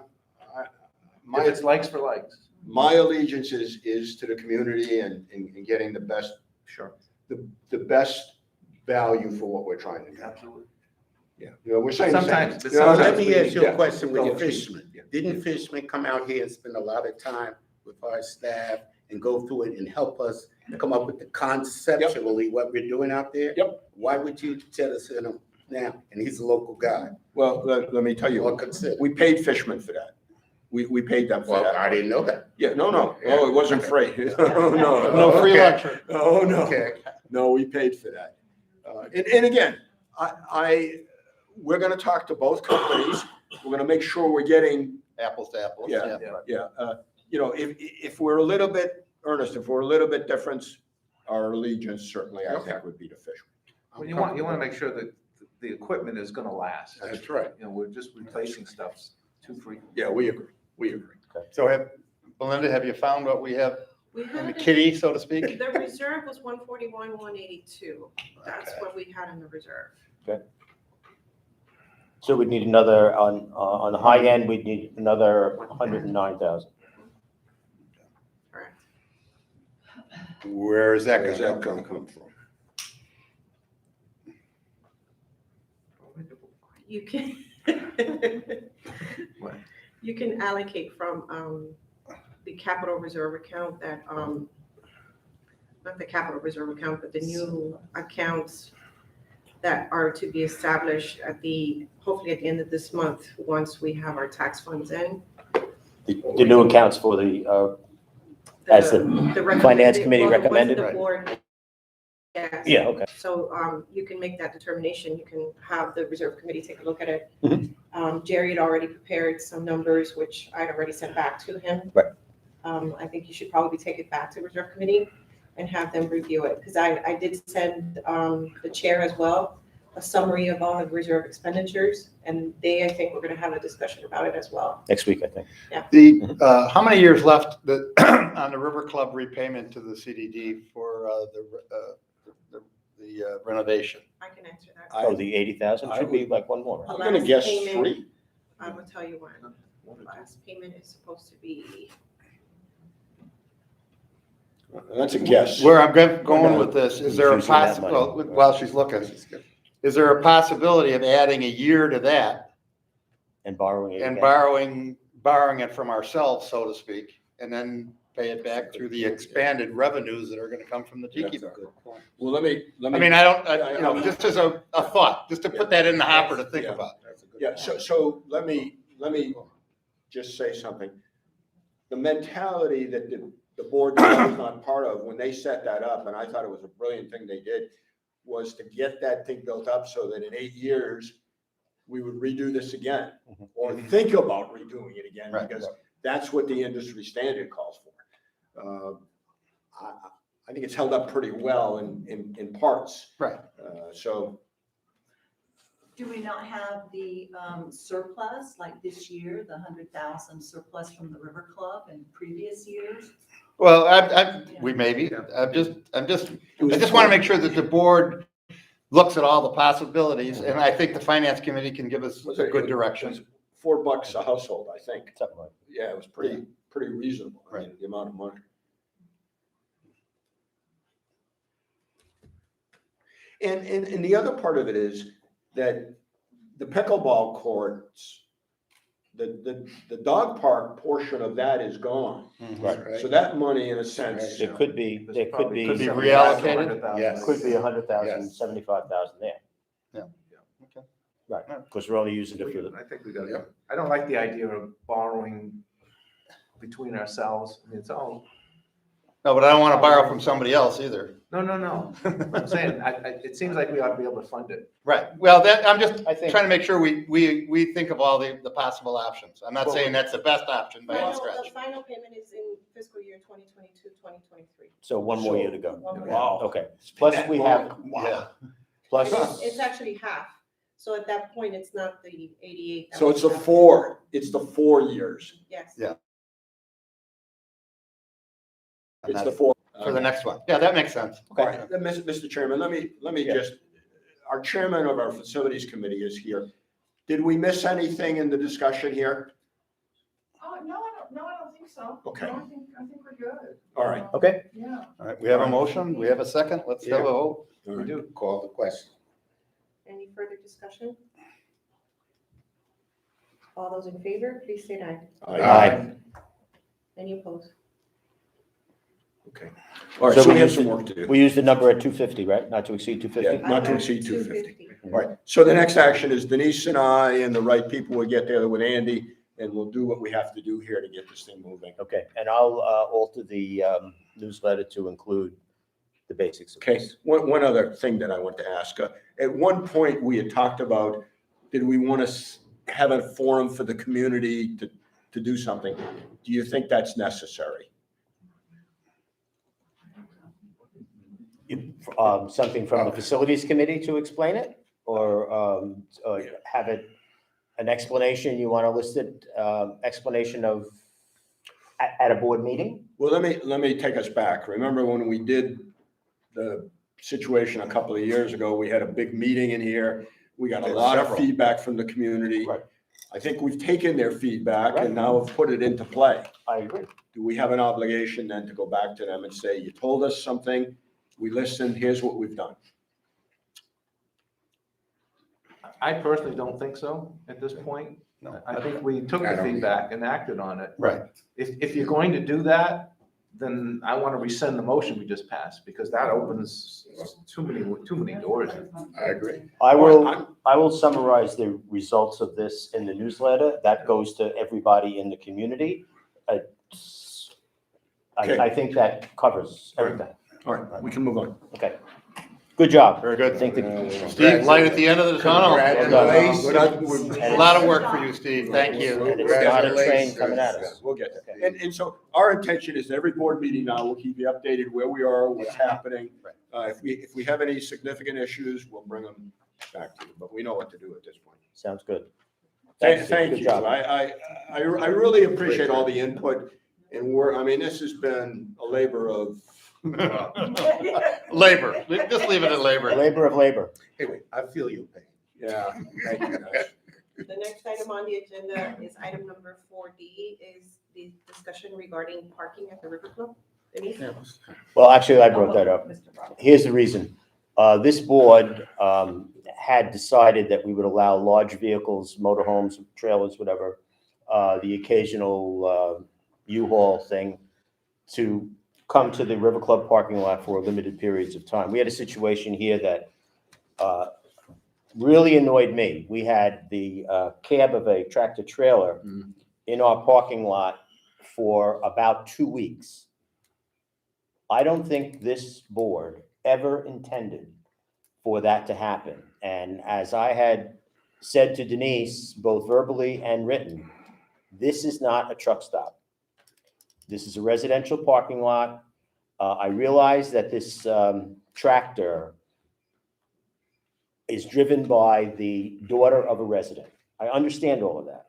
my, it's likes for likes. my allegiance is to the community and getting the best, Sure. the best value for what we're trying to do. Absolutely. Yeah, you know, we're saying the same. Sometimes, but You know, Let sometimes me ask you yeah. a question with Yeah. Fishman. Didn't Fishman come out here and spend a lot of time with our staff and go through it and help us come up with the conceptually what we're doing out there? Yep. Why would you tell us him now? And he's a local guy. Well, let me tell you, Or consider. we paid Fishman for that. We paid them for Well, that. I didn't know that. Yeah, no, it wasn't free. No, No free lunch. Oh, no. Okay. No, we paid for that. And again, we're gonna talk to both companies. We're gonna make sure we're getting, Apples to apples. yeah. You know, if we're a little bit, Ernest, if we're a little bit different, our allegiance certainly, I think, would be to Fishman. Well, you want to make sure that the equipment is gonna last. That's right. You know, we're just replacing stuff too frequently. Yeah, we agree. So Belinda, have you found what we have We in the had, kitty, so to speak? the reserve was 141, 182. That's what we had in the reserve. So we'd need another, on the high end, we'd need another 109,000. Correct. Where is that Where's gonna that come gonna from? come from? You can, you can allocate from the capital reserve account that, not the capital reserve account, but the new accounts that are to be established hopefully at the end of this month, once we have our tax funds in. The new accounts for the, as the finance committee recommended? The board, yes. Yeah, okay. So you can make that determination. You can have the reserve committee take a look at it. Mhm. Jerry had already prepared some numbers, which I'd already sent back to him. Right. I think you should probably take it back to reserve committee and have them review it, because I did send the chair as well a summary of all the reserve expenditures, and I think we're gonna have a discussion about it as well. Next week, I think. Yeah. How many years left on the River Club repayment to the CDD for the renovation? I can answer that. Oh, the 80,000 should be like one more. I'm gonna guess Last payment- 3. I will tell you when. Last payment is supposed to be, That's a guess. Where I'm going with this, is there a Using that money. possibility, while she's looking, is there a possibility of adding a year to that And borrowing it and again. borrowing it from ourselves, so to speak, and then pay it back through the expanded revenues that are gonna come from the tiki bar? Well, let me. I mean, just as a thought, just to put that in the hopper to think about. Yeah, so let me just say something. The mentality that the board was not part of when they set that up, and I thought it was a brilliant thing they did, was to get that thing built up so that in 8 years, we would redo this again, or think about redoing it again, Right. because that's what the industry standard calls for. I think it's held up pretty well in parts. Right. So, Do we not have the surplus, like this year, the 100,000 surplus from the River Club in previous years? Well, we maybe, I just want to make sure that the board looks at all the possibilities, and I think the finance committee can give us a good direction. $4 a household, I think. Something like Yeah, it was pretty reasonable, right, the amount of money. And the other part of it is that the pickleball courts, the dog park portion of that is gone. Right. So that money, in a sense. There could be Could be reallocated? Yes. Could be 100,000, Yes. 75,000 there. Yeah. Okay. Right, because we're only using it for the, I think we got it. I don't like the idea of borrowing between ourselves. I mean, it's all, No, but I don't want to borrow from somebody else either. no. I'm saying, it seems like we ought to be able to fund it. Right. Well, I'm just I think- trying to make sure we think of all the possible options. I'm not saying that's the best option by any the stretch. final payment is in fiscal year 2022, 2023. so one more year to go. One more. Wow. Okay, plus we have, Wow. plus, It's actually half. So at that point, it's not the 88. that So we it's the have. 4 years. Yes. Yeah. It's the 4. For the next one. Yeah, that makes sense. All right, Mr. Chairman, let me just, our chairman of our facilities committee is here. Did we miss anything in the discussion here? No, I don't think so. Okay. No, I think we're good. All right. Okay. Yeah. All right, we have a motion, we have a second, let's have a vote. All We right. do call the question. Any further discussion? All those in favor, please say aye. Aye. Any opposed? Okay. All right, so we have some work to do. We use the number at 250, right? Not to exceed 250? Yeah, not to exceed 250. All right, so the next action is Denise and I and the right people will get together with Andy, and we'll do what we have to do here to get this thing moving. Okay, and I'll alter the newsletter to include the basics of Okay, this. one other thing that I want to ask. At one point, we had talked about, did we want to have a forum for the community to do something? Do you think that's necessary? Something from the facilities committee to explain it? Or have it, an explanation, you want to list it, explanation of, at a board meeting? Well, let me take us back. Remember when we did the situation a couple of years ago, we had a big meeting in here. We got a lot of feedback from the community. Right. I think we've taken their feedback and now have put it into play. I agree. Do we have an obligation then to go back to them and say, you told us something, we listened, here's what we've done? I personally don't think so at this point. No. I think we took I the don't feedback and acted on it. Right. If you're going to do that, then I want to rescind the motion we just passed, because that opens too many doors. I agree. I will summarize the results of this in the newsletter. That goes to everybody in the community. I think that covers everything. All right, we can move on. Okay. Good job. Very good. I think the Steve, light at the end of the tunnel. Congratulations. A lot of work for you, Steve, thank you. And it's not a train coming at us. We'll get there. And so our intention is every board meeting now, we'll keep you updated where we are, what's happening. If we have any significant issues, we'll bring them back to you, but we know what to do at this point. Sounds good. Thank Good you. job. I really appreciate all the input and I mean, this has been a labor of. Labor, just leave it at labor. Labor of labor. Anyway, I feel your pain. Yeah, thank you guys. The next item on the agenda is item number 4D, is the discussion regarding parking at the River Club. Denise? Well, actually, I brought that up. Here's the reason. This board had decided that we would allow large vehicles, motorhomes, trailers, whatever, the occasional U-Haul thing to come to the River Club parking lot for limited periods of time. We had a situation here that really annoyed me. We had the cab of a tractor trailer in our parking lot for about 2 weeks. I don't think this board ever intended for that to happen. And as I had said to Denise, both verbally and written, this is not a truck stop. This is a residential parking lot. I realize that this tractor is driven by the daughter of a resident. I understand all of that.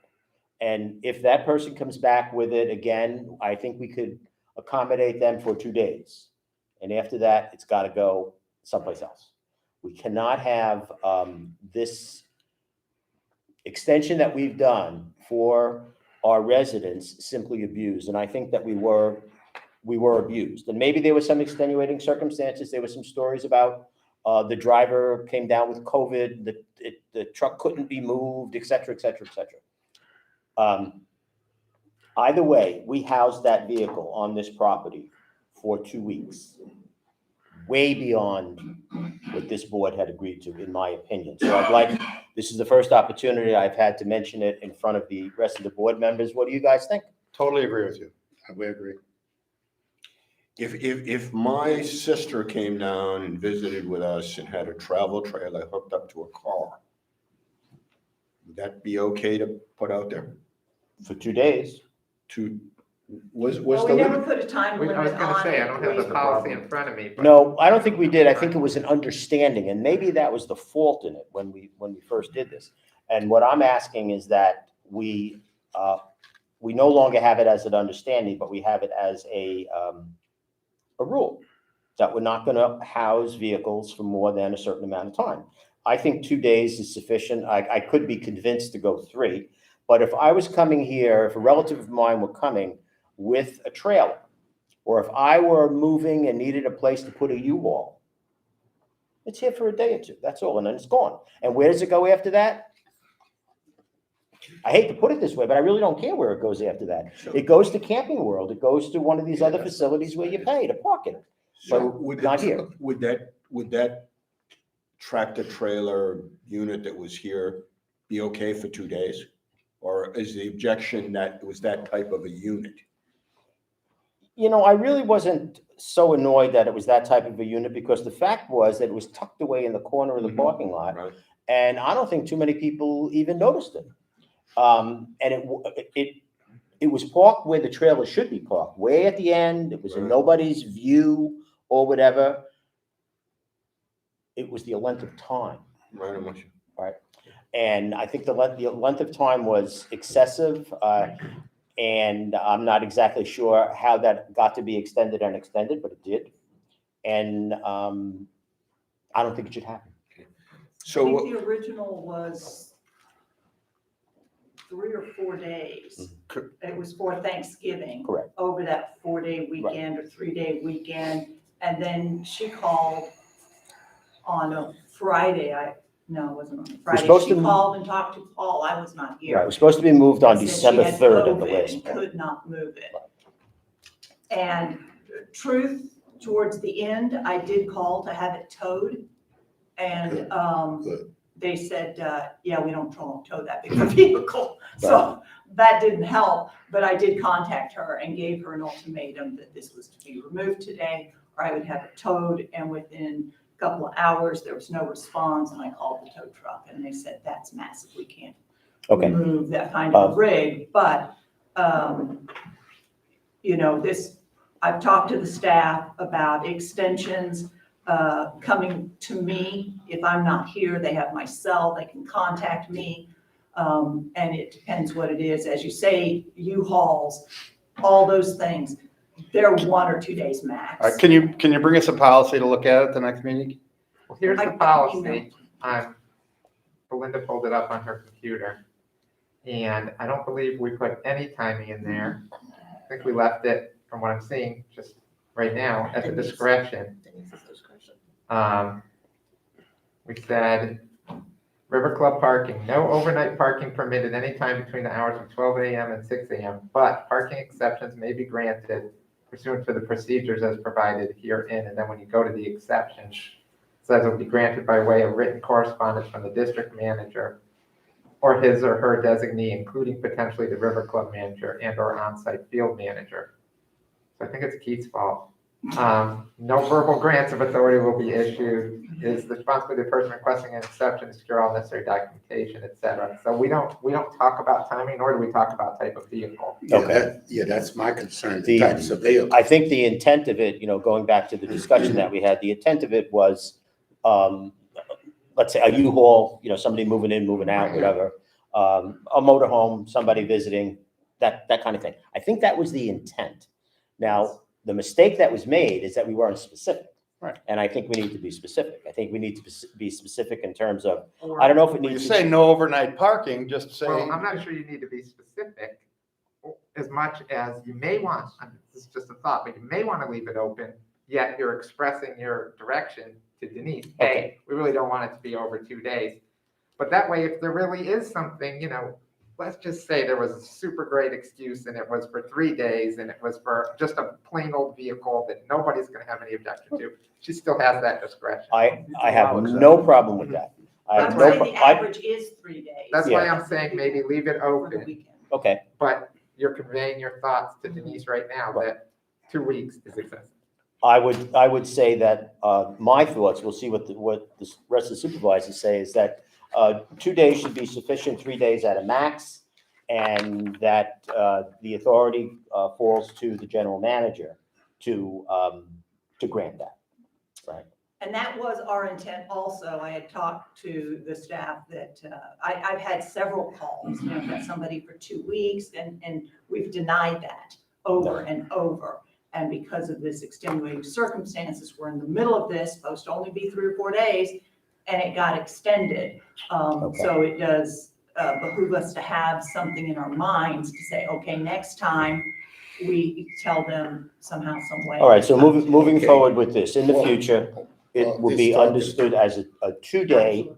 And if that person comes back with it again, I think we could accommodate them for 2 days. And after that, it's got to go someplace else. We cannot have this extension that we've done for our residents simply abused. And I think that we were abused. And maybe there were some extenuating circumstances. There were some stories about the driver came down with COVID, the truck couldn't be moved, et cetera, et cetera, et cetera. Either way, we housed that vehicle on this property for 2 weeks, way beyond what this board had agreed to, in my opinion. So this is the first opportunity I've had to mention it in front of the rest of the board members. What do you guys think? Totally agree with you. We agree. If my sister came down and visited with us and had a travel trailer hooked up to a car, would that be okay to put out there? For 2 days. Was Well, the we never limit? put a time I was limit gonna on say, I it. don't have the policy in front of me, but. No, I don't think we did. I think it was an understanding, and maybe that was the fault in it when we first did this. And what I'm asking is that we no longer have it as an understanding, but we have it as a rule that we're not going to house vehicles for more than a certain amount of time. I think 2 days is sufficient. I could be convinced to go 3. But if I was coming here, if a relative of mine were coming with a trailer, or if I were moving and needed a place to put a U-Haul, it's here for a day or 2, that's all, and then it's gone. And where does it go after that? I hate to put it this way, but I really don't care where it goes after that. It goes to Camping World, it goes to one of these other facilities where you pay to park it. So But would not here. Would that tractor trailer unit that was here be okay for 2 days? Or is the objection that it was that type of a unit? You know, I really wasn't so annoyed that it was that type of a unit, because the fact was that it was tucked away in the corner of the parking lot. Right. And I don't think too many people even noticed it. And it was parked where the trailer should be parked, way at the end. It was in nobody's view or whatever. It was the length of time. Right. And I think the length of time was excessive. And I'm not exactly sure how that got to be extended and extended, but it did. And I don't think it should happen. I think the original was 3 or 4 days. It was for Thanksgiving. Correct. Over that 4-day weekend or 3-day weekend. And then she called on a Friday. No, it wasn't on a Friday. supposed She to- called and talked to Paul. I was not here. Right, it was supposed to be moved on And said December she had 3rd at the COVID latest and point. could not move it. And truth, towards the end, I did call to have it towed. And they said, yeah, we don't tow that big of a vehicle. So that didn't help, but I did contact her and gave her an ultimatum that this was to be removed today, or I would have it towed. And within a couple of hours, there was no response, and I called the tow truck, and they said, that's massive, we can't move that kind of a rig. But, you know, I've talked to the staff about extensions coming to me. If I'm not here, they have my cell, they can contact me. And it depends what it is. As you say, U-Hauls, all those things, they're 1 or 2 days max. Can you bring us a policy to look at the next meeting? Well, here's the policy. Belinda pulled it up on her computer. And I don't believe we put any timing in there. I think we left it, from what I'm seeing, just right now, at the discretion. We said, River Club parking, no overnight parking permitted anytime between the hours of 12 a.m. and 6 a.m., but parking exceptions may be granted pursuant to the procedures as provided herein. And then when you go to the exception, it says it will be granted by way of written correspondence from the district manager or his or her designee, including potentially the River Club manager and or on-site field manager. So I think it's Keith's fault. No verbal grants of authority will be issued. It is the responsibility of the person requesting an exception to secure all necessary documentation, et cetera. So we don't talk about timing, nor do we talk about type of vehicle. That's my concern, the types of vehicles. I think the intent of it, you know, going back to the discussion that we had, the intent of it was, let's say a U-Haul, you know, somebody moving in, moving out, whatever, a motorhome, somebody visiting, that kind of thing. I think that was the intent. Now, the mistake that was made is that we weren't specific. Right. And I think we need to be specific. I think we need to be specific in terms of, I don't know if it When you needs say to. no overnight parking, just say. Well, I'm not sure you need to be specific as much as you may want, this is just a thought, but you may want to leave it open, yet you're expressing your direction to Denise. Hey, we really don't want it to be over 2 days. But that way, if there really is something, you know, let's just say there was a super great excuse and it was for 3 days and it was for just a plain old vehicle that nobody's going to have any objection to. She still has that discretion. I have no problem with that. I have I'm no saying the average is 3 days. That's why I'm saying maybe leave it open. Okay. But you're conveying your thoughts to Denise right now that 2 weeks is excessive. I would say that my thoughts, we'll see what the rest of the supervisors say, is that 2 days should be sufficient, 3 days at a max, and that the authority falls to the general manager to grant that, right? And that was our intent also. I had talked to the staff that I've had several calls, you know, got somebody for 2 weeks, and we've denied that over and over. And because of this extenuating circumstances, we're in the middle of this, supposed to only be 3 or 4 days. and it got extended. Okay. So it does behoove us to have something in our minds to say, okay, next time we tell them somehow, some way. All right, so moving Okay. forward with this, in the Well, future, it will this be talking- understood as a 2-day,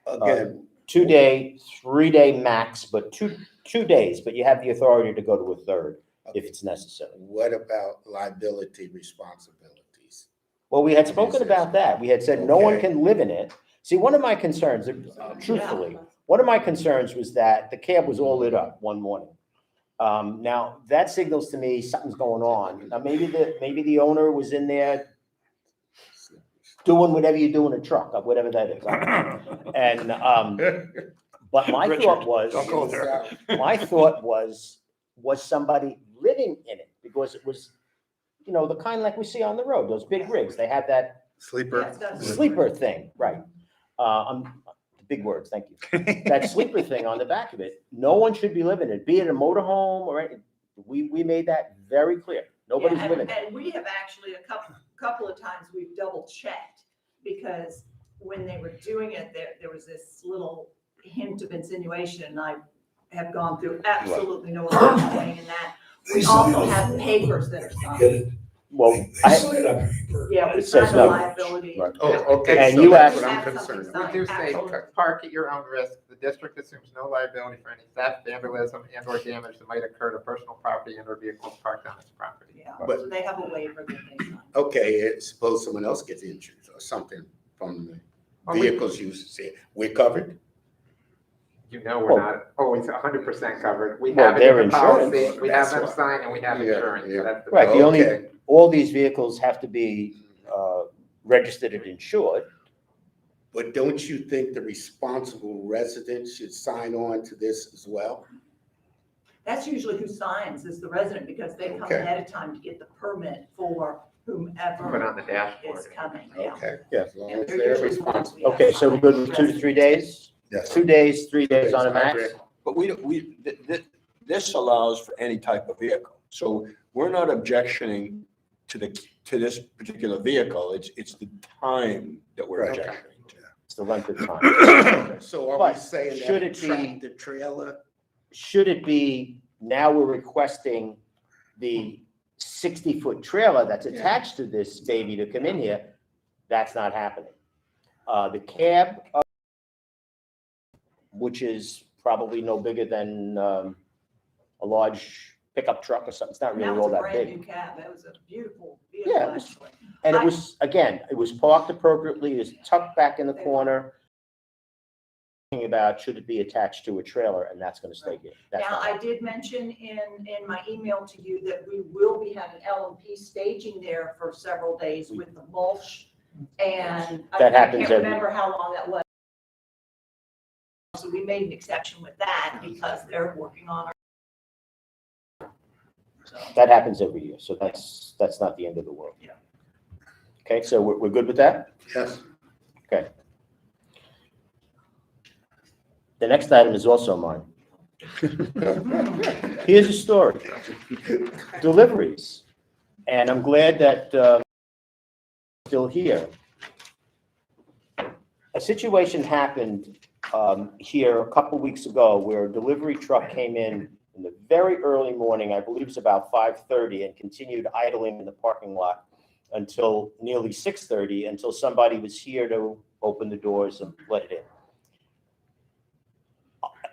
Again, 2-day, 3-day max, but two days, but you have the authority to go to a third if it's necessary. what about liability responsibilities? Well, we had spoken about that. We had said no one Okay. can live in it. See, one of my concerns, truthfully, one of my concerns was that the cab was all lit up one morning. Now, that signals to me something's going on. Now, maybe the owner was in there doing whatever you do in a truck, or whatever that is. I don't know. And, but my thought was, Don't go there. my thought was somebody living in it? Because it was, you know, the kind like we see on the road, those big rigs, they have that Sleeper. sleeper thing, right? Big words, thank you. That sleeper thing on the back of it, no one should be living in it, be it a motorhome or anything. We made that very clear. Nobody's Yeah, living in it. and we have actually couple of times we've double checked, because when they were doing it, there was this little hint of insinuation, and I have gone through absolutely no understanding in that. We also have papers that are signed. Well, Yeah, we it says signed a no. liability. Right. Oh, okay. And so you that's asked- what I'm Have something concerned signed. We do say Absolutely. park at your own risk. The district assumes no liability for any theft, vandalism, and or damage that might occur to personal property and or vehicles parked on its property. Yeah, But- so they have a waiver that they sign. Okay, suppose someone else gets injured or something from the Well, vehicles you say, we're covered? You know, we're not always 100% covered. We Well, have a their different insurance. policy. We have That's them what- sign and we have Yeah, insurance. yeah. So that's the Right, the only, Okay. all these vehicles have to be registered and insured. But don't you think the responsible resident should sign on to this as well? That's usually who signs, is the resident, because they come Okay. ahead of time to get the permit for whomever Put on the dashboard. is coming, yeah. Okay. Yeah. As long Yeah, as they're they're usually responsible. ones we Okay, have so we're good with 2 to 3 days? Yes. 2 days, 3 days on a I max? agree. But this allows for any type of vehicle. So we're not objectioning to this particular vehicle. It's the time that we're Right. objecting to. It's the length of time. So are But we saying should that it be- tractor trailer? Should it be, now we're requesting the 60-foot trailer that's attached to this baby to come in here? That's not happening. The cab, which is probably no bigger than a large pickup truck or something, it's not And really that was all a that brand big. new cab, that was a beautiful vehicle, Yeah, it was- actually. And it was, again, it was parked appropriately, it was tucked back in the corner. Thinking about, should it be attached to a trailer, and that's gonna stay here. That's Now, not I did mention in my email to you that we will be having L&P staging there for several days with the mulch, and I That happens can't every- remember how long that was. So we made an exception with that because they're working on our. So, That happens every year, so that's not the end of the world. Yeah. Okay, so we're good with that? Yes. Okay. The next item is also mine. Here's a story. Deliveries. And I'm glad that still here. A situation happened here a couple weeks ago where a delivery truck came in the very early morning, I believe it was about 5:30, and continued idling in the parking lot until nearly 6:30, until somebody was here to open the doors and let it in.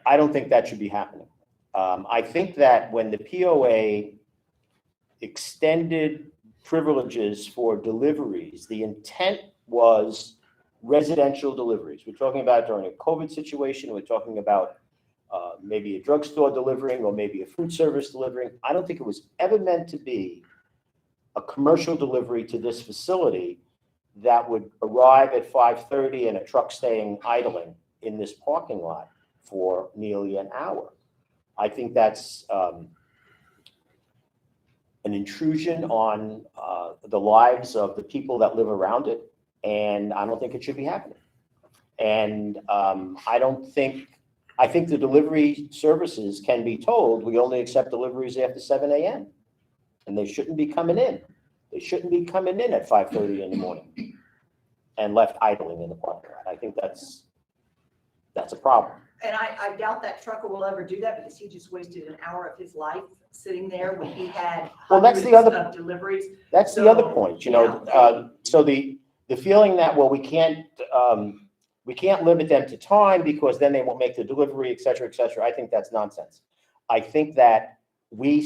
I don't think that should be happening. I think that when the POA extended privileges for deliveries, the intent was residential deliveries. We're talking about during a COVID situation, we're talking about maybe a drugstore delivering or maybe a food service delivering. I don't think it was ever meant to be a commercial delivery to this facility that would arrive at 5:30 and a truck staying idling in this parking lot for nearly an hour. I think that's an intrusion on the lives of the people that live around it, and I don't think it should be happening. And I think the delivery services can be told, we only accept deliveries after 7 a.m. And they shouldn't be coming in. They shouldn't be coming in at 5:30 in the morning. and left idling in the parking lot. I think that's a problem. And I doubt that trucker will ever do that because he just wasted an hour of his life sitting there when he had Well, that's the hundreds other- of deliveries. That's the other point, you know, so the feeling that, well, we can't limit them to time because then they won't make the delivery, et cetera, I think that's nonsense. I think that we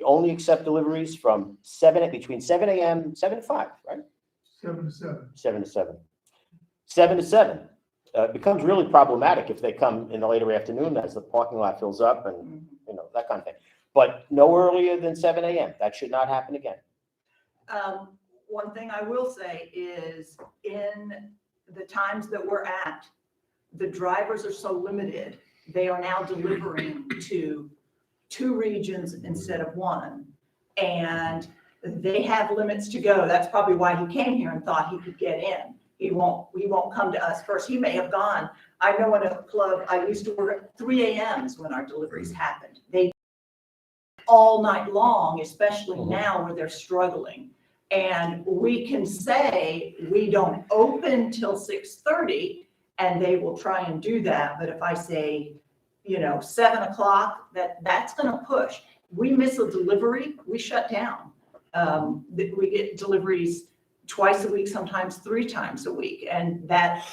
only accept deliveries from between 7 a.m., 7 to 5, right? 7 to 7. 7 to 7. 7 to 7. It becomes really problematic if they come in the later afternoon as the parking lot fills up and, you know, that kind of thing. But no earlier than 7 a.m. That should not happen again. One thing I will say is in the times that we're at, the drivers are so limited. They are now delivering to 2 regions instead of 1. And they have limits to go. That's probably why he came here and thought he could get in. He won't come to us first. He may have gone. I know in a club, I used to work at 3 a.m. is when our deliveries happened. They all night long, especially now where they're struggling. And we can say we don't open till 6:30 and they will try and do that. But if I say, you know, 7 o'clock, that's going to push. We miss a delivery, we shut down. We get deliveries twice a week, sometimes 3 times a week. And that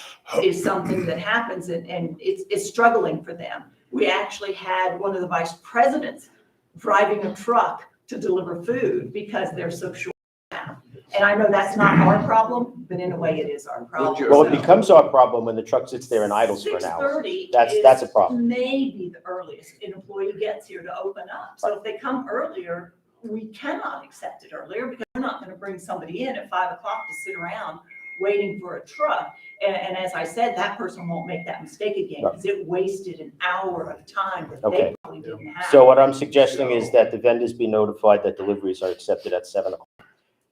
is something that happens and it's struggling for them. We actually had one of the vice presidents driving a truck to deliver food because they're so short now. And I know that's not our problem, but in a way it is our problem. Well, it becomes our problem when the truck sits there and idles for an hour. 6:30 That's a problem. Maybe the earliest an employee gets here to open up. So if they come earlier, we cannot accept it earlier because we're not going to bring somebody in at 5 o'clock to sit around waiting for a truck. And as I said, that person won't make that mistake again because it wasted an hour of time that they probably didn't have. So what I'm suggesting is that the vendors be notified that deliveries are accepted at 7 o'clock.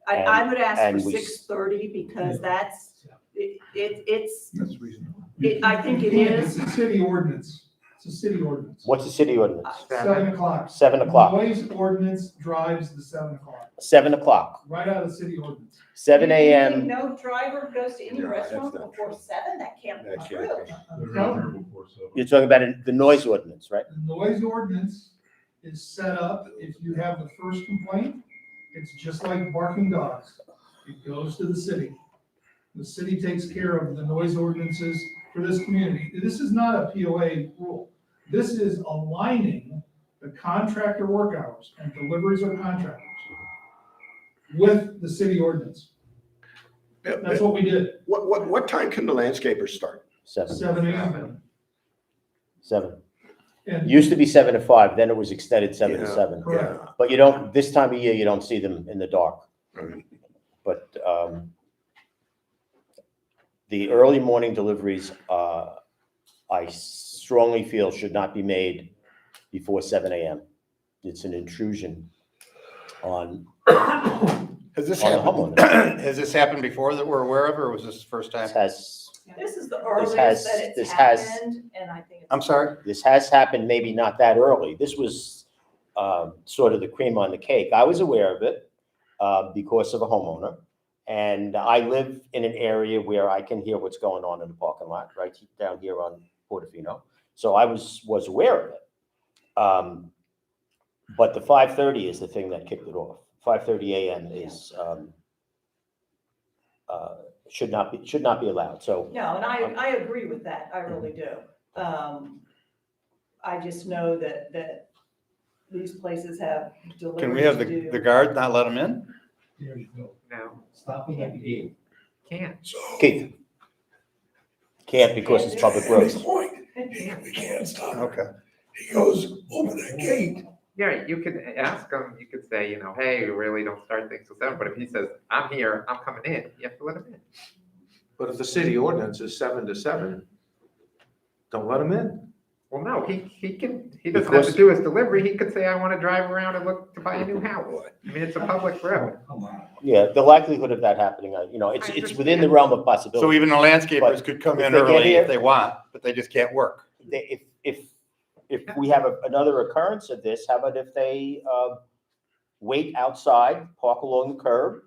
I would ask and for we- 6:30 because it's, That's reasonable. I think it is. It's a city ordinance. It's a city ordinance. What's the city ordinance? 7 o'clock. 7 o'clock. Noise ordinance drives the 7 o'clock, 7 o'clock. right out of the city ordinance. 7 You think a.m. no driver goes to any No, that's restaurant not before 7? That can't be That true. can't You're talking about the noise ordinance, right? The noise ordinance is set up, if you have the first complaint, it's just like barking dogs. It goes to the city. The city takes care of the noise ordinances for this community. This is not a POA rule. This is aligning the contractor work hours and deliveries of contractors with the city ordinance. That's what we did. What time can the landscapers start? 7 a.m. 7. And- Used to be 7 to 5, then it was extended 7 to Yeah, 7. Correct. But you don't, this time of year, you don't see them in the dark. Right. But the early morning deliveries, I strongly feel should not be made before 7 a.m. It's an intrusion on Has this on the happened, homeowner. has this happened before that we're aware of, or was this the first time? This is the This earliest has- that this it's has- happened, and I think it's. I'm sorry? This has happened, maybe not that early. This was sort of the cream on the cake. I was aware of it because of a homeowner. And I live in an area where I can hear what's going on in the parking lot, right down here on Portofino. So I was aware of it. But the 5:30 is the thing that kicked it off. 5:30 a.m. is should not be allowed. So No, and I agree with that. I really do. I just know that these places have deliveries Can we have to do. the guard not let them in? There you go. No, Stop them at the gate. can't. Keith can't because it's public roads. Point, we can't stop. Okay. He goes, open that gate. Yeah, you could ask him, you could say, hey, we really don't start things till 7, but if he says, I'm here, I'm coming in, you have to let him in. But if the city ordinance is 7 to 7, don't let them in. Well, no, he doesn't have Because- to do his delivery, he could say, I wanna drive around and look to buy a new house. I mean, it's a public road. Yeah, the likelihood of that happening, it's within the realm of possibility. So even the landscapers But could come if in they get early here- if they want, but they just can't work. If we have another occurrence of this, how about if they wait outside, park along the curb,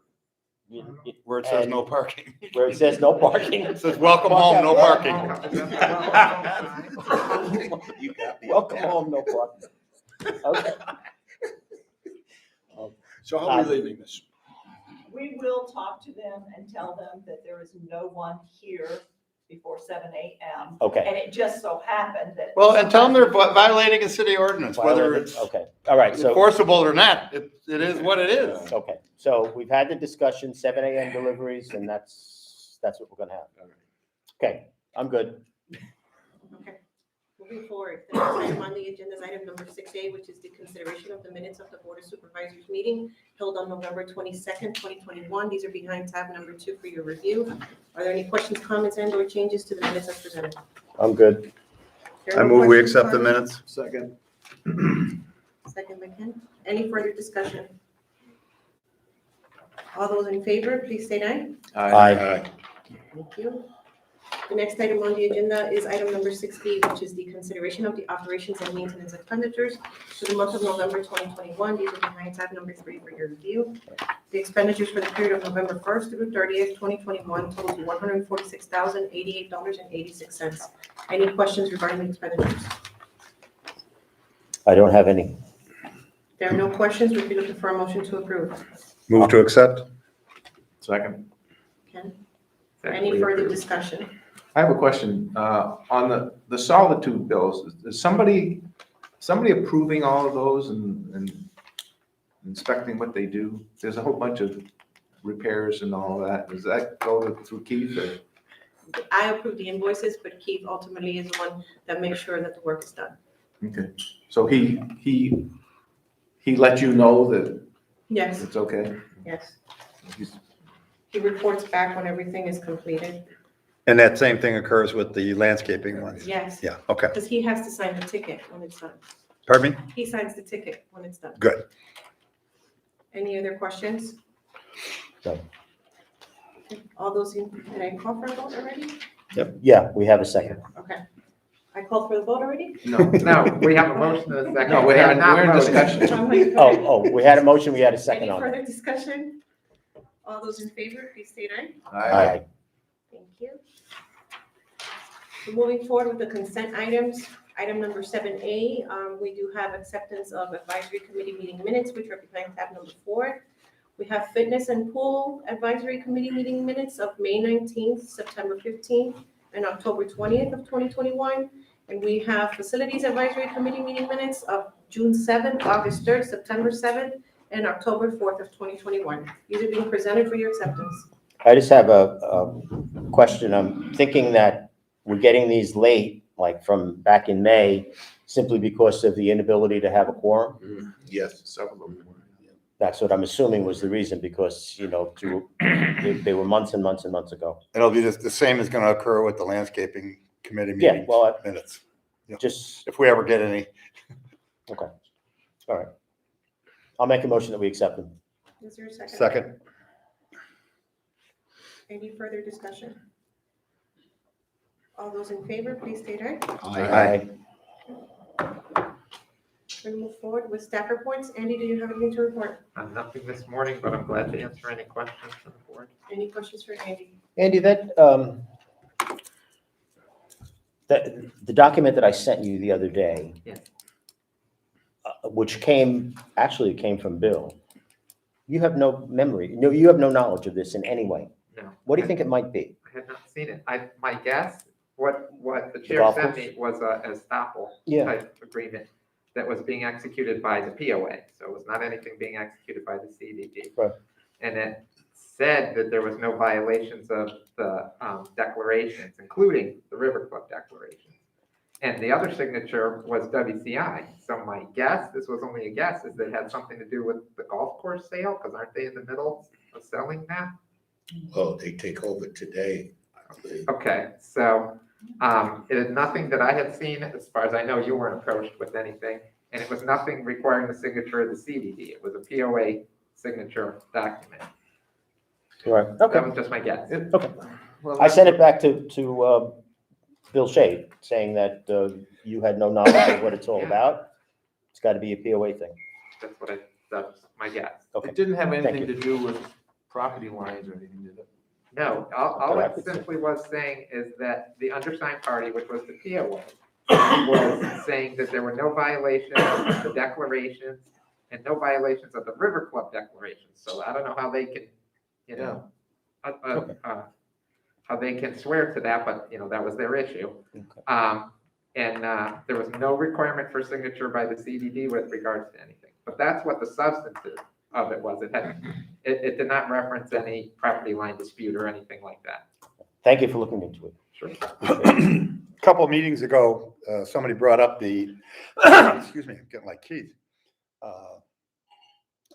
Where it says no parking. Where it says no parking. It says welcome home, no parking. Welcome home, no parking. Okay. So how are we leaving this? We will talk to them and tell them that there is no one here before 7 a.m. Okay. And it just so happened that. Well, and tell them they're violating a city ordinance, whether it's Okay, all right, so. enforceable or not. It is what it is. Okay, so we've had the discussion, 7 a.m. deliveries, and that's what we're gonna have. Okay, I'm good. Okay. Moving forward, the next item on the agenda is item number 6A, which is the consideration of the minutes of the Board of Supervisors meeting held on November 22nd, 2021. These are behind tab number 2 for your review. Are there any questions, comments, and/or changes to the minutes as presented? I'm good. There are I no move we questions, accept the comments? minutes. Second. Second by Ken. Any further discussion? All those in favor, please say aye. Aye. Thank you. The next item on the agenda is item number 6B, which is the consideration of the operations and maintenance expenditures for the month of November 2021. These are behind tab number 3 for your review. The expenditures for the period of November 1st through 30th, 2021 total to $146,088.86. Any questions regarding the expenditures? I don't have any. There are no questions. We'd be looking for a motion to approve. Move to accept. Second. Ken? Any further discussion? I have a question, on the solitude bills, is somebody approving all of those and inspecting what they do? There's a whole bunch of repairs and all of that, does that go through Keith or? I approve the invoices, but Keith ultimately is the one that makes sure that the work is done. Okay, so he let you know that Yes, it's okay? yes. He's- He reports back when everything is completed. And that same thing occurs with the landscaping ones? Yes. Yeah, okay. Because he has to sign the ticket when it's done. Pardon me? He signs the ticket when it's done. Good. Any other questions? No. All those in, did I call for a vote already? Yep. Yeah, we have a second. Okay. I called for the vote already? No, we have a motion and a second. No, we're in discussion. I'm like, Oh, we had a motion, we had a Any second on it. further discussion? All those in favor, please state aye. Aye. Thank you. Moving forward with the consent items, item number 7A, we do have acceptance of advisory committee meeting minutes, which are behind tab number 4. We have fitness and pool advisory committee meeting minutes of May 19th, September 15th, and October 20th of 2021. And we have facilities advisory committee meeting minutes of June 7th, August 3rd, September 7th, and October 4th of 2021. These are being presented for your acceptance. I just have a question. I'm thinking that we're getting these late, like from back in May, simply because of the inability to have a quorum. Yes, several of them. That's what I'm assuming was the reason, because, they were months and months and months ago. It'll be the same is going to occur with the landscaping committee Yeah, meetings well, minutes. Yeah. Just, If we ever get any. okay. All right. I'll make a motion that we accept them. Is there a second? Second. Any further discussion? All those in favor, please state aye. Aye. We're going to move forward with staff reports. Andy, do you have anything to report? Nothing this morning, but I'm glad to answer any questions from the board. Any questions for Andy? Andy, the document that I sent you the other day, Yes. Which came from Bill. You have no memory, you have no knowledge of this in any way. No. What do you think it might be? I had not seen it. My guess, what the The chair golf sent course? me was a estoppel Yeah. type agreement that was being executed by the POA. So it was not anything being executed by the CDD. Right. And it said that there was no violations of the declarations, including the River Club declarations. And the other signature was WCI. So my guess, this was only a guess, is that it had something to do with the golf course sale, because aren't they in the middle of selling that? Oh, they take over today, I believe. Okay, so it is nothing that I had seen, as far as I know, you weren't approached with anything, and it was nothing requiring the signature of the CDD. It was a POA signature document. Right, okay. That was just my guess. Okay. I sent it back to Bill Shade, saying that you had no knowledge of what it's all about. It's got to be a POA thing. That's my guess. Okay. It didn't have Thank anything you. to do with property lines or anything, did it? No, all Okay. it simply was saying is that the undersigned party, which was the POA, was saying that there were no violations of the declarations and no violations of the River Club declarations. So I don't know how they can, you know, how they can swear to that, but, you know, that was their issue. And there was no requirement for signature by the CDD with regards to anything. But that's what the substance of it was. It did not reference any property line dispute or anything like that. Thank you for looking into it. Sure. Couple meetings ago, somebody brought up the, excuse me, I'm getting like Keith.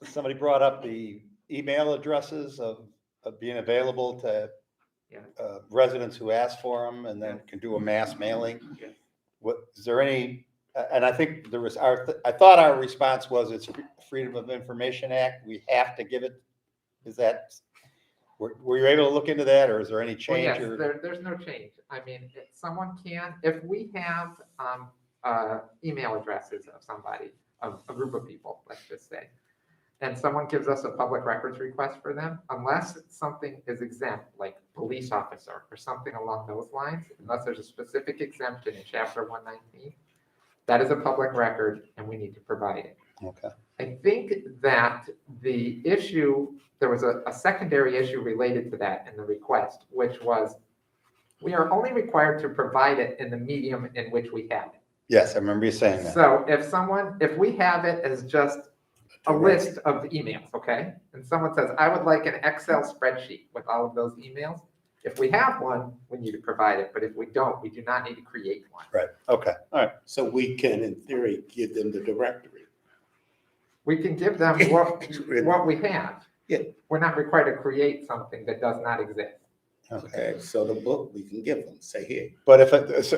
Somebody brought up the email addresses of being available to residents who ask for them and then can do a mass mailing. What, is there any, and I think there was I thought our response was it's Freedom of Information Act. We have to give it. Is that, were you able to look into that, or is there any change? Well, yes, there's no change. I mean, if someone can, if we have email addresses of somebody, of a group of people, let's just say, and someone gives us a public records request for them, unless something is exempt, like police officer or something along those lines, unless there's a specific exemption in Chapter 119, that is a public record and we need to provide it. Okay. I think that the issue, there was a secondary issue related to that in the request, which was we are only required to provide it in the medium in which we have it. Yes, I remember you saying that. So if we have it as just a list of emails, okay? And someone says, I would like an Excel spreadsheet with all of those emails. If we have one, we need to provide it, but if we don't, we do not need to create one. Right, okay, all right. So we can, in theory, give them the directory. We can give them what we have. Yeah. We're not required to create something that does not exist. Okay, so the book, we can give them, say here. But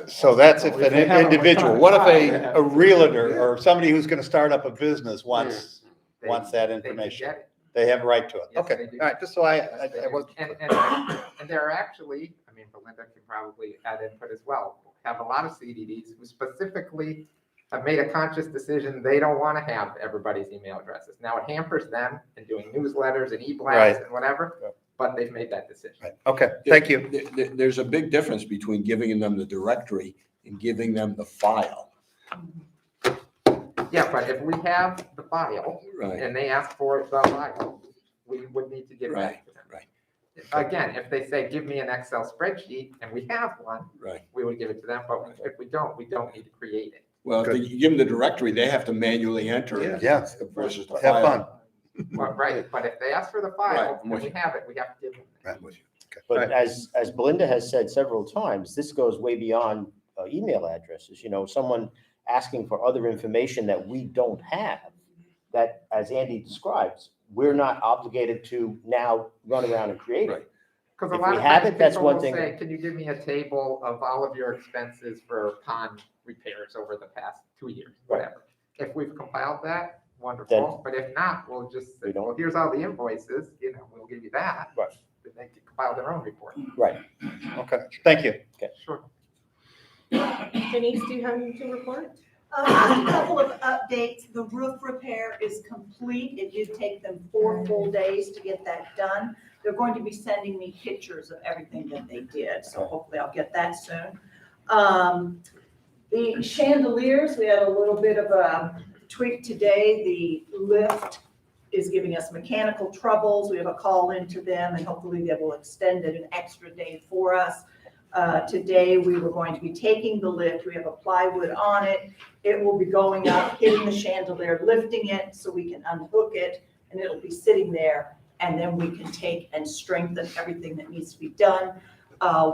so that's if an individual, what if a realtor or somebody who's gonna start up a business wants that information? They have a right to it. Yes, Okay, they do. all right, just so I was. And there are actually, I mean, Belinda can probably add input as well, have a lot of CDDs who specifically have made a conscious decision they don't want to have everybody's email addresses. Now it hampers them in doing newsletters and e-blasts and whatever, but they've made that decision. Right. Okay, thank you. There's a big difference between giving them the directory and giving them the file. Yeah, but if we have the file Right. and they ask for the file, we would need to give that to them. Right. Again, if they say, give me an Excel spreadsheet and we have one, Right. we would give it to them, but if we don't need to create it. Well, if you give them the directory, they have to manually enter it. Yeah. Versus the Have file. fun. Well, right, but if they ask for the Right, file I'm and with we have it, we have to give them. Right, with you. Okay. But as Belinda has said several times, this goes way beyond email addresses. You know, someone asking for other information that we don't have, that, as Andy describes, we're not obligated to now run around and create it. Because a If lot we of have times it, that's people one will thing. say, can you give me a table of all of your expenses for pond repairs over the past 2 years, whatever. If we've compiled that, wonderful, but if not, we'll just say, well, here's all the invoices, you know, we'll give you that. Right. Then they can compile their own report. Right. Okay, thank you. Okay. Sure. Denise, do you have anything to report? Just a couple of updates. The roof repair is complete. It did take them 4 full days to get that done. They're going to be sending me pictures of everything that they did, so hopefully I'll get that soon. The chandeliers, we had a little bit of a tweak today. The lift is giving us mechanical troubles. We have a call into them and hopefully they will extend it an extra day for us. Today, we were going to be taking the lift. We have a plywood on it. It will be going up, hitting the chandelier, lifting it so we can unhook it, and it'll be sitting there. And then we can take and strengthen everything that needs to be done.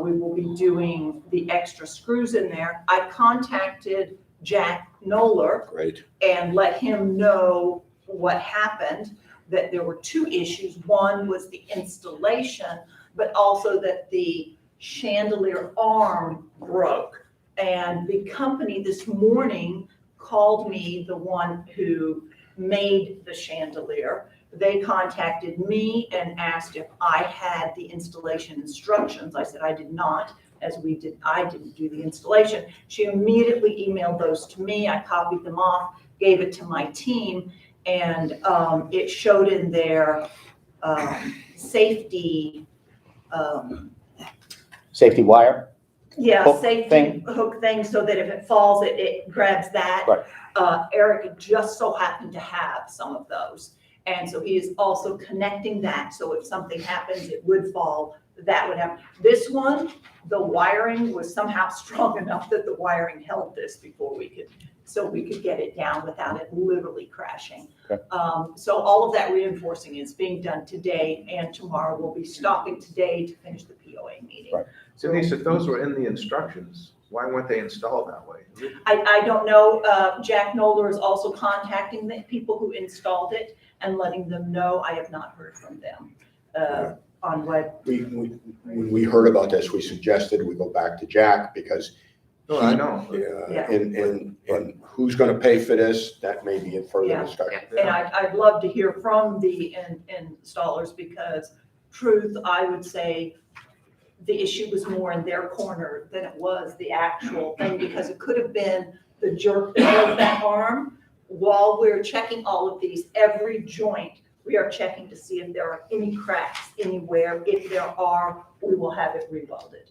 We will be doing the extra screws in there. I contacted Jack Noller. Great. And let him know what happened, that there were 2 issues. One was the installation, but also that the chandelier arm broke. And the company this morning called me, the one who made the chandelier. They contacted me and asked if I had the installation instructions. I said I did not, I didn't do the installation. She immediately emailed those to me. I copied them off, gave it to my team, and it showed in there safety, Safety wire? yeah, Hook safety thing? hook thing, so that if it falls, it grabs that. Right. Eric just so happened to have some of those. And so he is also connecting that, so if something happens, it would fall, that would happen. This one, the wiring was somehow strong enough that the wiring held this before we could get it down without it literally crashing. Okay. So all of that reinforcing is being done today and tomorrow. We'll be stopping today to finish the POA meeting. Right. Denise, if those were in the instructions, why weren't they installed that way? I don't know. Jack Noller is also contacting the people who installed it and letting them know. I have not heard from them on what. When we heard about this, we suggested we go back to Jack because. No, I know. Yeah. And who's gonna pay for this? That may be in further Yeah. discussion. And I'd love to hear from the installers because truth, I would say the issue was more in their corner than it was the actual thing, because it could have been the jerk of that arm. While we're checking all of these, every joint, we are checking to see if there are any cracks anywhere. If there are, we will have it rewelded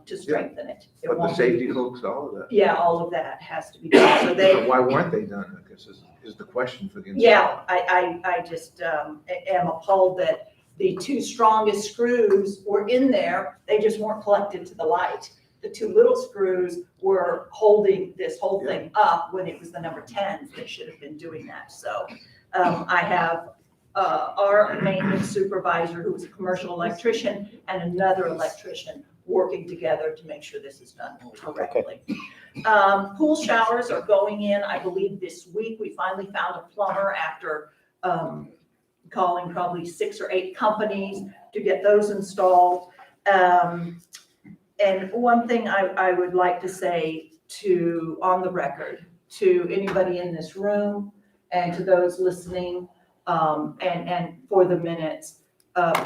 to strengthen it. It But the won't safety be- hooks, all of that. Yeah, all of that has to be done. So they. So why weren't they done? Because is the question for the installer. Yeah, I just am appalled that the two strongest screws were in there, they just weren't collected to the light. The two little screws were holding this whole thing up when it was the number 10s. They should have been doing that. So I have our maintenance supervisor, who is a commercial electrician, and another electrician working together to make sure this is done correctly. Pool showers are going in, I believe, this week. We finally found a plumber after calling probably 6 or 8 companies to get those installed. And one thing I would like to say on the record, to anybody in this room and to those listening, and for the minutes,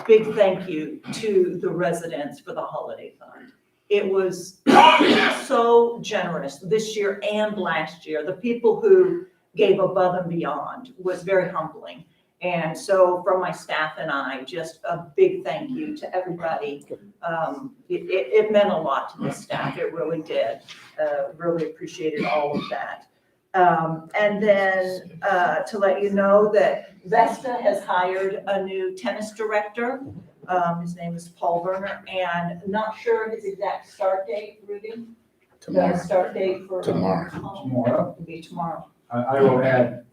big thank you to the residents for the holiday fund. It was so generous this year and last year. The people who gave above and beyond was very humbling. And so from my staff and I, just a big thank you to everybody. It meant a lot to the staff, it really did. Really appreciated all of that. And then to let you know that Vesta has hired a new tennis director. His name is Paul Werner, and not sure his exact start date, Rudy? Tomorrow. The start date for. Tomorrow. Tomorrow. It'll be tomorrow. I will add,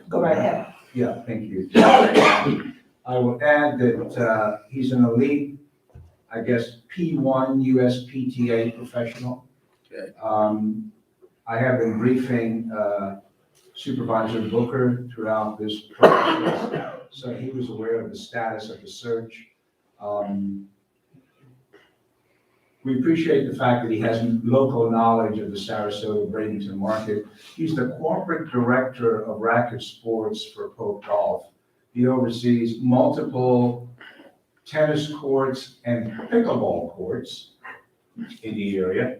Go right ahead. Yeah, thank you. I will add that he's an elite, I guess, P1 USPTA professional. I have been briefing Supervisor Booker throughout this process, so he was aware of the status of the search. We appreciate the fact that he has local knowledge of the Sarasota Bradenton market. He's the corporate director of racket sports for Pope Golf. He oversees multiple tennis courts and pickleball courts in the area.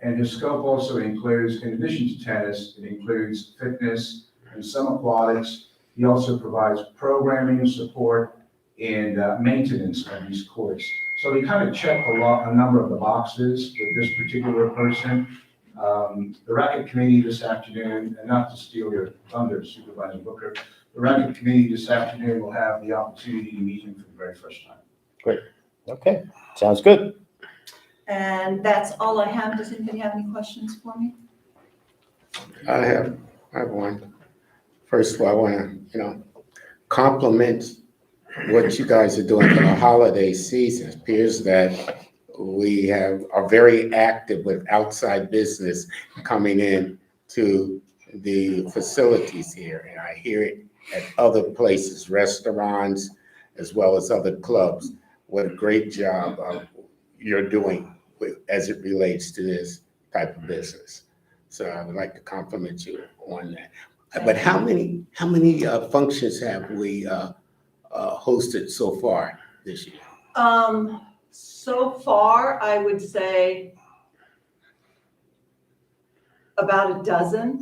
And his scope also includes, in addition to tennis, it includes fitness and some aquatics. He also provides programming and support and maintenance of these courts. So we kind of checked a number of the boxes with this particular person. The racket committee this afternoon, and not to steal your thunder, Supervisor Booker, the racket committee this afternoon will have the opportunity to meet him for the very first time. Great. Okay, sounds good. And that's all I have. Does anybody have any questions for me? I have one. First of all, I want to, compliment what you guys are doing for the holiday season. It appears that we are very active with outside business coming in to the facilities here. And I hear it at other places, restaurants, as well as other clubs. What a great job you're doing as it relates to this type of business. So I would like to compliment you on that. But how many functions have we hosted so far this year? So far, I would say about a dozen,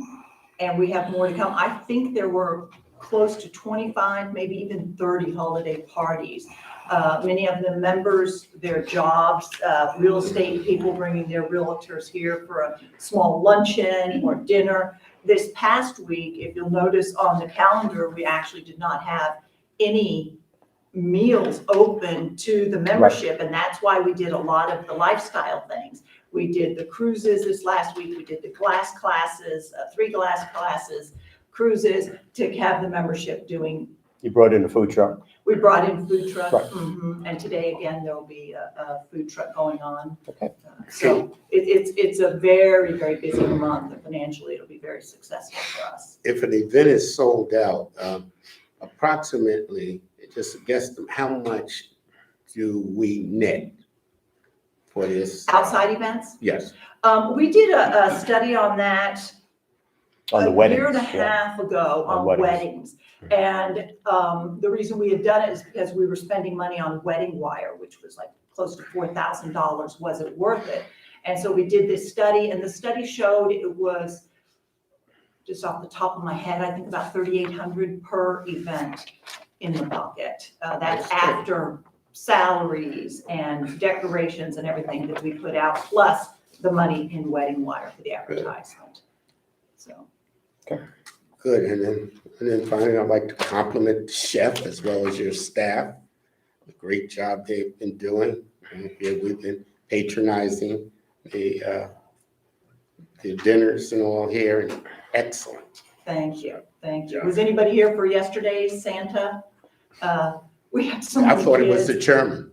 and we have more to come. I think there were close to 25, maybe even 30 holiday parties. Many of the members, their jobs, real estate people bringing their realtors here for a small luncheon or dinner. This past week, if you'll notice on the calendar, we actually did not have any meals open to the membership, and that's why we did a lot of the lifestyle things. We did the cruises this last week, we did the glass classes, 3 glass classes, cruises, to have the membership doing. You brought in a food truck? We brought in food truck, Right. And today again, there'll be a food truck going on. Okay. So it's a very, very busy month, and financially it'll be very successful for us. If an event is sold out, approximately, just guess how much do we net for this? Outside events? Yes. We did a study on that On the a weddings, year and a yeah. half ago On on weddings. weddings. And the reason we had done it is because we were spending money on wedding wire, which was like close to $4,000. Was it worth it? And so we did this study, and the study showed it was, just off the top of my head, I think about $3,800 per event in the bucket. That's after salaries and decorations and everything that we put out, plus the money in wedding wire for the advertisement. So. Good, and then finally, I'd like to compliment the chef as well as your staff. The great job they've been doing. And we've been patronizing the dinners and all here, and excellent. Thank you, thank you. Was anybody here for yesterday's Santa? We had so many I thought it was kids. the chairman.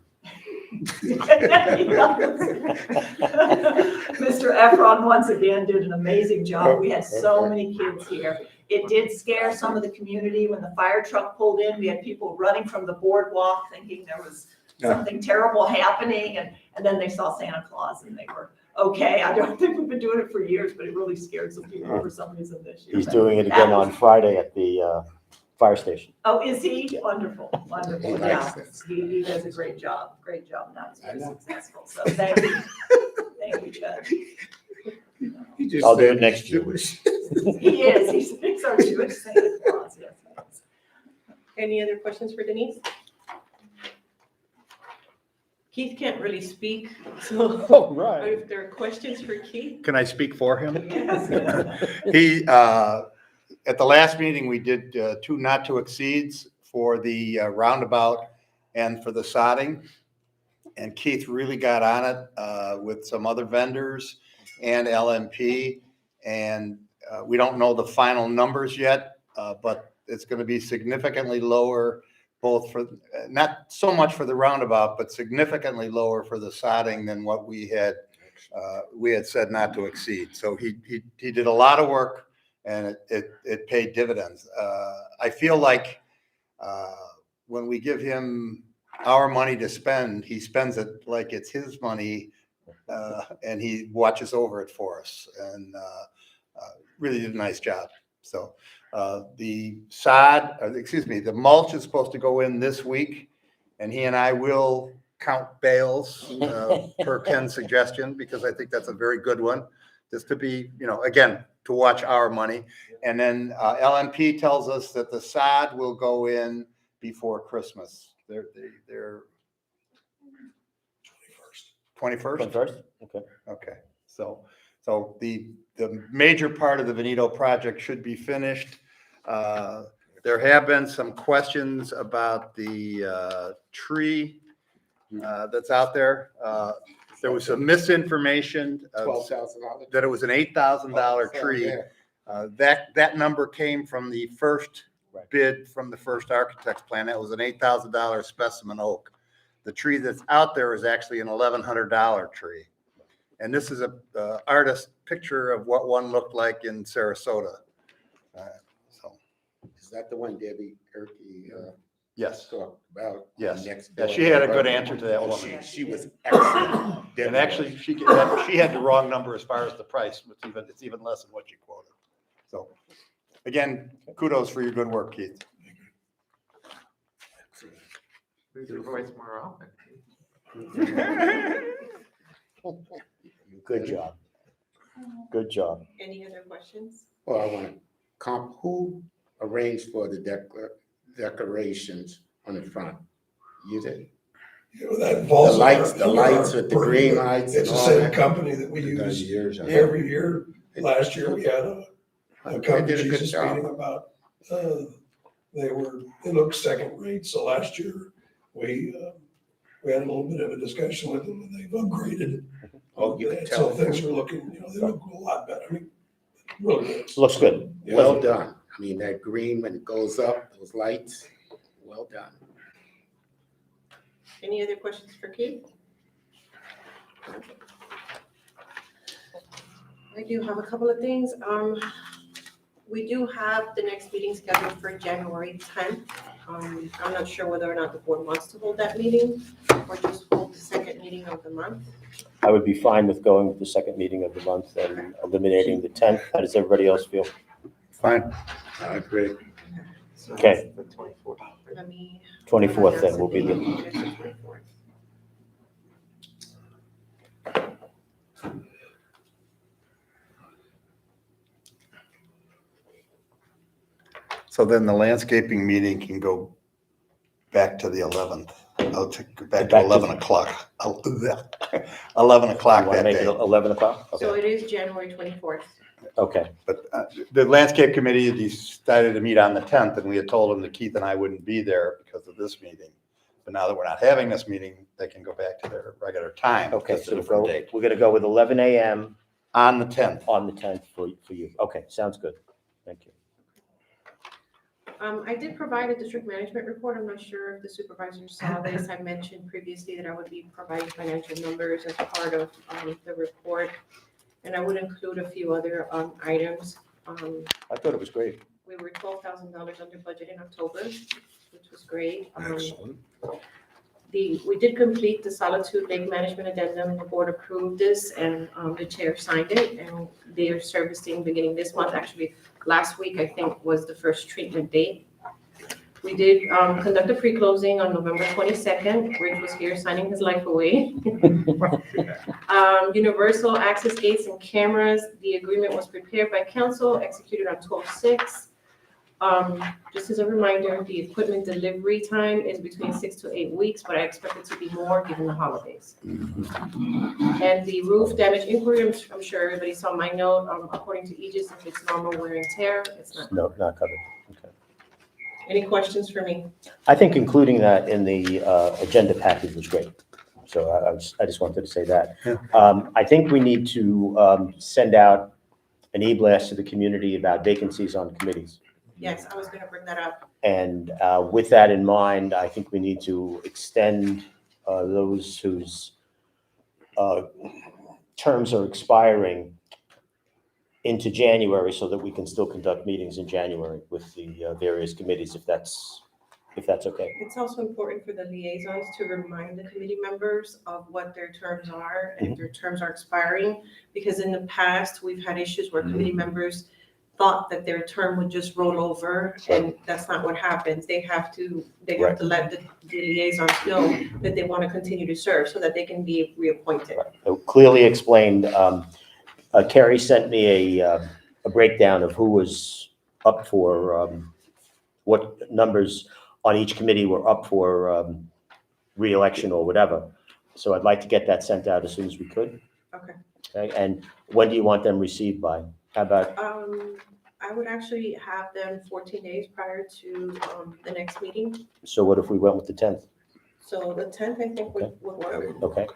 Mr. Efron once again did an amazing job. We had so many kids here. It did scare some of the community when the fire truck pulled in. We had people running from the boardwalk thinking there was something terrible happening, and then they saw Santa Claus and they were okay. I don't think we've been doing it for years, but it really scared some people for some reason this year. He's doing it again on Friday at the fire station. Oh, is he? Yeah. Wonderful, wonderful. He Yeah, likes he does a great job, now he's very successful. So thank you, thank you, Judge. I'll do it next year. He is, he's our Jewish Santa Claus, yes. Any other questions for Denise? Keith can't really speak, so. Oh, right. If there are questions for Keith? Can I speak for him? Yes. He, at the last meeting, we did 2 not to exceeds for the roundabout and for the sodding. And Keith really got on it with some other vendors and LMP. And we don't know the final numbers yet, but it's going to be significantly lower, both for, not so much for the roundabout, but significantly lower for the sodding than what we had said not to exceed. So he did a lot of work, and it paid dividends. I feel like when we give him our money to spend, he spends it like it's his money, and he watches over it for us, and really did a nice job. So the the mulch is supposed to go in this week, and he and I will count bales per Ken's suggestion, because I think that's a very good one, just to be, again, to watch our money. And then LMP tells us that the sod will go in before Christmas. They're 21st. 21st? Okay. Okay. So the major part of the Veneto project should be finished. There have been some questions about the tree that's out there. There was some misinformation $12,000. that it was an $8,000 tree. That number came from the first bid from the first architect's plan. That was an $8,000 specimen oak. The tree that's out there is actually an $1,100 tree. And this is a artist picture of what one looked like in Sarasota. Is that the one Debbie Kirky Yes. talked about? Yes. Next Yeah, door? she had a good answer to that Oh, one. She was excellent. And actually, she had the wrong number as far as the price. It's even less than what you quoted. So, again, kudos for your good work, Keith. Use your voice more often. Good job. Good job. Any other questions? Well, I want to who arranged for the decorations on the front. You did? You know, that falls. The lights with the green lights It's and the all same that. company that we use every year. Last year, we had a come to They did a good Jesus job. meeting about, they looked second rate, so last year, we had a little bit of a discussion with them, and they've upgraded. Oh, you can And tell. so things are looking, they look a lot better, I mean, really good. Looks good. Well done. I mean, that green when it goes up, those lights, well done. Any other questions for Keith? I do have a couple of things. We do have the next meeting scheduled for January 10th. I'm not sure whether or not the board wants to hold that meeting or just hold the second meeting of the month. I would be fine with going with the second meeting of the month and eliminating the 10th. How does everybody else feel? Fine. I agree. So Okay. that's the 24th. Let me. 24th then will be the, Okay, so 24th. So then the landscaping meeting can go back to the 11th. I'll take back to Back to- 11 o'clock. 11 o'clock you want to that make it day. 11 o'clock? So Okay. it is January 24th. Okay. But the landscape committee decided to meet on the 10th, and we had told them that Keith and I wouldn't be there because of this meeting. But now that we're not having this meeting, they can go back to their regular time. Okay, Just a so different date. we're going to go with 11 a.m. On the 10th. On the 10th for you. Okay, sounds good. Thank you. I did provide a district management report. I'm not sure if the supervisors saw this. I mentioned previously that I would be providing financial numbers as part of the report. And I would include a few other items. I thought it was great. We were $12,000 under budget in October, which was great. Excellent. We did complete the Solitude Lake Management Addendum, and the board approved this, and the chair signed it, and they are servicing beginning this month. Actually, last week, I think, was the first treatment date. We did conduct a pre-closing on November 22nd. Rich was here signing his life away. Universal access gates and cameras, the agreement was prepared by council, executed on 12/6. Just as a reminder, the equipment delivery time is between 6 to 8 weeks, but I expect it to be more given the holidays. And the roof damage inquiry, I'm sure everybody saw my note, according to Aegis, if it's normal wear and tear, it's not. No, not covered. Okay. Any questions for me? I think including that in the agenda package was great. So I just wanted to say that. I think we need to send out an e-blast to the community about vacancies on committees. Yes, I was gonna bring that up. And with that in mind, I think we need to extend those whose terms are expiring into January so that we can still conduct meetings in January with the various committees, if that's okay. It's also important for the liaisons to remind the committee members of what their terms are and if their terms are expiring. Because in the past, we've had issues where committee members thought that their term would just roll over, and that's not what happens. They have to let the liaisons know that they want to continue to serve so that they can be reappointed. So clearly explained. Carrie sent me a breakdown of who was up for, what numbers on each committee were up for re-election or whatever. So I'd like to get that sent out as soon as we could. Okay. Okay, and when do you want them received by? How about, I would actually have them 14 days prior to the next meeting. so what if we went with the 10th? So the 10th, I think would work. Okay,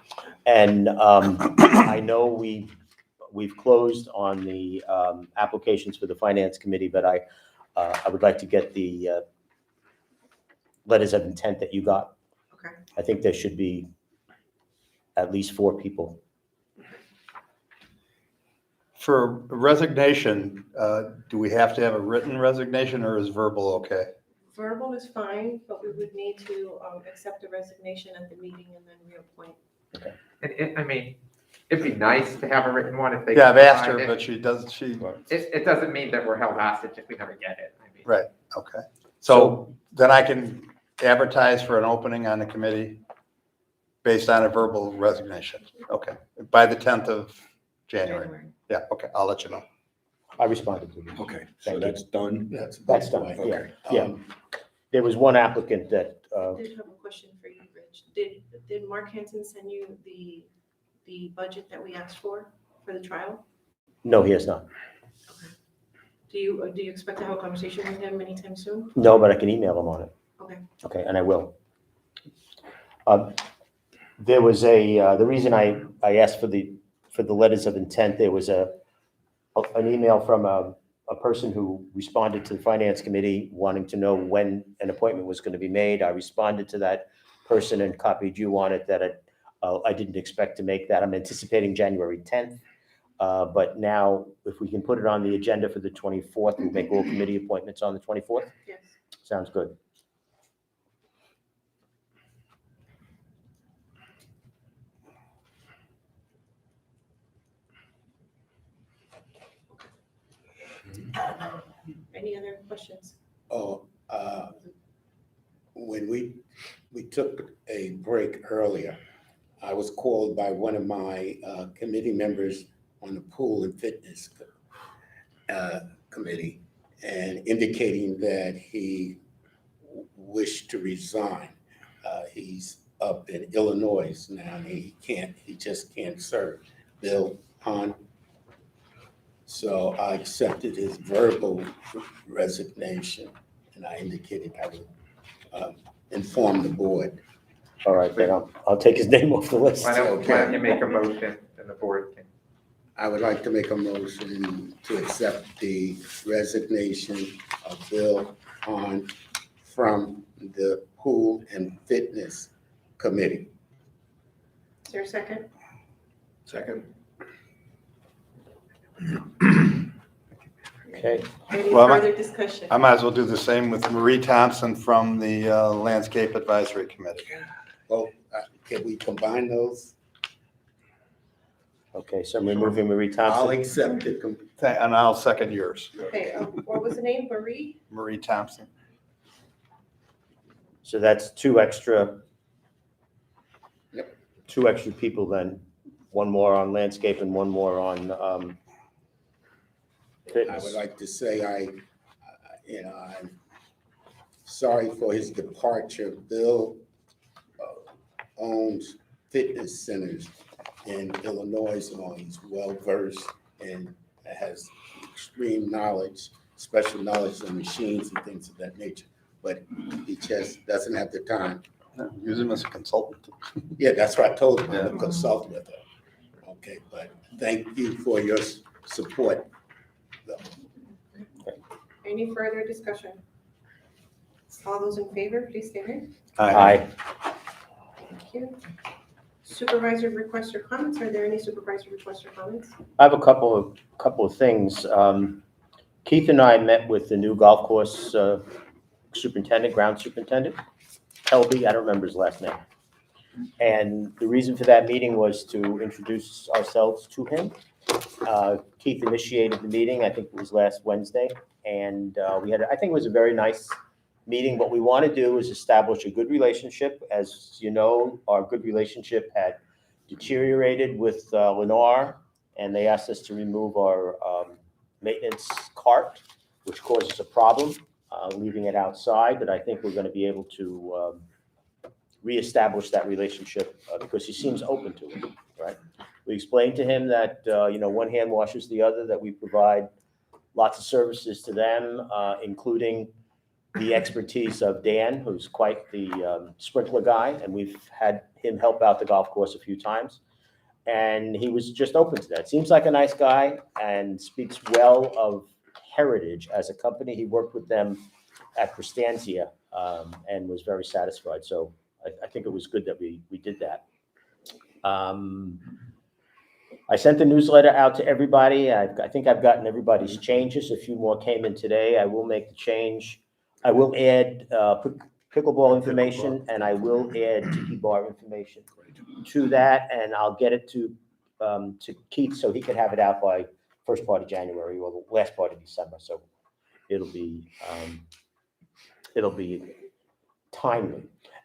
and I know we've closed on the applications for the finance committee, but I would like to get the letters of intent that you got. Okay. I think there should be at least 4 people. For resignation, do we have to have a written resignation or is verbal okay? Verbal is fine, but we would need to accept the resignation at the meeting and then reappoint. Okay. And I mean, it'd be nice to have a written one if they. Yeah, I've asked her, find it. but she doesn't, It doesn't mean that we're held hostage if we never get it. I mean, right, okay. So then I can advertise for an opening on the committee based on a verbal resignation. Okay, by the 10th of January. Yeah, okay, I'll let you know. I responded to you. Okay, Thank so you. that's done? That's done, yeah, Okay. yeah. There was one applicant that, I did have a question for you, Rich. Did Mark Hanson send you the budget that we asked for the trial? no, he has not. Do you expect to have a conversation with him anytime soon? No, but I can email him on it. Okay. Okay, and I will. There was the reason I asked for the letters of intent, there was an email from a person who responded to the finance committee wanting to know when an appointment was going to be made. I responded to that person and copied you on it that I didn't expect to make that. I'm anticipating January 10th. But now, if we can put it on the agenda for the 24th, we'll make all committee appointments on the 24th. Yes. Sounds good. Any other questions? Oh, when we took a break earlier, I was called by one of my committee members on the pool and fitness committee and indicating that he wished to resign. He's up in Illinois now, and he just can't serve. Bill Hahn. So I accepted his verbal resignation, and I indicated I would inform the board. All right, then I'll take his name off the list. Why don't you make a motion and the board can. I would like to make a motion to accept the resignation of Bill Hahn from the Pool and Fitness Committee. Is there a second? Second. Okay. Any Well, further discussion? I might as well do the same with Marie Thompson from the Landscape Advisory Committee. Well, can we combine those? Okay, so I'm removing Marie Thompson. I'll accept it. And I'll second yours, Okay, what was the name? Marie? Marie Thompson. So that's two extra people then, one more on landscape and one more on I fitness. would like to say I'm sorry for his departure. Bill owns fitness centers in Illinois and all. He's well-versed and has extreme knowledge, special knowledge on machines and things of that nature. But he just doesn't have the time. Use him as a consultant. Yeah, that's what I told him, I'm a consultant with her. Okay, but thank you for your support. Any further discussion? All those in favor, please stand. Aye. Thank you. Supervisor requests or comments? Are there any supervisor requests or comments? I have a couple of things. Keith and I met with the new golf course superintendent, ground superintendent, Helby, I don't remember his last name. And the reason for that meeting was to introduce ourselves to him. Keith initiated the meeting, I think it was last Wednesday, and we had, I think it was a very nice meeting. What we want to do is establish a good relationship. As you know, our good relationship had deteriorated with Lennar, and they asked us to remove our maintenance cart, which causes a problem, leaving it outside, but I think we're going to be able to reestablish that relationship because he seems open to it, right? We explained to him that, one hand washes the other, that we provide lots of services to them, including the expertise of Dan, who's quite the sprinkler guy, and we've had him help out the golf course a few times. And he was just open to that. Seems like a nice guy and speaks well of Heritage as a company. He worked with them at Christantia and was very satisfied. So I think it was good that we did that. I sent the newsletter out to everybody. I think I've gotten everybody's changes. A few more came in today. I will make the change. I will add pickleball information, and I will add tiki bar information to that, and I'll get it to Keith so he can have it out by first part of January or the last part of December. So it'll be timely.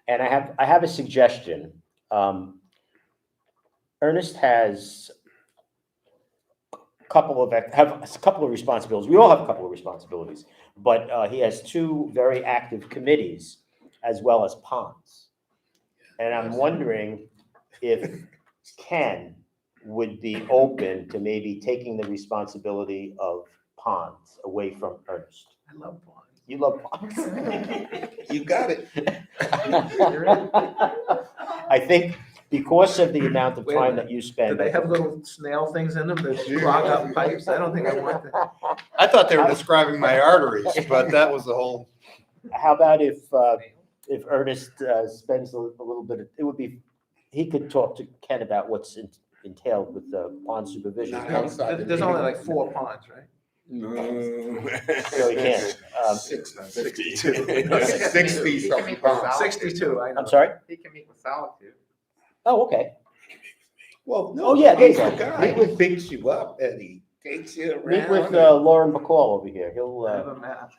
And I have a suggestion. Ernest has have a couple of responsibilities. We all have a couple of responsibilities, but he has two very active committees as well as ponds. And I'm wondering if Ken would be open to maybe taking the responsibility of ponds away from Ernest. I love ponds. You love ponds. You got it. I think because of the amount of Wait a time minute. that you Do spend. they have little snail things in them that clog up pipes? I don't think I want that. I thought they were describing my arteries, but that was the whole. How about if Ernest spends a little bit, it would be, he could talk to Ken about what's entailed with the pond supervision. Not outside the There's only meeting. like 4 ponds, right? No, he can't. 62. He can meet with Solitude. 62, I know. I'm sorry? He can meet with Solitude. Oh, okay. Well, no. Oh, yeah, there you he's go. the guy who picks you up and he takes you around. Meet with Lauren McCall over here. He'll, I have a map.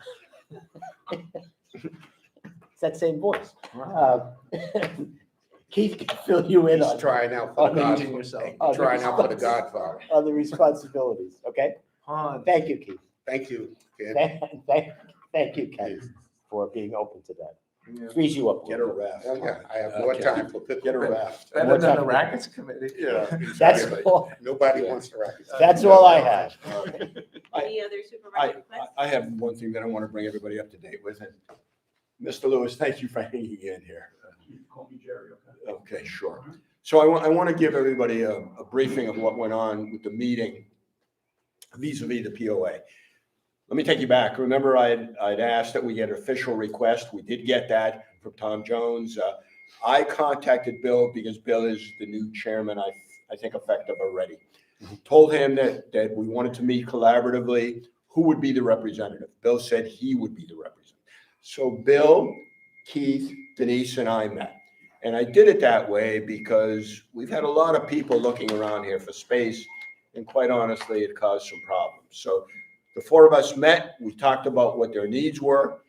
it's that same voice. Keith can fill you in He's on. trying out for the Aging Godfather. yourself. Trying out for the Godfather. On the responsibilities, okay? Ponds. Thank you, Keith. Thank you, Ken. Thank you, Ken, for being open to that. Yeah. Frees you up. Get a raft. Okay, I have more time for pickleball. Get a raft. Better than the rackets committee. Yeah, That's exactly. all, Nobody wants to racket. that's all I have. Any other supervisor requests? I have one thing that I want to bring everybody up to date with. And Mr. Lewis, thank you for hanging in here. Call me Jerry, okay? Okay, sure. So I want to give everybody a briefing of what went on with the meeting vis-a-vis the POA. Let me take you back. Remember, I'd asked that we get an official request. We did get that from Tom Jones. I contacted Bill because Bill is the new chairman, I think effective already. Told him that we wanted to meet collaboratively. Who would be the representative? Bill said he would be the representative. So Bill, Keith, Denise, and I met. And I did it that way because we've had a lot of people looking around here for space, and quite honestly, it caused some problems. So the four of us met, we talked about what their needs were.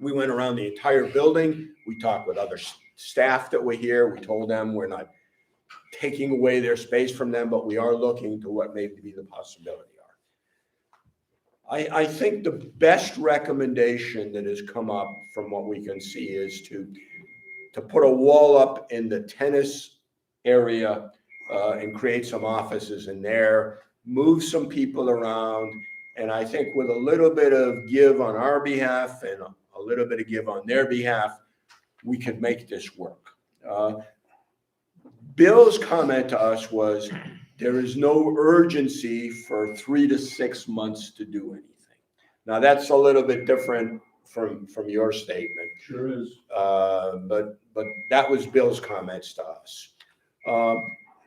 We went around the entire building. We talked with other staff that were here. We told them we're not taking away their space from them, but we are looking to what may be the possibility are. I think the best recommendation that has come up from what we can see is to put a wall up in the tennis area and create some offices in there, move some people around. And I think with a little bit of give on our behalf and a little bit of give on their behalf, we could make this work. Bill's comment to us was there is no urgency for 3 to 6 months to do anything. Now, that's a little bit different from your statement. Sure is. But that was Bill's comments to us.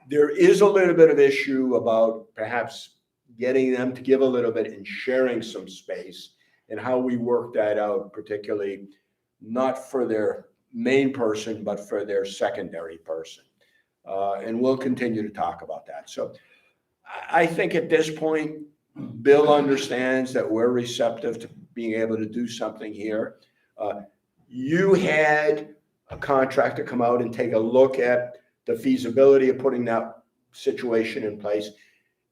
There is a little bit of issue about perhaps getting them to give a little bit and sharing some space, and how we work that out, particularly not for their main person, but for their secondary person. And we'll continue to talk about that. So I think at this point, Bill understands that we're receptive to being able to do something here. You had a contractor come out and take a look at the feasibility of putting that situation in place.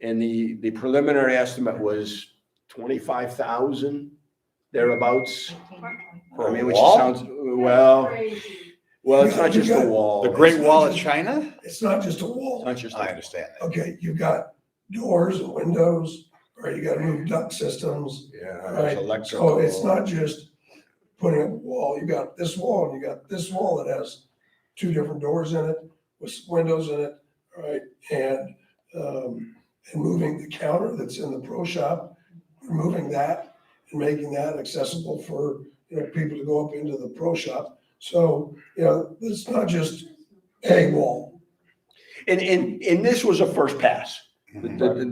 And the preliminary estimate was 25,000 thereabouts. I mean, which sounds, well, it's not just a wall. The Great Wall of China? It's not just a wall. Not just, I understand that. Okay, you've got doors and windows, or you gotta move duct systems. Yeah, Right. there's electrical. So it's not just putting up a wall. You got this wall and you got this wall that has 2 different doors in it with windows in it, right? And moving the counter that's in the pro shop, removing that and making that accessible for, people to go up into the pro shop. So, it's not just a wall. And this was a first pass. They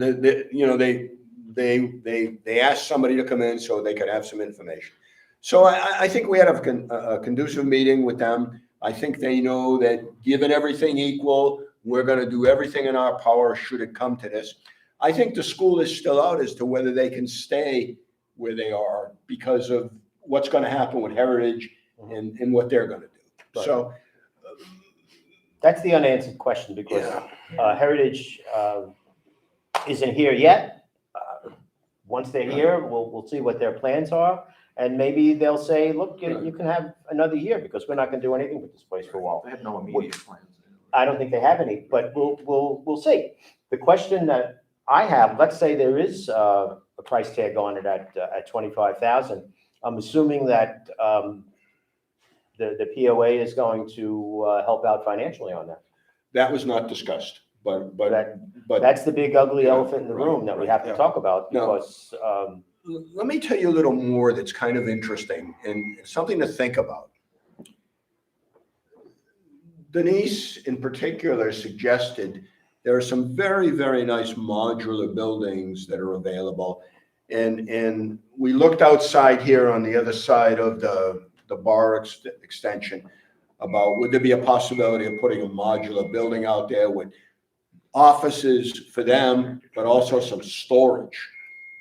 asked somebody to come in so they could have some information. So I think we had a conducive meeting with them. I think they know that given everything equal, we're going to do everything in our power should it come to this. I think the school is still out as to whether they can stay where they are because of what's going to happen with Heritage and what they're going to do. Right. So That's the unanswered question because Heritage isn't here yet. Once they're here, we'll see what their plans are. And maybe they'll say, look, you can have another year because we're not gonna do anything with this place for a while. They have no immediate plans. I don't think they have any, but we'll see. The question that I have, let's say there is a price tag on it at 25,000. I'm assuming that the POA is going to help out financially on that. That was not discussed, but That's the big ugly elephant in the room that we have to talk about because. Let me tell you a little more that's kind of interesting and something to think about. Denise in particular suggested there are some very, very nice modular buildings that are available. And we looked outside here on the other side of the bar extension about would there be a possibility of putting a modular building out there with offices for them, but also some storage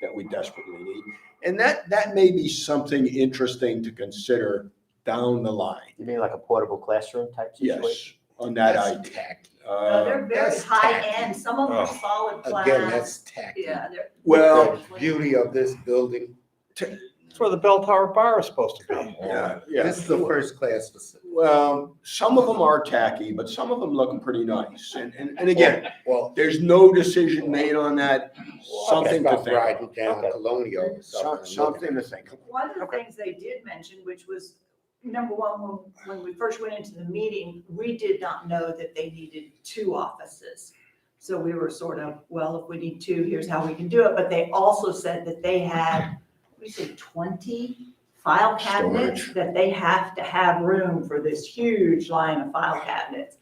that we desperately need. And that may be something interesting to consider down the line. You mean like a portable classroom type situation? Yes, on that idea. They're very high end, some of them are solid glass. Again, that's tacky. Yeah, they're. Well, The beauty of this building. That's where the bell tower bar is supposed to be. Yeah. This is the first class facility. Well, some of them are tacky, but some of them look pretty nice. And again, well, there's no decision made on that. Something to about think riding about. down Colonial or something. Something to think about. One of the things they did mention, which was, number one, when we first went into the meeting, we did not know that they needed 2 offices. So we were sort of, well, if we need 2, here's how we can do it. But they also said that they had, we said 20 file cabinets, Storage. that they have to have room for this huge line of file cabinets.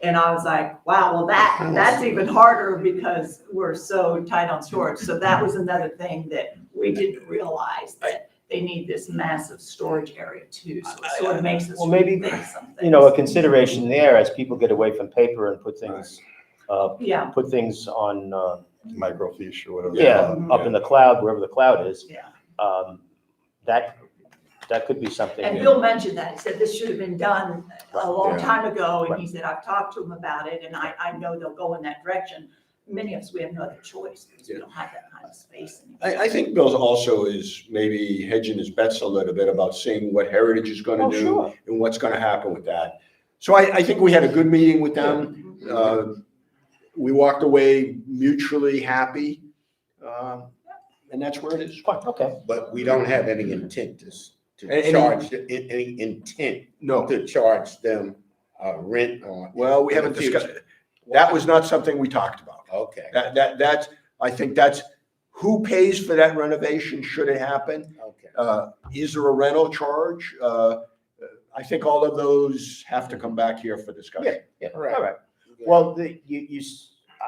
And I was like, wow, well, that's even harder because we're so tight on storage. So that was another thing that we didn't realize, that they need this massive storage area too. So it sort of makes us maybe, rethink some you know, a things. consideration there as people get away from paper and put things, Yeah. put things on, Microfiche or whatever. yeah, up in the cloud, wherever the cloud is. Yeah. That could be something. And Bill mentioned that. He said this should have been done a long Yeah. time ago. And he Right. said, I've talked to him about it and I know they'll go in that direction. Many of us, we have no other choice because we don't have that kind of space anymore. I think Bill also is maybe hedging his bets a little bit about seeing what Heritage is gonna do sure. and what's gonna happen with that. So I think we had a good meeting with them. We walked away mutually happy. And that's where it is. Fine, okay. But we don't have any intent to Any- charge, any intent No. to charge them rent on. Well, we in the haven't discussed future. it. That was not something we talked about. Okay. That's, I think that's, who pays for that renovation should it happen? Okay. Is there a rental charge? I think all of those have to come back here for discussion. Yeah, all Right. right. Well,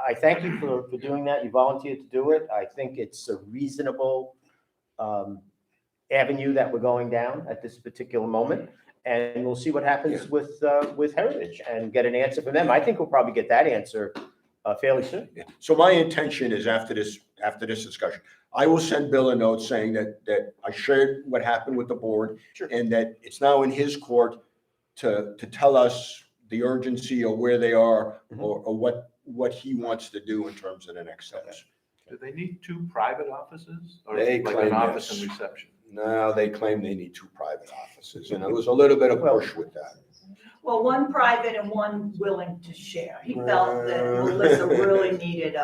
I thank you for doing that. You volunteered to do it. I think it's a reasonable avenue that we're going down at this particular moment. And we'll see what happens with Heritage and get an answer from them. I think we'll probably get that answer fairly soon. So my intention is after this discussion, I will send Bill a note saying that I shared what happened with the board and that it's now in his court to tell us the urgency or where they are or what he wants to do in terms of the next steps. Do they need 2 private offices or They like claim an office yes. and reception? No, they claim they need 2 private offices and there was a little bit of push with that. Well, 1 private and 1 willing to share. He felt that Melissa really needed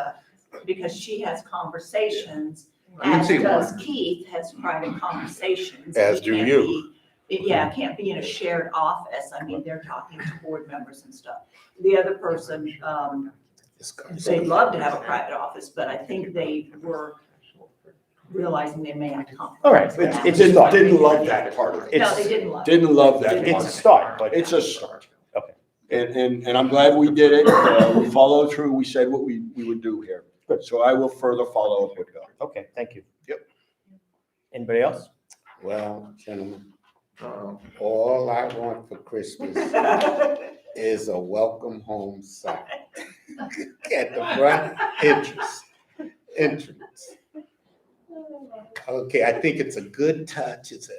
because she has conversations, as does Keith, has private conversations. As It do can't you. it can't be in a shared office. I mean, they're talking to board members and stuff. The other person, they'd love to have a private office, but I think they were realizing they may have to compromise. All right, it's a start. Didn't love that part of it. No, they didn't love it. Didn't love that. It's part a of it. start, but. It's a start. Okay. And I'm glad we did it. We followed through. We said what we would do here. So I will further follow up with Bill. Okay, thank you. Yep. Anybody else? Well, gentlemen, all I want for Christmas is a welcome home sign at the front entrance. Okay, I think it's a good touch. It's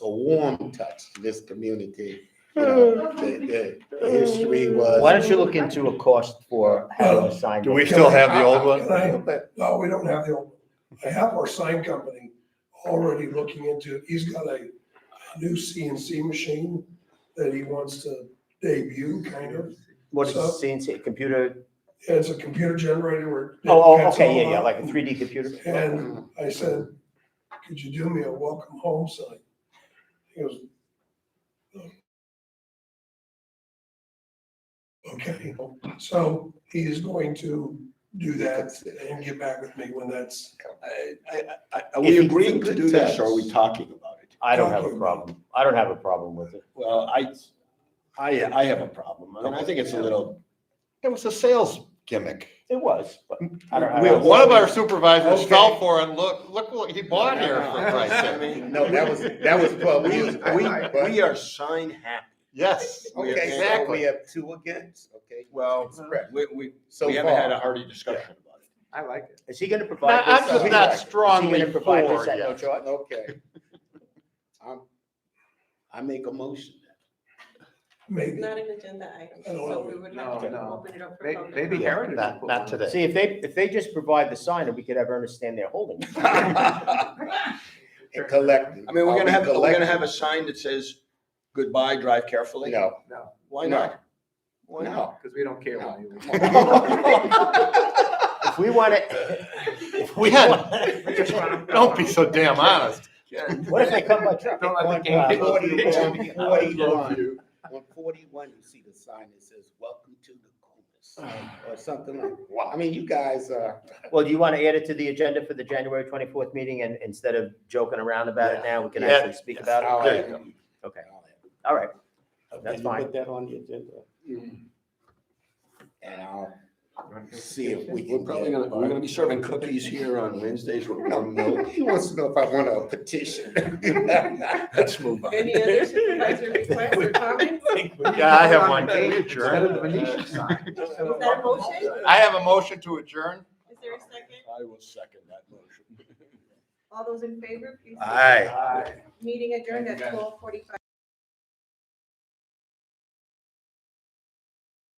a warm touch to this community. you know, the history was. Why don't you look into a cost for having a sign? Do we still have the old one? No, we don't have the old one. I have our sign company already looking into it. He's got a new CNC machine that he wants to debut, kind of. What is So- CNC, computer? Yeah, it's a computer generator where. Oh, okay, yeah, like a 3D computer. And I said, could you do me a welcome home sign? He goes, okay, so he is going to do that and get back with me when that's. Are we agreeing to do this, or are we talking about it? I don't have a problem. I don't have a problem with it. Well, I have a problem. I mean, I think it's a little, It was a sales gimmick. It was, but I don't have. One of our supervisors Okay. fell for it, look what he bought here for Christ's sake. No, that was public. we are sign happy. Yes, Okay, so we exactly. have two against, okay? Well, Correct. we So haven't had a far. hearty discussion about it. I like it. Is he gonna provide I'm this? just not Is he strongly gonna provide this for at no it. charge? Okay. I make a motion. Maybe. Not an agenda item, I don't so know. we would No, have to no. open it up for Maybe, public. maybe comment. Heritage. will Not- put not one. today. See, if they just provide the sign, then we could have Ernest stand there holding it. And collect. I mean, we're gonna have a sign that says, goodbye, drive carefully? No, No, Why not? Why not? no. because we don't care when you. If we want it, if we Ken, want. Don't be so damn honest. What if they come by truck? Don't let the On game. 41, on 41, you see the sign that says, welcome to the Coolest, or something like, wow. I mean, you guys are. Well, do you want to add it to the agenda for the January 24th meeting, and instead of joking around about it now, we can Yeah. actually speak about I'll it? add them. Okay, all right. That's Can you fine. Put that on the agenda. And I'll see if we can. We're gonna be serving cookies here on Wednesdays with warm milk. He wants to know if I want a petition. Let's move on. Any other supervisor requests or comments? Yeah, I have one. Can we adjourn? Instead of the Venetian sign. Is that a motion? I have a motion to adjourn. Is there a second? I will second that motion. All those in favor, please. Aye. Meeting adjourned at 12:45.